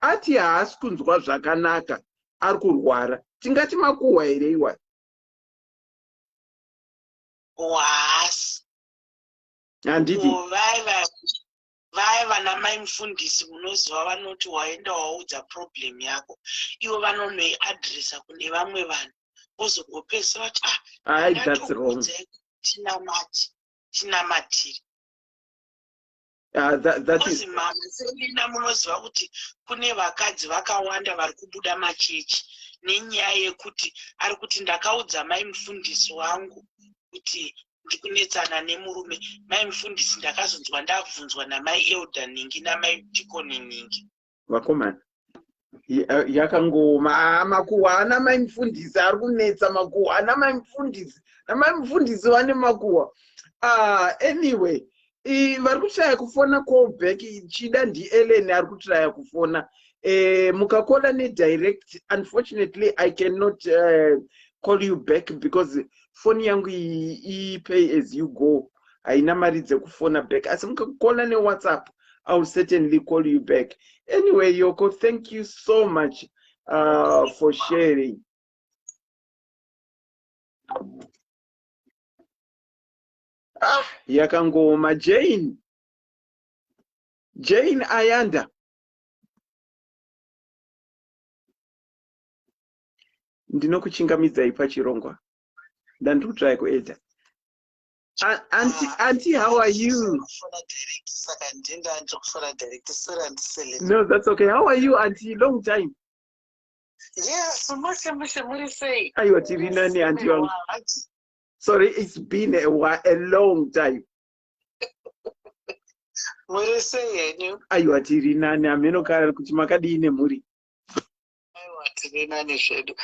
ati haasi kunzwa zvakanaka, ari kurwara. Tingati makuwa here iwa? Haasi. Handiti vaya vana mai mufundisi munoziva vanoti waenda waudza problem yako, ivo vanonoiadresa kune vamwe vanhu vozongopesa vati that's wrong. Tinamatiri. That is mama selina munoziva kuti kune vakadzi vakawanda vari kubuda machechi nenyaya yekuti ari kuti ndakaudza mai mufundisi wangu kuti ndikunetsana nemurume. Mai mufundisi ndakazonzwa ndabvunzwa namai Elda Ningi namai Tikoni Ningi. Vakomana yakangoma makuwa ana mai mufundisi ari kunetsa makuwa ana mai mufundisi namai mufundisi vane makuwa. Anyway, vari kushaya kufona callback chida ndiEllen ari kutraya kufona. Mukakola nedirect, unfortunately I cannot call you back because phone yangu pay as you go. Haina mari dzekufona back. Asi mukakola neWhatsApp, I will certainly call you back. Anyway, Yoko, thank you so much for sharing. Yakangoma. Jane Ayanda. Ndinokuchingamidzai pachirongwa. Ndandikutrai kuedza. Auntie, how are you? No, that's okay. How are you, Auntie? Long time. Yes, say. Aiwa, tirinani, Auntie wangu. Sorry, it's been a long time. Aiwa, tirinani, amenokara kuti makadini muri. Tirinani zvedu.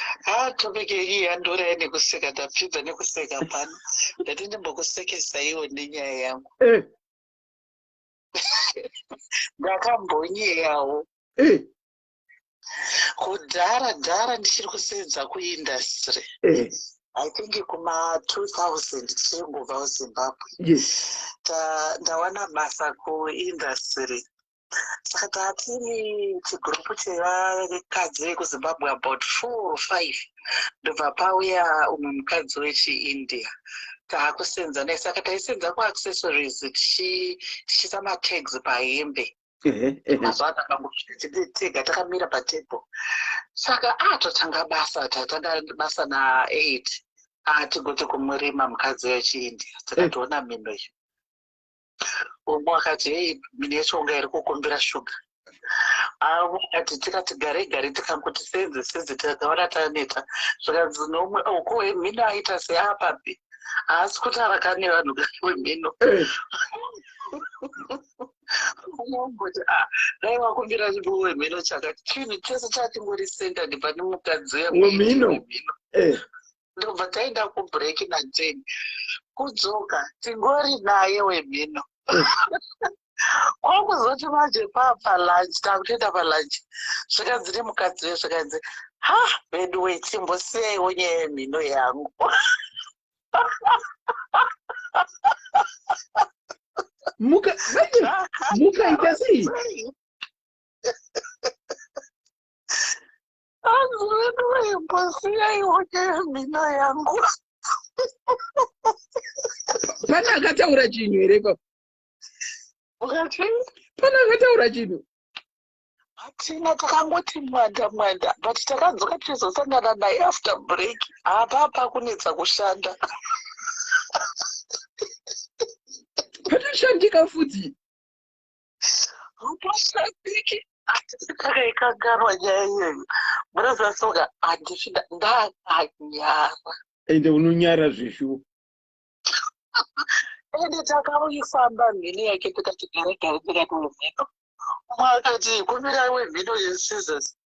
Topic iyi yandora nekuseka tapedza nekuseka pano. Ndati ndimbokusekesa iwo nenyaya yangu. Ndakambonyeyawo. Kudhara ndichiri kusenza kuindustry. I think kuma 2000 tichingobva kuZimbabwe. Yes. Ndawana basa kuindustry. Saka tatiri chigrupu chevakadzi vekuZimbabwe about 4 or 5. Ndobva pauya umwe mukadzi wechiIndia. Taakusenza naye, saka taisenza kuaccessories tichiisa matags pahembe. Mazuva tega takamira patable. Saka tatanga basa na 8. tigoti kumurima mukadzi wechiindia tikatoona mino iyo. Umwe akati hei mishonga iri kukumbira shuga. Ati tikati gare tikangoti senze takaona taneta zvikanzi nomwe uko mino aita seapapi asi kuti arakane vanhu vemino. Umongoti dai wakumbira wemino chakati chinhu chese chatingori sendani pane mukadzi wemino. Ndobva taenda kubreak na10 kudzoka tingori naye wemino. Kwakuzoti manje palunch takutoenda palunch zvikanzi nemukadzi wezvikanzi bedu wechimbosiyaiwo nyaya yemhino yangu. mukaita sei? Bedu weimbosiyaiwo nyaya yemhino yangu. Pana akataura chinhu here ipapo? Pana akataura chinhu? Hatina, takangoti mwanda but takadzoka tizosangana naye after break apapa kunetsa kushanda. Patoshandika futi. Hapashandiki. Takaikangarwa nyaya iyoyo. Munozasoka handisvida ndakanyara. Ende unonyara zveshuwo. Ende takaifamba mhino yake tikati gare tikati wemhino. Umwe akati kumbira wemhino yeSIS.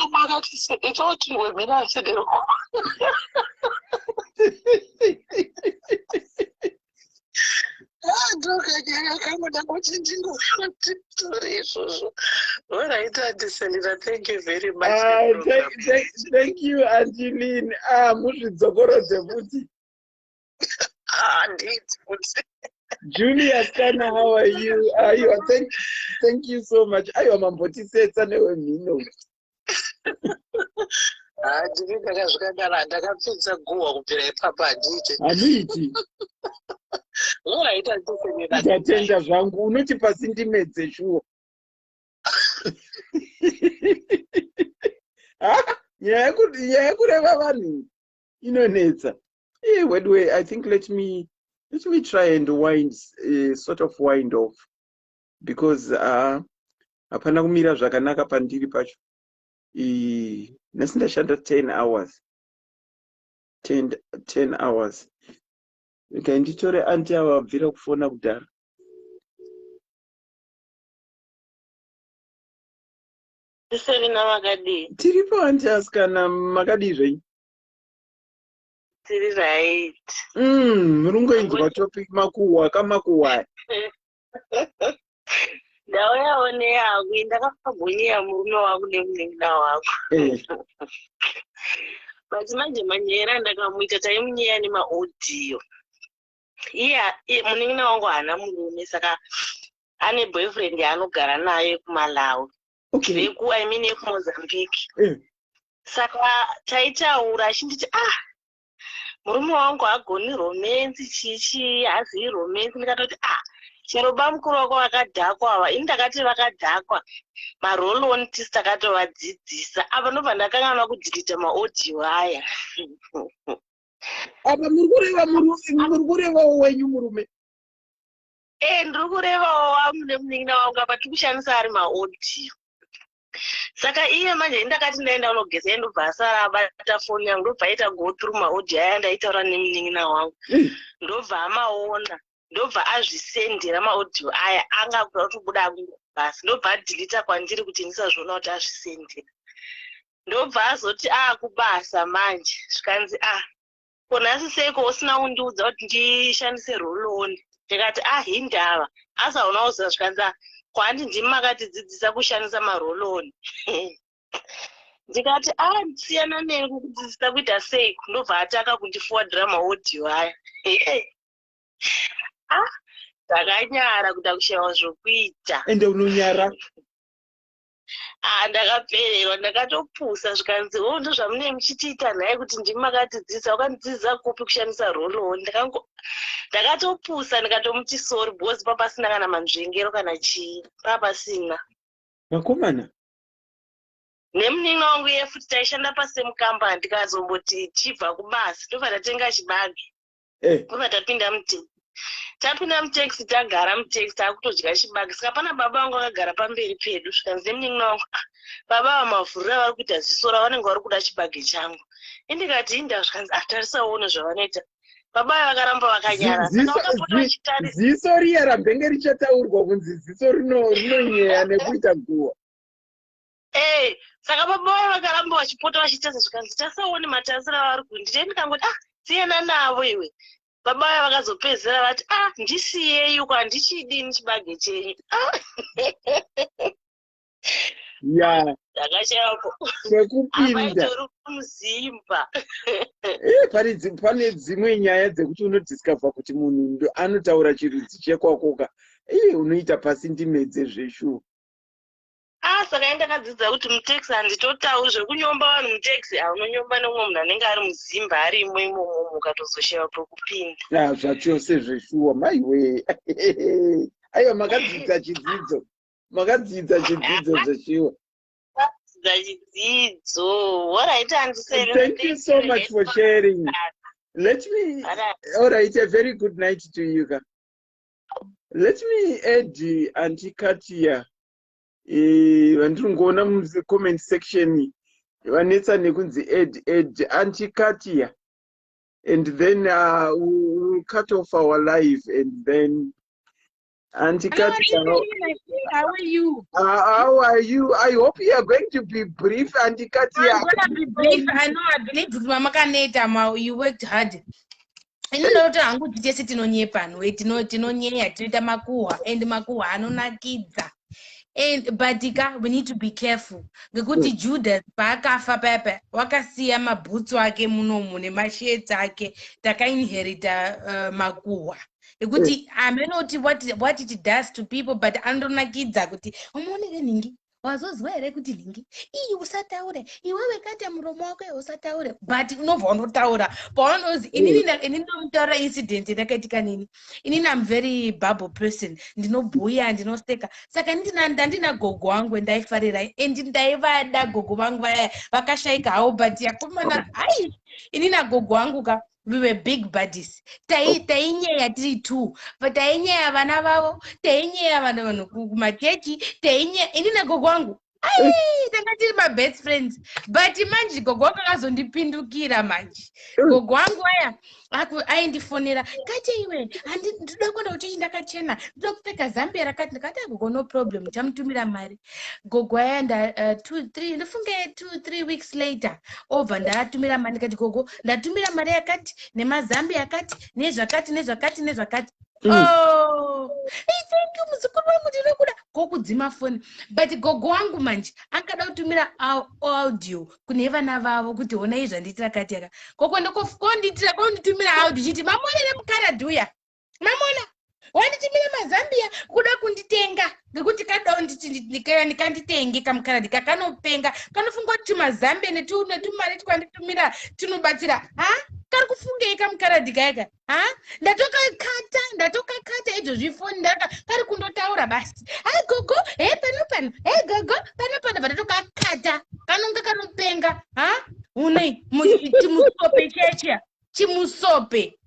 Umwe akati itoti wemhino asideko. Ndokanyaya kamuda kuti ndingoshatitori izvozvo. Alright, Andiselina, thank you very much. Thank you, Auntie Lynn. Muzvidzokorodze futi. Julius Kana, how are you? Thank you so much. Aiwa mambotisetsa newemhino. Ndini ndakazvikandara ndakapfisa guhwa kubvira ipapa handiti. Alright, Andiselina. Ndatenda zvangu unoti pasindimedze shuwo. Nyaya yekureva vanhu inonetsa. Way, I think let me try and sort of wind off, because hapana kumira zvakanaka pandiri pacho. Nesi ndashanda 10 hours. 10 hours. Nditore anti awabvira kufona kudhara. Selina makadi. Tiripo anti asikana makadi zvenyu. Tiri right. Murungoinzwa topic makuhwa kamakuhwa. Ndauyawo neyangu ndakapagonyera murume wangu nemunenga wako. But manje manyera ndakamuita taimunyeya nemaaudio. Munenga wangu haana murume saka ane boyfriend yaanogara naye kuMalawi. Yekumozambique. Saka taitaura achinditi murume wangu agoni romance chichi hazivi romance. Ndikatoti chero bamukuru wako vakadhakwa ava. Ini ndakati vakadhakwa maroloni tisi takatovadzidzisa. Apa ndobva ndakanganwa kudhilita maaudio aya. Apa muri kurevawo wenyu murume? Ndiri kurevawo wamunemuningina wangu apa tiri kushandisa ari maaudio. Saka iye manje ndakati ndaenda unogeza ndobva asara abata foni yangu ndobva aita go through maaudio aya ndaitaura nemuningina wangu. Ndobva amaona. Ndobva azvisendera maaudio aya angakuda kutobuda basi. Ndobva adhilita kwandiri kuti ndisazviona kuti azvisendera. Ndobva azoti kubasa manje. Zvikanzi konasi seiko usina kundiudza kuti ndishandise roloni. Ndikati hindava. Asaona uza zvikanzi kwandi ndimi makatidzidzisa kushandisa maroloni. Ndikati siyana neni kukudzidzisa kuita sei. Ndobva ataka kundiforwardira maaudio aya. Ndakanyara kuda kushayiwa zvokuita. Ende unonyara? Ndakapererwa ndakatopusa zvikanzi ndo zvamunenge muchitiita naye kuti ndimi makatidzidzisa. Wakandidzidzisa kupi kushandisa roloni? Ndakatopusa ndikatomuti sorry because papasina kana manzvengero kana chii. Papasina. Vakomana? nemunin'i wangu iye futi taishanda pasame company tikazomboti chibva kubasi tobva tatenga chibage tobva tapinda mutaxi. Tapinda mutaxi tagara mutaxi takutodya chibage. Saka pana baba vangu vakagara pamberi pedu zvikanzi nemunin'i wangu baba vamavhurira vari kuita zisora vanenge vari kuda chibage changu. Indikati inda zvikanzi atarisaone zvavanoita. Baba vakaramba vakanyara. Saka vakapota vachitarisa. Ziso riya rabhenge richataurwa kunzi ziso rinonyeya nekuita guwa. Saka baba vakaramba vachipota vachitaza zvikanzi tasaone matasira vari kundita. Ndikangoti siyana navo iwe. Baba vakazopedzera vati ndisiyeyo kwandichidini chibage chenyu. Ya. Ndakashayako. Sekupinda. Muzimba. Pane dzimwe nyaya dzekuti unodiscover kuti munhu anotaura chiridzi chekwakoka. Unoita pasindimedze zveshuwa. Saka ndakadzidza kuti mutaxi handitotauri zvekunyomba vanhu mutaxi unonyomba nemumwe munhu anenge ari muzimba arimo imomo ukatozoshayiwa pekupinda. Zvachose zveshuwa maiwe. Aiwa makadzidza chidzidzo. Makadzidza chidzidzo zveshuwa. Thank you so much for sharing. All right, a very good night to you. Let me add Auntie Katia. Vandingoona mukcomment section vanetsa nekunzi add Auntie Katia, and then we'll cut off our live, and then Auntie Katia, how are you? How are you? I hope you are going to be brief, Auntie Katia. I'm going to be brief. I know, I believe Mama Kaneta, you worked hard. Inonota hangu titese tinonyepa no tinonyeya tinoita makuhwa and makuhwa anonakidza. And Badika, we need to be careful. Ngekuti Judas paakafa papa wakasiya mabhutsu ake munomu nemasheds ake takainherita makuhwa. Ngekuti amenoti what it does to people, but andonakidza kuti umaonere ningi wazozwa here kuti ningi iyi usataure iwewe kati muromo wako usataure, but unobva unotaura paunozi inini ndomutaura incident yakaitika nini. Inini I'm very bubble person, ndinobhuya ndinoseka. Saka ndandina gogo wangu ndaifarira and ndaivada gogo vangu vaya vakashaika havo, but yakomana inini gogo wangu we were big buddies. Tainyeya tiri two, but tainyeya vana vavo, tainyeya vanhu kumachechi, tainyeya inini gogo wangu tanga tiri my best friends. But manje gogo wangu akazondipindukira manje. Gogo wangu aindifonera kati iwe ndinoda kuenda kuti ndakachena ndoda kupfeka zambia rakati ndikati gogo no problem tamutumira mari. Gogo aenda 2-3 weeks later obva ndatumira mari ndikati gogo ndatumira mari yakati nemazambia akati nezvakati. Thank you muzukuru wangu ndinokuda kokudzima foni. But gogo wangu manje angada kutumira audio kune vana vavo kuti ona izvi anditira kati yaka koko ndokonditira konditumira audio chiti mamonere mukaradhuya mamona wanditumira mazambia kuda kunditenga ngekuti kadawo ndikanditenge kamukaradi kakanopenga kanofunga kuti mazambia netumari twanditumira tunobatsira kari kufungei kamukaradi kayaka ndatokakata izvo zvifoni kari kundotaura basi gogo pano gogo pano vatotokakata kanonga kanopenga unei chimusope checha chimusope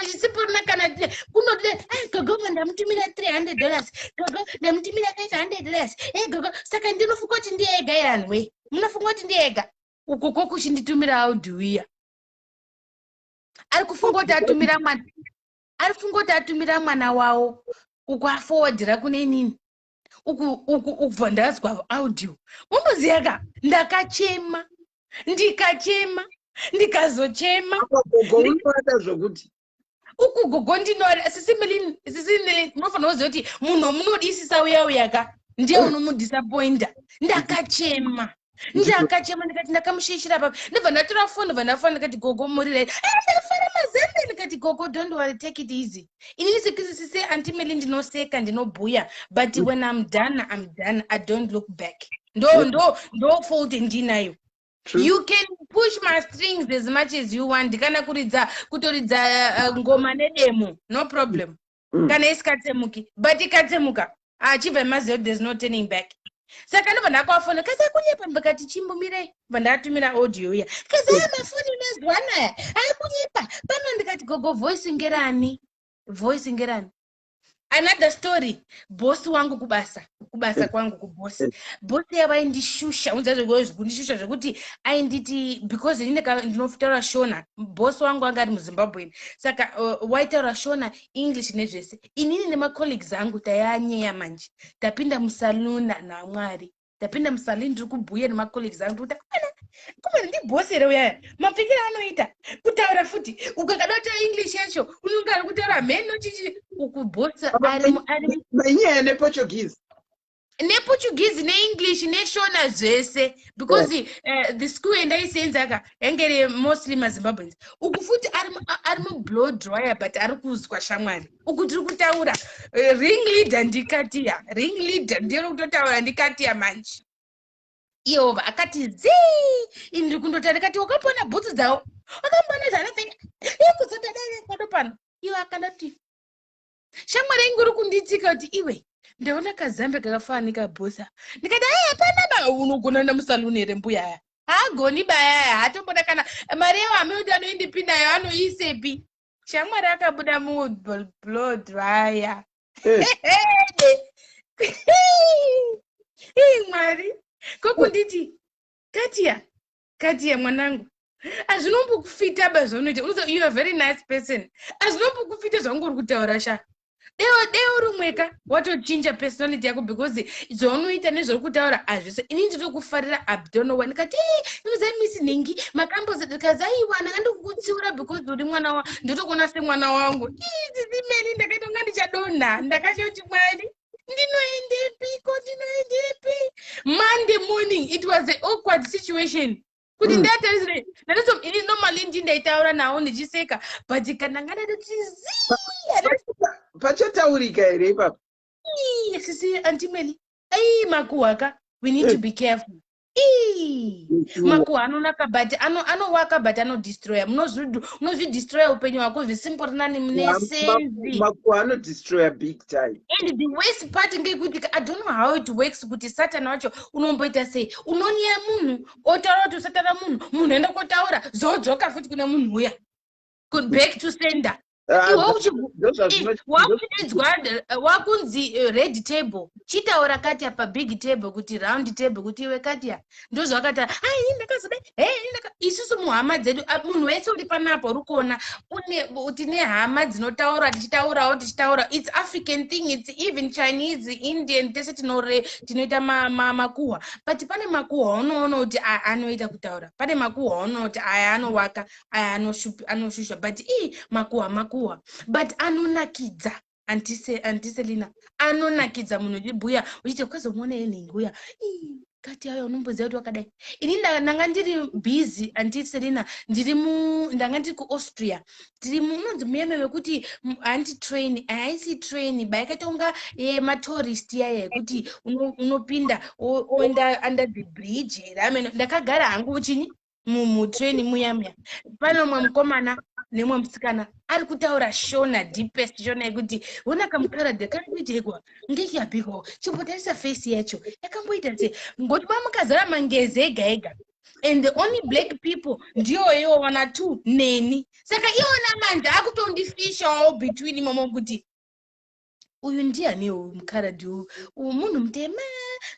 chisipona kana kunode gogo ndamutumira $300 gogo ndamutumira $500 gogo. Saka ndinofunga kuti ndiyega iranwe munofunga kuti ndiyega uko kokuchinditumira audio ari kufunga kuti atumira mwana wawo uku aforwardira kune nini ukubva ndazwa audio unoziya ndakachema ndikazochema unoda zvokuti uku gogo ndinoda sisi munofanira kuziva kuti munhu munodisisa uya ndiye unomudisappointa. Ndakachema ndikati ndakamushishira papa ndibva ndatora foni ndikati gogo murire ndafara mazembe ndikati gogo don't worry take it easy. Inini sisi antimeli ndinoseka ndinobhuya, but when I'm done I don't look back. No fault ndinayo. You can push my strings as much as you want. Ndikana kutoridza ngoma nedemo no problem. Kana isikatsemuki but ikatsemuka achibva maziyo there's no turning back. Saka ndobva ndakavafona kasa kunyepa ndakati chimbomire vandatumira audio ya kasa aya mafoni unezwa anaya ari kunyepa pano ndikati gogo voice ngerani another story bosi wangu kubasa kwangu kubosi bosi yavaindishusha unza zvekundishusha zvekuti ainditi because ndinotaura shona bosi wangu anga ari muzimbabwe saka waitaura shona english nezvese inini nemacolleagues angu tayanyeya manje tapinda musaluna namwari tapinda musaluni ndiri kubhuya nemacolleagues angu kuti kumana ndibosi here uyaya mapfikiro anoita kutaura futi ukakada kutaura english yacho unonga ari kutaura mheno chichi ukubosi nenyaya neportuguese neenglish neshona zvese because the school endaiseenzaka yangere mostly mazimbabweans uku futi ari mublow dryer but ari kuzwa shamwari uku tiri kutaura ring leader ndikatiya ring leader ndiri kutotaura ndikatiya manje Yehova akati zii ndiri kundoti ndikati wakambona bhutsu dzawo wakambona zvanopfeka kuzotadai pano pano iwe akandoti shamwari inguri kunditika kuti iwe ndaona kazambe kakafanika bhosa ndikati hapana ba unogona namusaluni here mbuya aya haagoni baya hatombona kana mari yawo ameuti anoindipindayo anoisepi shamwari akabuda mublow dryer mwari kokunditi Katia mwanangu hazvinombokufita bazvaunoita you are a very nice person hazvinombokufita zvangu uri kutaura sha deo uri mweka watochinja personality yako because zvaunoita nezvauri kutaura hazvese ini nditokufarira abdonowa ndikati misi nhingi makambozikazi aiwa ndakandokukutsiura because uri mwana ndotokona semwana wangu zisimeni ndakaitonga ndichadonha ndakachoti mwari ndinoendepi Monday morning it was an awkward situation kuti ndatarisire ini normally ndindaitaura nawo ndichiseka but kana ngadati pachataurika here ipapo sisi antimeli makuhaka we need to be careful makuha anonaka but anowaka but anodestroya munozvidestroya upenyu hwako zvisimple nani mune senzi makuha anodestroya big time and the worst part ngekuti I don't know how it works kuti Satan wacho unomboita sei unonyaya munhu otaura kuti usataura munhu enda kotaura zodzoka futi kune munhu uya back to sender wakunzi red table chitaura Katia pa big table kuti round table kuti iwe Katia ndozvakata ndakazodai isusu muhama dzedu munhu wese uri panapo uri kuona tine hama dzinotaura tichitaura it's African thing, it's even Chinese, Indian tese tinoita makuhwa but pane makuhwa unoona kuti anoita kutaura pane makuhwa unoona kuti aya anowaka aya anoshusha but makuhwa but anonakidza antiselina anonakidza munhu uchibhuya uchiti ukazomuona yenhinguya Katia ayo unomboziva kuti wakadai ini ndanga ndiri busy antiselina ndanga ndiri kuAustria ndiri munonzi muyeme wekuti anti-train haisi train bayakaita unga yematourist yaya yekuti unopinda oenda under the bridge ndakagara hangu chini mutrain muyamya pano mwe mukomana nemwe musikana ari kutaura shona deepest shona yekuti ona kamukaradha karikuitekwa ngekiyapiko chimbotarisa face yacho yakamboita se ngoti mamukazara mangezi ega ega and the only black people ndiyo wana two neni saka iwona manje akutondifishawo between imomo kuti uyu ndiani mukaradhi uyu munhu mutema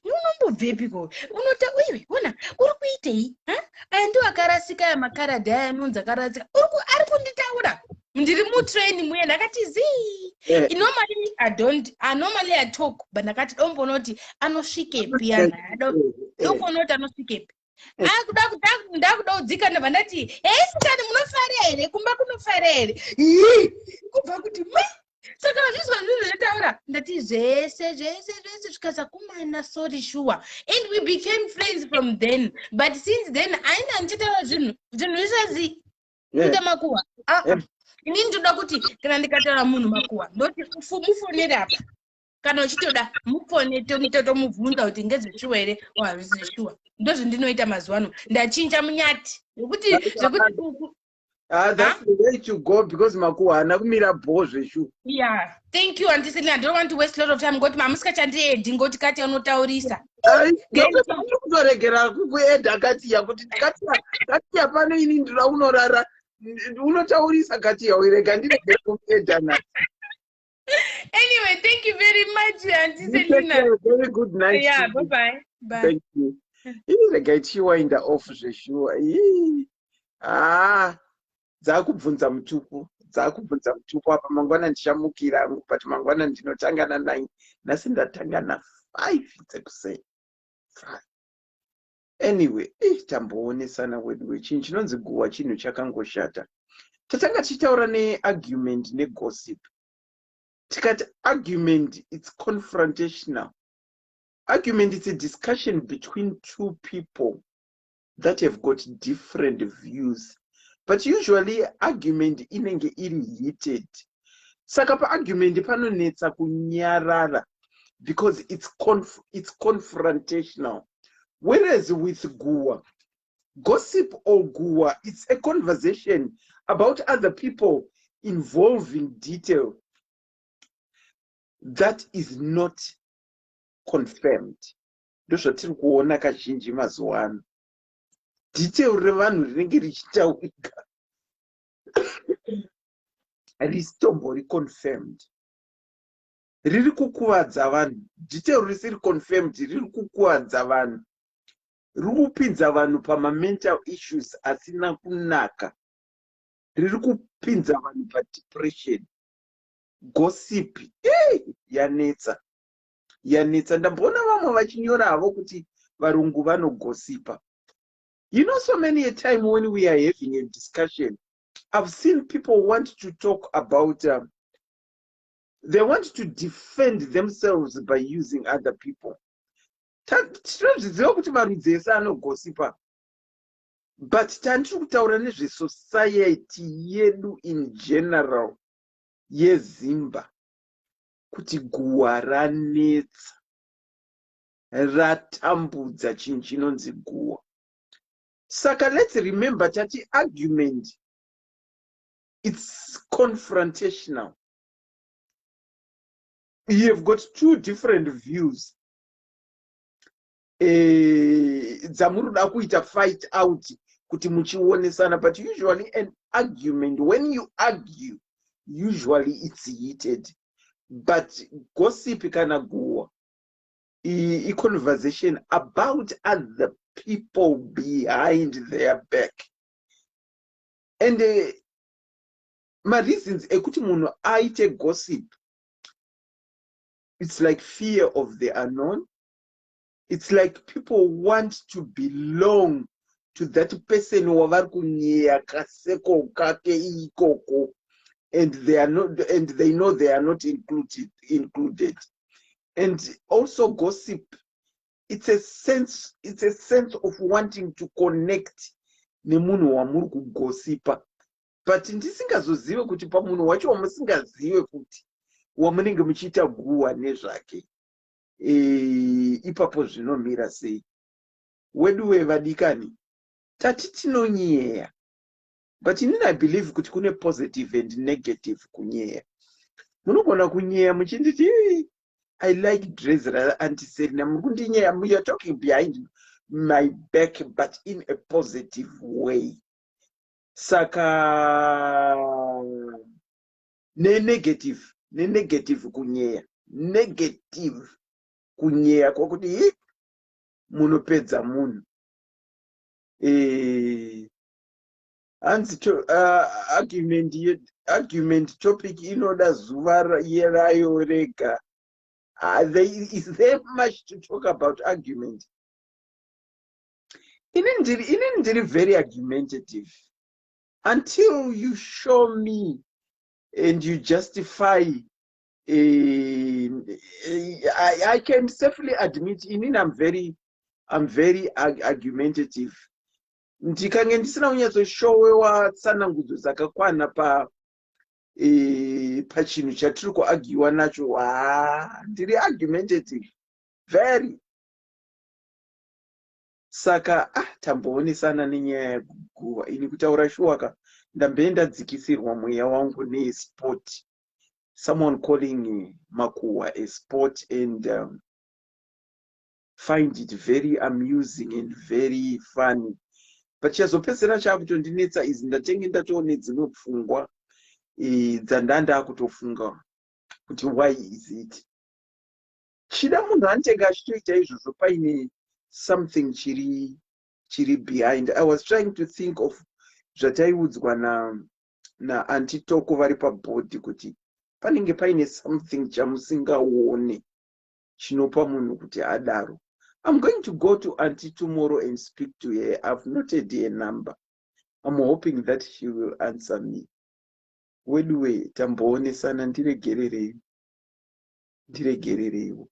unombobvepiko unota iwe ona uri kuitei andi akarasika ya makaradhi aya anonzi akarasika ari kunditaura ndiri mutrain muye ndakati zii normally I talk but ndakati dombonoti anosvikepi dombonoti anosvikepi ndakuda kudzika ndabva ndati sikani munofara here kumba kunofara here kubva kuti saka zvizwa zvinotaura ndati zvese zvikasakumana sorry sure and we became friends from then but since then aina ndichitaura zvinhu izvazi kuita makuhwa ini ndoda kuti kana ndikataura munhu makuhwa ndoti mufonere apa kana uchitoda mufone tomubvunza kuti ngezveshuwa here hazvisi zeshuwa ndozvendinoita mazuva ano ndachinja munyati zvekuti That's the way to go because makuhana kumira bhozve shu. Yeah, thank you, Auntie Selina. I don't want to waste a lot of time. Ngoti mamuska chandiendi ngoti kati anotaurisa. Nokutoregera kuedha katiya kuti katiya pano ini ndinaunorara unotaurisa katiya uirega ndirege kuedha naye. Anyway, thank you very much, Auntie You take Selina. care. Very good night. Yeah, to you. bye-bye. Bye. Thank you. Irega ichiwainda off zveshuwa. Dzakubvunza mutupu apa mangwana ndichamukira hangu but mangwana ndinotangana 9 nhasi ndatangana 5 dzekusei 5. Anyway, tamboonesana wedu wechinhu chinonzi guwa chinhu chakangoshata. Tatanga tichitaura neargument negossip. Tikati argument, it's confrontational. Argument is a discussion between two people that have got different views. But usually argument inenge iri heated. Saka pa argument panonetsa kunyarara because it's confrontational. Whereas with guwa, gossip or guwa, it's a conversation about other people involving detail that is not confirmed. Ndozvatiri kuona kazhinji mazuva ano. Detail revanhu rinenge richitaurika risitombo confirmed. Riri kukuvadza vanhu. Detail risiri confirmed riri kukuvadza vanhu. Riri kupinza vanhu pama mental issues asina kunaka. Riri kupinza vanhu pa depression. Gossip yanetsa. Ndamboona vamwe vachinyora havo kuti varungu vanogosipa. You know, so many a time when we are having a discussion, I've seen people want to talk about, they want to defend themselves by using other people. But tandiri kutaura nezvesociety yedu in general yeZimba kuti guwa ranetsa ratambudza chinhu chinonzi guwa. Saka let's remember that the argument, it's confrontational. You have got two different views. Dzamuruda kuita fight out kuti muchionesana, but usually an argument, when you argue, usually it's heated. But gossip kana guwa, a conversation about other people behind their back. And my reasons ekuti munhu aite gossip, it's like fear of the unknown. It's like people want to belong to that person wavari kunyeya kaseko kake ikoko, and they are not, and they know they are not included. And also gossip, it's a sense of wanting to connect nemunhu wamuri kugosipa. But ndisingazozive kuti pamunhu wacho wamusingazive kuti wamunenge muchiita guwa nezvake, ipapo zvinomira sei. Wedu wevadikani tati tinonyeya, but inini I believe kuti kune positive and negative kunyeya. Munogona kunyeya muchinditi I like dress rather anti-Selina. You're talking behind my back, but in a positive way. Saka negative kunyeya. Negative kunyeya kwakuti munopedza munhu. Argument topic inoda zuva rayo rega. Is there much to talk about argument? Inendiri very argumentative. Until you show me and you justify, I can safely admit, I'm very argumentative. Ndikange ndisina kunyatsoshowewa tsanangudzo dzakakwana pachinhu chatiri kuargiwa nacho, ndiri argumentative very. Saka tamboonesana nenyaya yeguwa. Ini kutaura shuwaka ndambe ndadzikisirwa mweya wangu nesport. Someone calling Makuwa a sport and find it very amusing and very funny. But chazopedzera chakutondinetsa izi ndatenge ndatoone dzimwe pfungwa dzandanda kutofunga kuti why is it. Chida munhu anotenge achitoita izvozvo paine something chiri behind. I was trying to think of zvataiudzwa naantitoko vari pabhodhi kuti panenge paine something chamusingaone chinopa munhu kuti adaro. I'm going to go to Auntie tomorrow and speak to her. I've noted her number. I'm hoping that she will answer me. Wedwe tamboonesana ndiregerereiwo.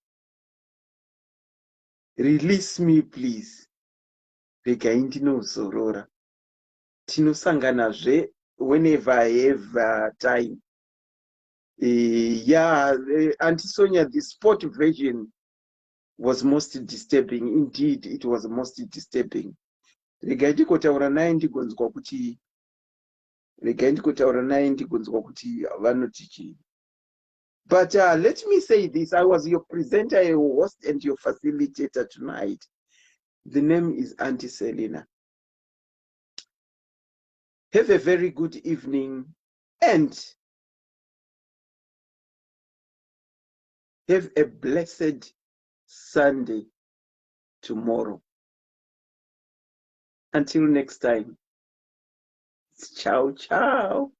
Release me please. Regai ndinozorora. Tinosanganazve whenever I have time. Auntie Sonia, the sport version was most disturbing. Indeed, it was most disturbing. Regai ndikotaura naye ndigonzwa kuti vanoti chii. But let me say this. I was your presenter, your host, and your facilitator tonight. The name is Auntie Selina. Have a very good evening and have a blessed Sunday tomorrow. Until next time, ciao, ciao.